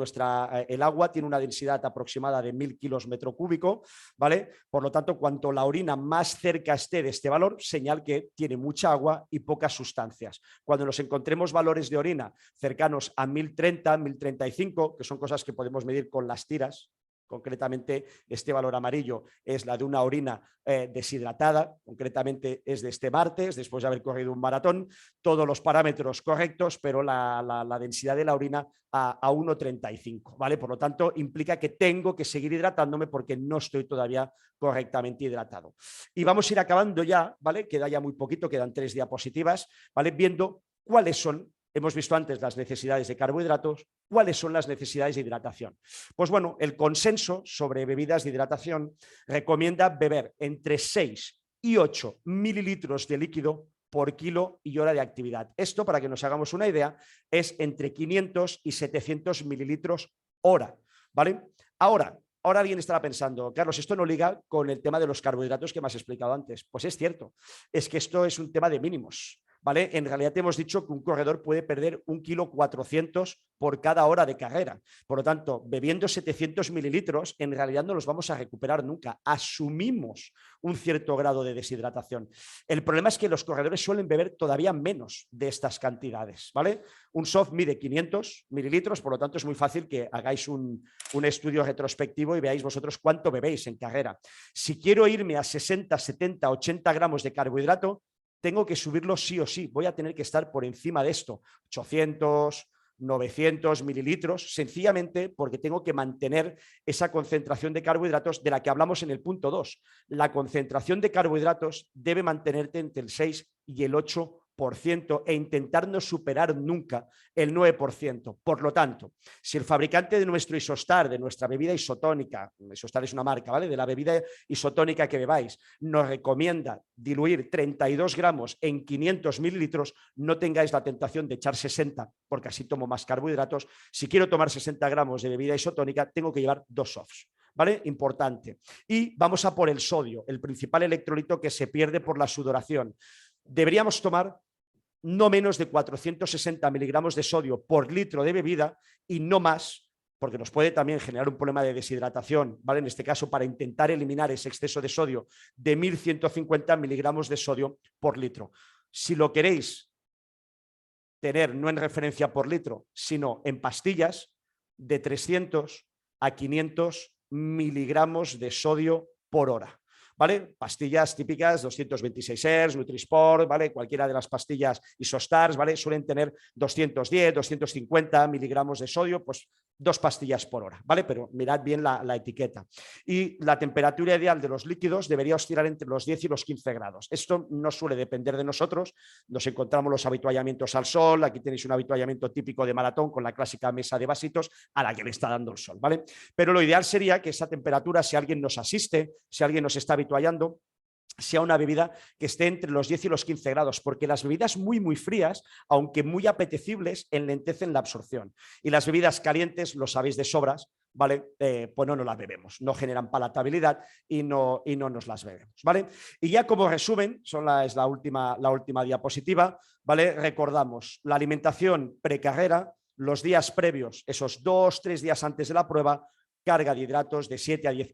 Speaker 1: El agua tiene una densidad aproximada de 1000 kilos metro cúbico, ¿vale? Por lo tanto, cuanto la orina más cerca esté de este valor, señal que tiene mucha agua y pocas sustancias. Cuando nos encontremos valores de orina cercanos a 1030, 1035, que son cosas que podemos medir con las tiras, concretamente este valor amarillo es la de una orina deshidratada, concretamente es de este martes, después de haber corrido un maratón, todos los parámetros correctos, pero la densidad de la orina a 1,35, ¿vale? Por lo tanto, implica que tengo que seguir hidratándome porque no estoy todavía correctamente hidratado. Y vamos a ir acabando ya, ¿vale? Queda ya muy poquito, quedan 3 diapositivas, ¿vale? Viendo cuáles son, hemos visto antes las necesidades de carbohidratos, cuáles son las necesidades de hidratación. Pues bueno, el consenso sobre bebidas de hidratación recomienda beber entre 6 y 8 mililitros de líquido por kilo y hora de actividad. Esto, para que nos hagamos una idea, es entre 500 y 700 mililitros hora, ¿vale? Ahora alguien estará pensando, Carlos, esto no liga con el tema de los carbohidratos que me has explicado antes. Pues es cierto, es que esto es un tema de mínimos. ¿vale? En realidad te hemos dicho que un corredor puede perder 1,4 kg por cada hora de carrera. Por lo tanto, bebiendo 700 mililitros, en realidad no los vamos a recuperar nunca. Asumimos un cierto grado de deshidratación. El problema es que los corredores suelen beber todavía menos de estas cantidades, ¿vale? Un soft mide 500 mililitros, por lo tanto es muy fácil que hagáis un estudio retrospectivo y veáis vosotros cuánto bebéis en carrera. Si quiero irme a 60, 70, 80 gramos de carbohidrato, tengo que subirlo sí o sí. Voy a tener que estar por encima de esto, 800, 900 mililitros, sencillamente porque tengo que mantener esa concentración de carbohidratos de la que hablamos en el punto 2. La concentración de carbohidratos debe mantenerte entre el 6 y el 8% e intentar no superar nunca el 9%. Por lo tanto, si el fabricante de nuestro isostar, de nuestra bebida isotónica, isostar es una marca, ¿vale? De la bebida isotónica que bebáis, nos recomienda diluir 32 gramos en 500 mililitros, no tengáis la tentación de echar 60, porque así tomo más carbohidratos. Si quiero tomar 60 gramos de bebida isotónica, tengo que llevar 2 softs. ¿Vale? Importante. Y vamos a por el sodio, el principal electrolito que se pierde por la sudoración. Deberíamos tomar no menos de 460 miligramos de sodio por litro de bebida y no más, porque nos puede también generar un problema de deshidratación, ¿vale? En este caso, para intentar eliminar ese exceso de sodio, de 1.150 miligramos de sodio por litro. Si lo queréis tener no en referencia por litro, sino en pastillas, de 300 a 500 miligramos de sodio por hora. ¿Vale? Pastillas típicas, 226 Hz, Nutrisport, ¿vale? Cualquiera de las pastillas Isostars, ¿vale? Suelen tener 210, 250 miligramos de sodio, pues 2 pastillas por hora, ¿vale? Pero mirad bien la etiqueta. Y la temperatura ideal de los líquidos debería oscilar entre los 10 y los 15 grados. Esto no suele depender de nosotros, nos encontramos los habituallamientos al sol, aquí tenéis un habituallamiento típico de maratón con la clásica mesa de vasitos a la que le está dando el sol, ¿vale? Pero lo ideal sería que esa temperatura, si alguien nos asiste, si alguien nos está habituallando, sea una bebida que esté entre los 10 y los 15 grados, porque las bebidas muy frías, aunque muy apetecibles, enlentecen la absorción. Y las bebidas calientes, lo sabéis de sobras, ¿vale? Pues no las bebemos, no generan palatabilidad y no nos las bebemos, ¿vale? Y ya como resumen, es la última diapositiva, ¿vale? Recordamos, la alimentación precarrera, los días previos, esos 2-3 días antes de la prueba, carga de hidratos de 7 a 10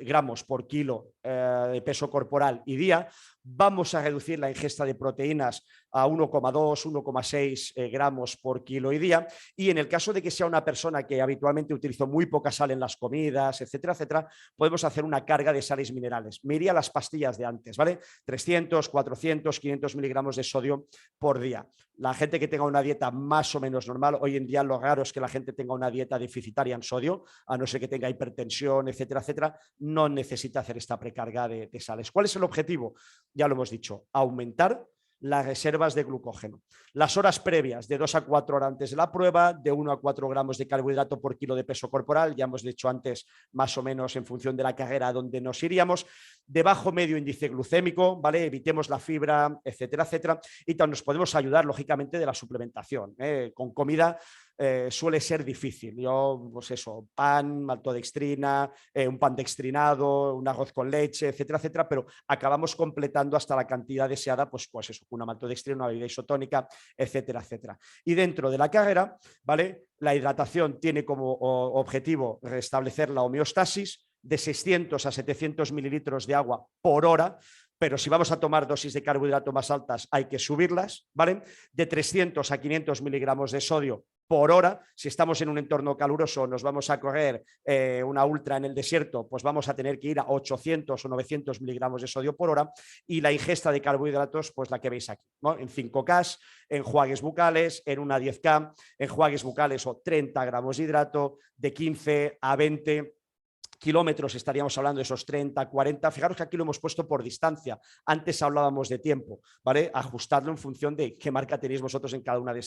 Speaker 1: gramos por kilo de peso corporal y día. Vamos a reducir la ingesta de proteínas a 1,2, 1,6 gramos por kilo y día. Y en el caso de que sea una persona que habitualmente utiliza muy poca sal en las comidas, etcétera, etcétera, podemos hacer una carga de sales minerales. Me iría a las pastillas de antes, ¿vale? 300, 400, 500 miligramos de sodio por día. La gente que tenga una dieta más o menos normal, hoy en día lo raro es que la gente tenga una dieta deficitaria en sodio, a no ser que tenga hipertensión, etcétera, etcétera, no necesita hacer esta precarga de sales. ¿Cuál es el objetivo? Ya lo hemos dicho, aumentar las reservas de glucógeno. Las horas previas, de 2 a 4 horas antes de la prueba, de 1 a 4 gramos de carbohidrato por kilo de peso corporal, ya hemos dicho antes más o menos en función de la carrera donde nos iríamos, de bajo medio índice glucémico, ¿vale? Evitemos la fibra, etcétera, etcétera, y nos podemos ayudar lógicamente de la suplementación. Con comida suele ser difícil. Yo, pues eso, pan, maltodextrina, un pan dextrinado, un arroz con leche, etcétera, etcétera, pero acabamos completando hasta la cantidad deseada, pues eso, una maltodextrina, una bebida isotónica, etcétera, etcétera. Y dentro de la carrera, ¿vale? La hidratación tiene como objetivo restablecer la homeostasis de 600 a 700 mililitros de agua por hora, pero si vamos a tomar dosis de carbohidrato más altas hay que subirlas, ¿vale? De 300 a 500 miligramos de sodio por hora. Si estamos en un entorno caluroso, nos vamos a correr una ultra en el desierto, pues vamos a tener que ir a 800 o 900 miligramos de sodio por hora, y la ingesta de carbohidratos, pues la que veis aquí, ¿no? En 5K, en enjuagues bucales, en una 10K, enjuagues bucales o 30 gramos de hidrato, de 15 a 20 kilómetros estaríamos hablando de esos 30, 40. Fijaros que aquí lo hemos puesto por distancia. Antes hablábamos de tiempo, ¿vale? Ajustadlo en función de qué marca tenéis vosotros en cada una de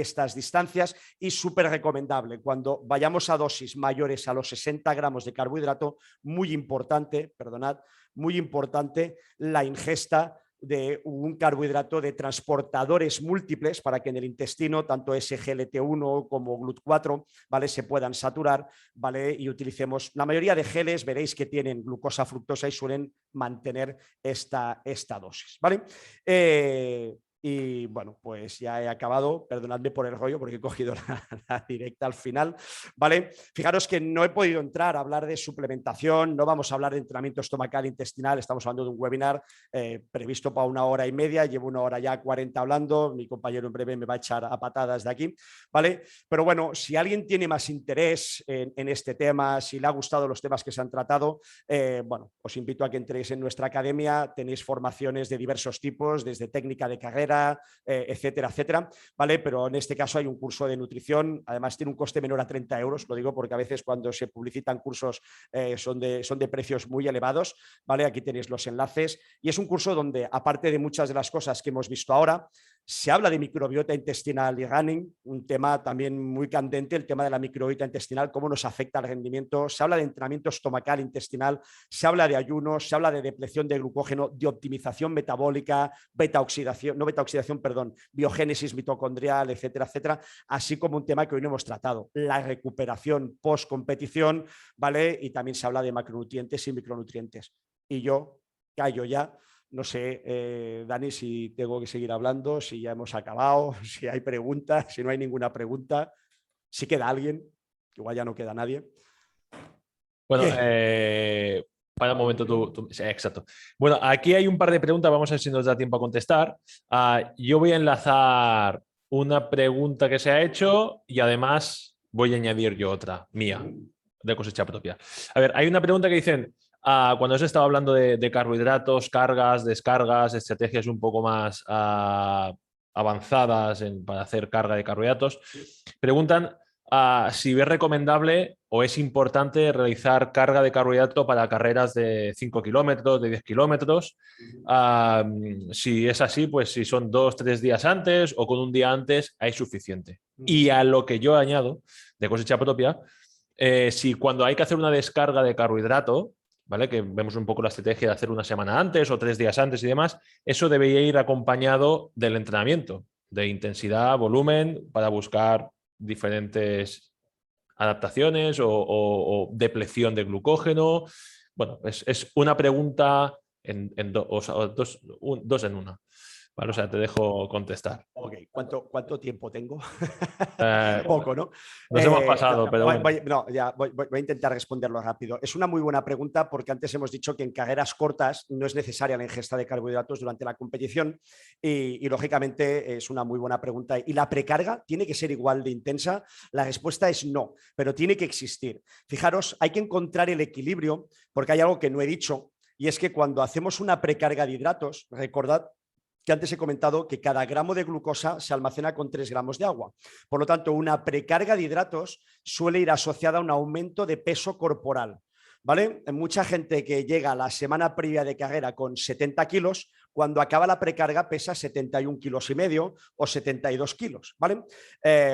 Speaker 1: estas distancias, y súper recomendable cuando vayamos a dosis mayores a los 60 gramos de carbohidrato, muy importante, perdonad, muy importante la ingesta de un carbohidrato de transportadores múltiples para que en el intestino tanto SGLT1 como GLUT4, ¿vale?, se puedan saturar, ¿vale?, y utilicemos la mayoría de geles, veréis que tienen glucosa, fructosa y suelen mantener esta dosis, ¿vale? Y bueno, pues ya he acabado, perdonadme por el rollo porque he cogido la directa al final, ¿vale? Fijaros que no he podido entrar a hablar de suplementación, no vamos a hablar de entrenamiento estomacal intestinal, estamos hablando de un webinar previsto para 1 hora y media, llevo 1 hora ya 40 hablando, mi compañero en breve me va a echar a patadas de aquí, ¿vale? Pero bueno, si alguien tiene más interés en este tema, si le ha gustado los temas que se han tratado, bueno, os invito a que entréis en nuestra academia, tenéis formaciones de diversos tipos, desde técnica de carrera, etcétera, etcétera, ¿vale? Pero en este caso hay un curso de nutrición, además tiene un coste menor a 30 euros, lo digo porque a veces cuando se publicitan cursos son de precios muy elevados, ¿vale? Aquí tenéis los enlaces y es un curso donde, aparte de muchas de las cosas que hemos visto ahora, se habla de microbiota intestinal y running, un tema también muy candente, el tema de la microbiota intestinal, cómo nos afecta al rendimiento, se habla de entrenamiento estomacal intestinal, se habla de ayunos, se habla de depleción de glucógeno, de optimización metabólica, biogénesis mitocondrial, etcétera, etcétera, así como un tema que hoy no hemos tratado, la recuperación post-competición, ¿vale? Y también se habla de macronutrientes y micronutrientes. Y yo callo ya. No sé, Dani, si tengo que seguir hablando, si ya hemos acabado, si hay preguntas, si no hay ninguna pregunta, si queda alguien, igual ya no queda nadie.
Speaker 2: Bueno, para un momento sí, exacto. Bueno, aquí hay un par de preguntas, vamos a ver si nos da tiempo a contestar. Yo voy a enlazar una pregunta que se ha hecho y además voy a añadir yo otra, mía, de cosecha propia. A ver, hay una pregunta que dicen, cuando os he estado hablando de carbohidratos, cargas, descargas, estrategias un poco más avanzadas para hacer carga de carbohidratos, preguntan si es recomendable o es importante realizar carga de carbohidrato para carreras de 5 kilómetros, de 10 kilómetros. Si es así, pues si son 2-3 días antes o con un día antes, es suficiente. Y a lo que yo añado, de cosecha propia, si cuando hay que hacer una descarga de carbohidrato, ¿vale?, que vemos un poco la estrategia de hacer una semana antes o 3 días antes y demás, eso debería ir acompañado del entrenamiento, de intensidad, volumen, para buscar diferentes adaptaciones o depleción de glucógeno. Bueno, es una pregunta dos en una. Vale, o sea, te dejo contestar.
Speaker 1: Ok, ¿cuánto tiempo tengo?
Speaker 2: Eh,
Speaker 1: Poco, ¿no?
Speaker 2: Nos hemos pasado, pero bueno.
Speaker 1: Voy a intentar responderlo rápido. Es una muy buena pregunta porque antes hemos dicho que en carreras cortas no es necesaria la ingesta de carbohidratos durante la competición y lógicamente es una muy buena pregunta. ¿Y la precarga tiene que ser igual de intensa? La respuesta es no, pero tiene que existir. Fijaros, hay que encontrar el equilibrio porque hay algo que no he dicho y es que cuando hacemos una precarga de hidratos, recordad que antes he comentado que cada gramo de glucosa se almacena con 3 gramos de agua. Por lo tanto, una precarga de hidratos suele ir asociada a un aumento de peso corporal, ¿vale? Mucha gente que llega a la semana previa de carrera con 70 kilos, cuando acaba la precarga pesa 71 kilos y medio o 72 kilos, ¿vale?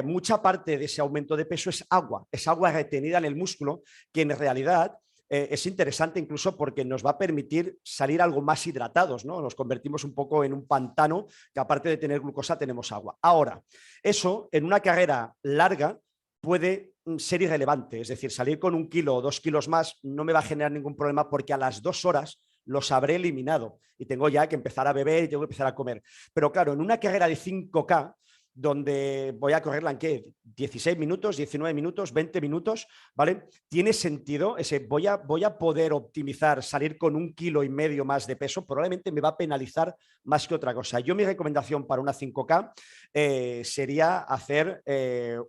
Speaker 1: Mucha parte de ese aumento de peso es agua retenida en el músculo, que en realidad es interesante incluso porque nos va a permitir salir algo más hidratados, ¿no? Nos convertimos un poco en un pantano que aparte de tener glucosa tenemos agua. Ahora, eso en una carrera larga puede ser irrelevante, es decir, salir con 1 kilo o 2 kilos más no me va a generar ningún problema porque a las 2 horas los habré eliminado y tengo ya que empezar a beber y tengo que empezar a comer. Pero claro, en una carrera de 5K, donde voy a correrla en ¿qué? 16 minutos, 19 minutos, 20 minutos, ¿vale? Tiene sentido ese voy a poder optimizar, salir con 1,5 kilos más de peso, probablemente me va a penalizar más que otra cosa. Yo mi recomendación para una 5K sería hacer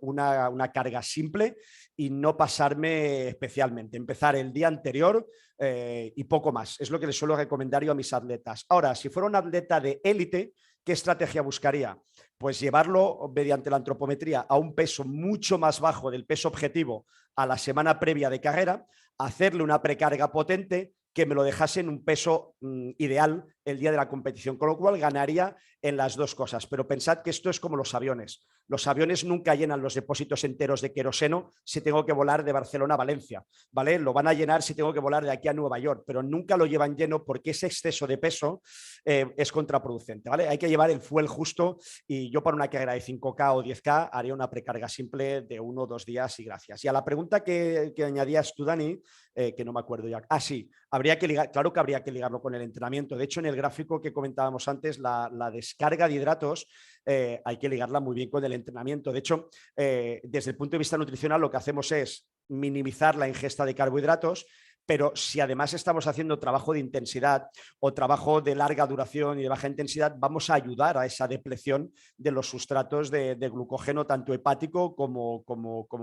Speaker 1: una carga simple y no pasarme especialmente, empezar el día anterior y poco más. Es lo que les suelo recomendar yo a mis atletas. Ahora, si fuera un atleta de élite, ¿qué estrategia buscaría? Pues llevarlo mediante la antropometría a un peso mucho más bajo del peso objetivo a la semana previa de carrera, hacerle una precarga potente que me lo dejase en un peso ideal el día de la competición, con lo cual ganaría en las dos cosas. Pero pensad que esto es como los aviones. Los aviones nunca llenan los depósitos enteros de queroseno si tengo que volar de Barcelona a Valencia, ¿vale? Lo van a llenar si tengo que volar de aquí a Nueva York, pero nunca lo llevan lleno porque ese exceso de peso es contraproducente, ¿vale? Hay que llevar el fuel justo y yo para una carrera de 5K o 10K haría una precarga simple de 1 o 2 días y gracias. Y a la pregunta que añadías tú, Dani, que no me acuerdo ya. Ah, sí, habría que ligar, claro que habría que ligarlo con el entrenamiento. De hecho, en el gráfico que comentábamos antes, la descarga de hidratos hay que ligarla muy bien con el entrenamiento. De hecho, desde el punto de vista nutricional, lo que hacemos es minimizar la ingesta de carbohidratos, pero si además estamos haciendo trabajo de intensidad o trabajo de larga duración y de baja intensidad, vamos a ayudar a esa depleción de los sustratos de glucógeno, tanto hepático como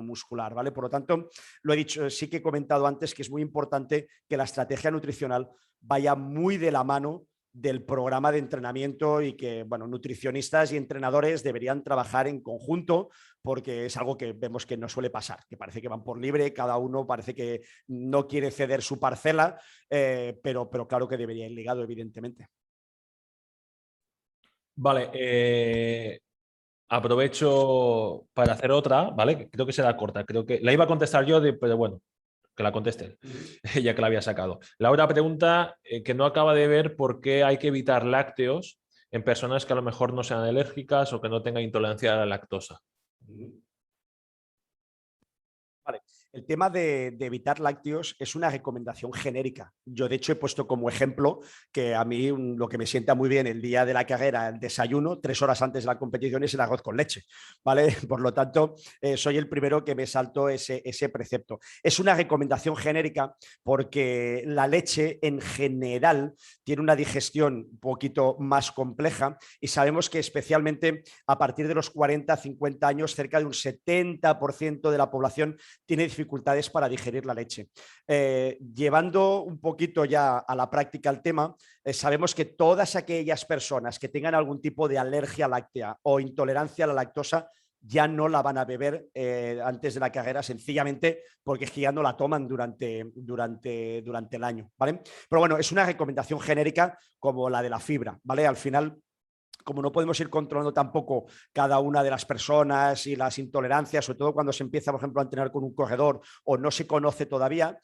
Speaker 1: muscular, ¿vale? Por lo tanto, lo he dicho, sí que he comentado antes que es muy importante que la estrategia nutricional vaya muy de la mano del programa de entrenamiento y que, bueno, nutricionistas y entrenadores deberían trabajar en conjunto porque es algo que vemos que no suele pasar, que parece que van por libre, cada uno parece que no quiere ceder su parcela, pero claro que debería ir ligado, evidentemente.
Speaker 2: Vale, aprovecho para hacer otra, ¿vale? Creo que será corta, creo que la iba a contestar yo, pero bueno, que la conteste él, ya que la había sacado. La otra pregunta que no acaba de ver por qué hay que evitar lácteos en personas que a lo mejor no sean alérgicas o que no tengan intolerancia a la lactosa.
Speaker 1: Vale. El tema de evitar lácteos es una recomendación genérica. Yo, de hecho, he puesto como ejemplo que a mí lo que me sienta muy bien el día de la carrera, el desayuno, 3 horas antes de la competición, es el arroz con leche, ¿vale? Por lo tanto, soy el primero que me salto ese precepto. Es una recomendación genérica porque la leche en general tiene una digestión un poquito más compleja y sabemos que especialmente a partir de los 40, 50 años, cerca de un 70% de la población tiene dificultades para digerir la leche. Llevando un poquito ya a la práctica el tema, sabemos que todas aquellas personas que tengan algún tipo de alergia láctea o intolerancia a la lactosa ya no la van a beber antes de la carrera, sencillamente porque es que ya no la toman durante el año, ¿vale? Pero bueno, es una recomendación genérica como la de la fibra, ¿vale? Al final, como no podemos ir controlando tampoco cada una de las personas y las intolerancias, sobre todo cuando se empieza, por ejemplo, a entrenar con un corredor o no se conoce todavía,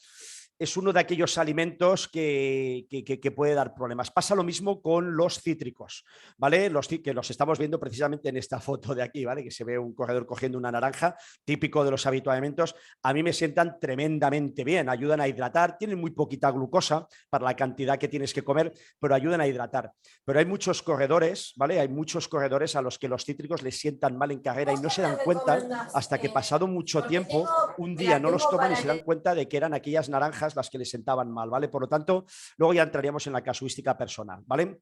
Speaker 1: es uno de aquellos alimentos que puede dar problemas. Pasa lo mismo con los cítricos, ¿vale? Que los estamos viendo precisamente en esta foto de aquí, ¿vale? Que se ve un corredor cogiendo una naranja, típico de los habituamientos. A mí me sientan tremendamente bien, ayudan a hidratar, tienen muy poquita glucosa para la cantidad que tienes que comer, pero ayudan a hidratar. Pero hay muchos corredores, ¿vale? Hay muchos corredores a los que los cítricos les sientan mal en carrera y no se dan cuenta hasta que pasado mucho tiempo, un día no los toman y se dan cuenta de que eran aquellas naranjas las que les sentaban mal, ¿vale? Por lo tanto, luego ya entraríamos en la casuística personal, ¿vale?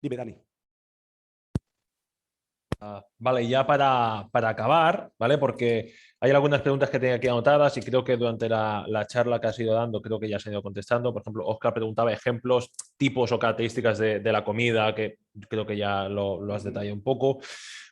Speaker 1: Dime, Dani.
Speaker 2: Vale, ya para acabar, ¿vale? Porque hay algunas preguntas que tenía aquí anotadas y creo que durante la charla que has ido dando, creo que ya has ido contestando. Por ejemplo, Oscar preguntaba ejemplos, tipos o características de la comida, que creo que ya lo has detallado un poco.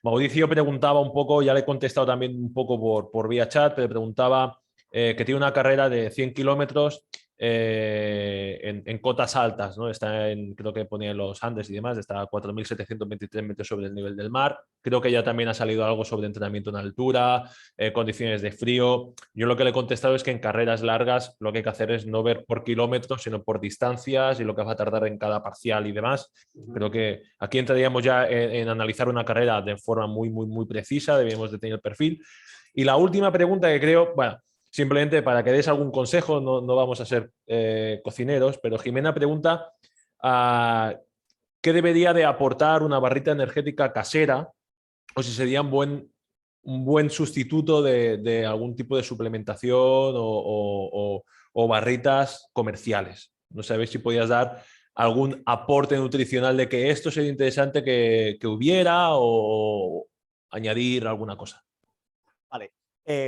Speaker 2: Mauricio preguntaba un poco, ya le he contestado también un poco por vía chat, pero preguntaba que tiene una carrera de 100 kilómetros en cotas altas, ¿no? Está creo que ponía en los Andes y demás, está a 4.723 metros sobre el nivel del mar. Creo que ya también ha salido algo sobre entrenamiento en altura, condiciones de frío. Yo lo que le he contestado es que en carreras largas lo que hay que hacer es no ver por kilómetros, sino por distancias y lo que va a tardar en cada parcial y demás. Creo que aquí entraríamos ya en analizar una carrera de forma muy precisa, debemos de tener el perfil. Y la última pregunta que creo, bueno, simplemente para que des algún consejo, no vamos a ser cocineros, pero Jimena pregunta ¿qué debería de aportar una barrita energética casera o si sería un buen sustituto de algún tipo de suplementación o barritas comerciales? No sabéis si podías dar algún aporte nutricional de que esto sería interesante que hubiera o añadir alguna cosa.
Speaker 1: Vale.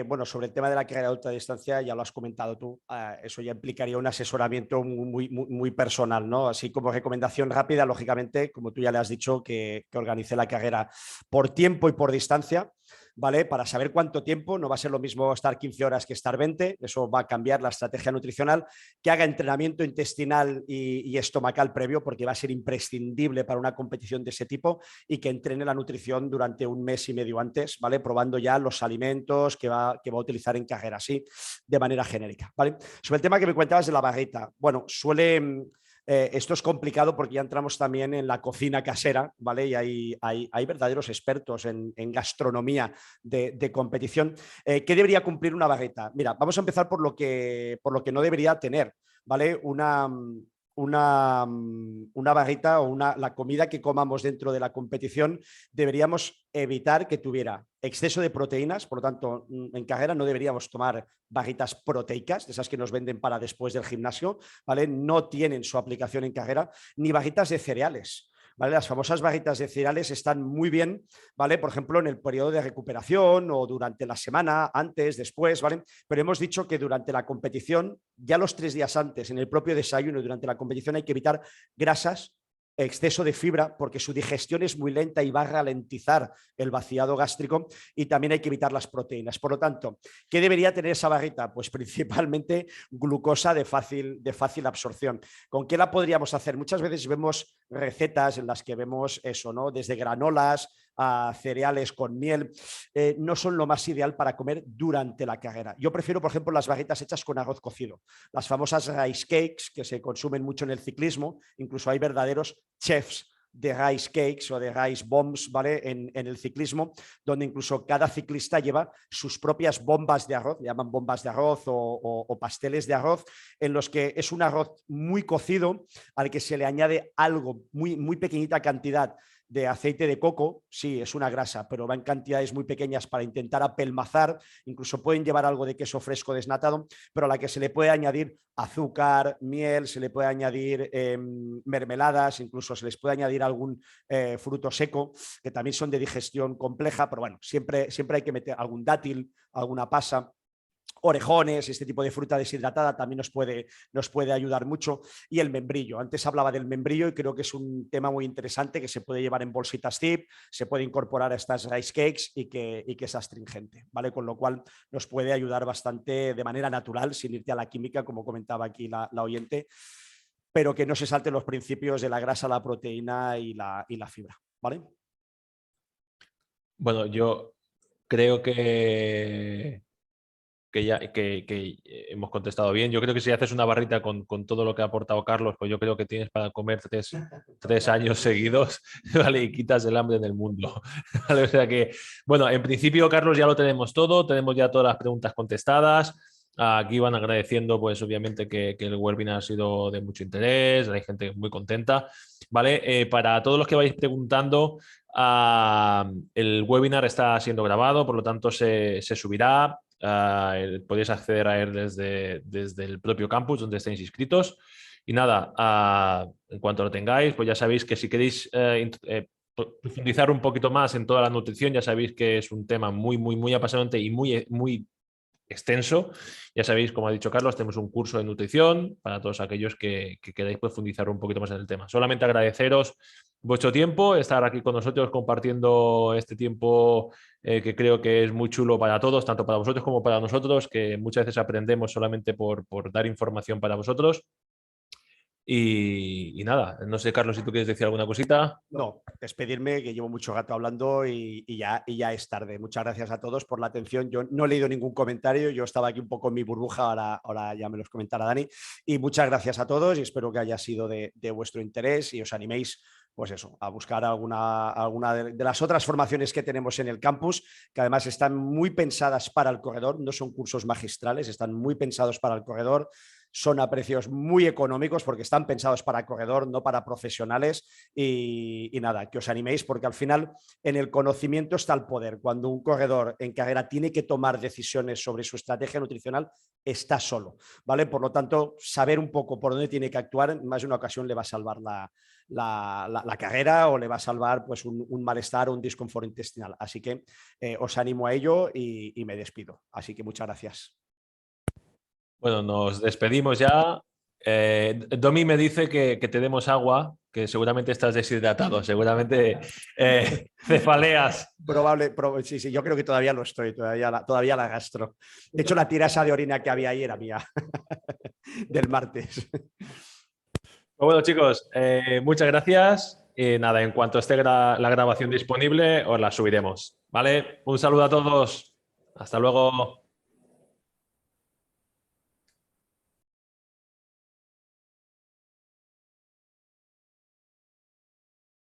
Speaker 1: Bueno, sobre el tema de la carrera de ultradistancia, ya lo has comentado tú, eso ya implicaría un asesoramiento muy personal, ¿no? Así como recomendación rápida, lógicamente, como tú ya le has dicho, que organice la carrera por tiempo y por distancia, ¿vale? Para saber cuánto tiempo, no va a ser lo mismo estar 15 horas que estar 20, eso va a cambiar la estrategia nutricional, que haga entrenamiento intestinal y estomacal previo, porque va a ser imprescindible para una competición de ese tipo, y que entrene la nutrición durante un mes y medio antes, ¿vale? Probando ya los alimentos que va a utilizar en carrera, así de manera genérica, ¿vale? Sobre el tema que me cuentabas de la barrita, bueno, esto es complicado porque ya entramos también en la cocina casera, ¿vale? Y hay verdaderos expertos en gastronomía de competición. ¿Qué debería cumplir una bagueta? Mira, vamos a empezar por lo que no debería tener, ¿vale? Una bagueta o la comida que comamos dentro de la competición deberíamos evitar que tuviera exceso de proteínas, por lo tanto, en carrera no deberíamos tomar baguetas proteicas, de esas que nos venden para después del gimnasio, ¿vale? No tienen su aplicación en carrera, ni baguetas de cereales. ¿Vale? Las famosas barritas de cereales están muy bien, ¿vale? Por ejemplo, en el periodo de recuperación o durante la semana, antes, después, ¿vale? Pero hemos dicho que durante la competición, ya los 3 días antes, en el propio desayuno y durante la competición, hay que evitar grasas, exceso de fibra, porque su digestión es muy lenta y va a ralentizar el vaciado gástrico, y también hay que evitar las proteínas. Por lo tanto, ¿qué debería tener esa barrita? Pues principalmente glucosa de fácil absorción. ¿Con qué la podríamos hacer? Muchas veces vemos recetas en las que vemos eso, ¿no? Desde granolas a cereales con miel, no son lo más ideal para comer durante la carrera. Yo prefiero, por ejemplo, las barritas hechas con arroz cocido, las famosas rice cakes que se consumen mucho en el ciclismo, incluso hay verdaderos chefs de rice cakes o de rice bombs, ¿vale? En el ciclismo, donde incluso cada ciclista lleva sus propias bombas de arroz, llaman bombas de arroz o pasteles de arroz, en los que es un arroz muy cocido al que se le añade algo, muy pequeñita cantidad de aceite de coco, sí, es una grasa, pero va en cantidades muy pequeñas para intentar apelmazar, incluso pueden llevar algo de queso fresco desnatado, pero a la que se le puede añadir azúcar, miel, se le puede añadir mermeladas, incluso se les puede añadir algún fruto seco, que también son de digestión compleja, pero bueno, siempre hay que meter algún dátil, alguna pasa. Orejones, este tipo de fruta deshidratada también nos puede ayudar mucho. Y el membrillo, antes hablaba del membrillo y creo que es un tema muy interesante que se puede llevar en bolsitas zip, se puede incorporar a estas rice cakes y que es astringente, ¿vale? Con lo cual nos puede ayudar bastante de manera natural, sin irte a la química, como comentaba aquí la oyente, pero que no se salten los principios de la grasa, la proteína y la fibra, ¿vale?
Speaker 2: Bueno, yo creo que hemos contestado bien. Yo creo que si haces una barrita con todo lo que ha aportado Carlos, pues yo creo que tienes para comer tres años seguidos, ¿vale? Y quitas el hambre en el mundo. ¿Vale? O sea que, bueno, en principio, Carlos, ya lo tenemos todo, tenemos ya todas las preguntas contestadas. Aquí van agradeciendo, pues obviamente que el webinar ha sido de mucho interés, hay gente muy contenta, ¿vale? Para todos los que vais preguntando, el webinar está siendo grabado, por lo tanto se subirá. Podéis acceder a él desde el propio campus donde estéis inscritos. Y nada, en cuanto lo tengáis, pues ya sabéis que si queréis profundizar un poquito más en toda la nutrición, ya sabéis que es un tema muy apasionante y muy extenso. Ya sabéis, como ha dicho Carlos, tenemos un curso de nutrición para todos aquellos que queráis profundizar un poquito más en el tema. Solamente agradeceros vuestro tiempo, estar aquí con nosotros compartiendo este tiempo que creo que es muy chulo para todos, tanto para vosotros como para nosotros, que muchas veces aprendemos solamente por dar información para vosotros. Y nada, no sé, Carlos, si tú quieres decir alguna cosita.
Speaker 1: No, despedirme, que llevo mucho rato hablando y ya es tarde. Muchas gracias a todos por la atención. Yo no he leído ningún comentario, yo estaba aquí un poco en mi burbuja, ahora ya me los comentará Dani. Y muchas gracias a todos y espero que haya sido de vuestro interés y os animéis, pues eso, a buscar alguna de las otras formaciones que tenemos en el campus, que además están muy pensadas para el corredor, no son cursos magistrales, están muy pensados para el corredor. Son a precios muy económicos porque están pensados para corredor, no para profesionales. Y nada, que os animéis porque al final en el conocimiento está el poder. Cuando un corredor en carrera tiene que tomar decisiones sobre su estrategia nutricional, está solo, ¿vale? Por lo tanto, saber un poco por dónde tiene que actuar en más de una ocasión le va a salvar la carrera o le va a salvar pues un malestar o un disconfort intestinal. Así que os animo a ello y me despido. Así que muchas gracias.
Speaker 2: Bueno, nos despedimos ya. Domi me dice que te demos agua, que seguramente estás deshidratado, seguramente cefaleas.
Speaker 1: Sí, sí, yo creo que todavía lo estoy, todavía la gastro. De hecho, la tira esa de orina que había ahí era mía, del martes.
Speaker 2: Bueno, chicos, muchas gracias. Y nada, en cuanto esté la grabación disponible, os la subiremos. ¿Vale? Un saludo a todos. Hasta luego.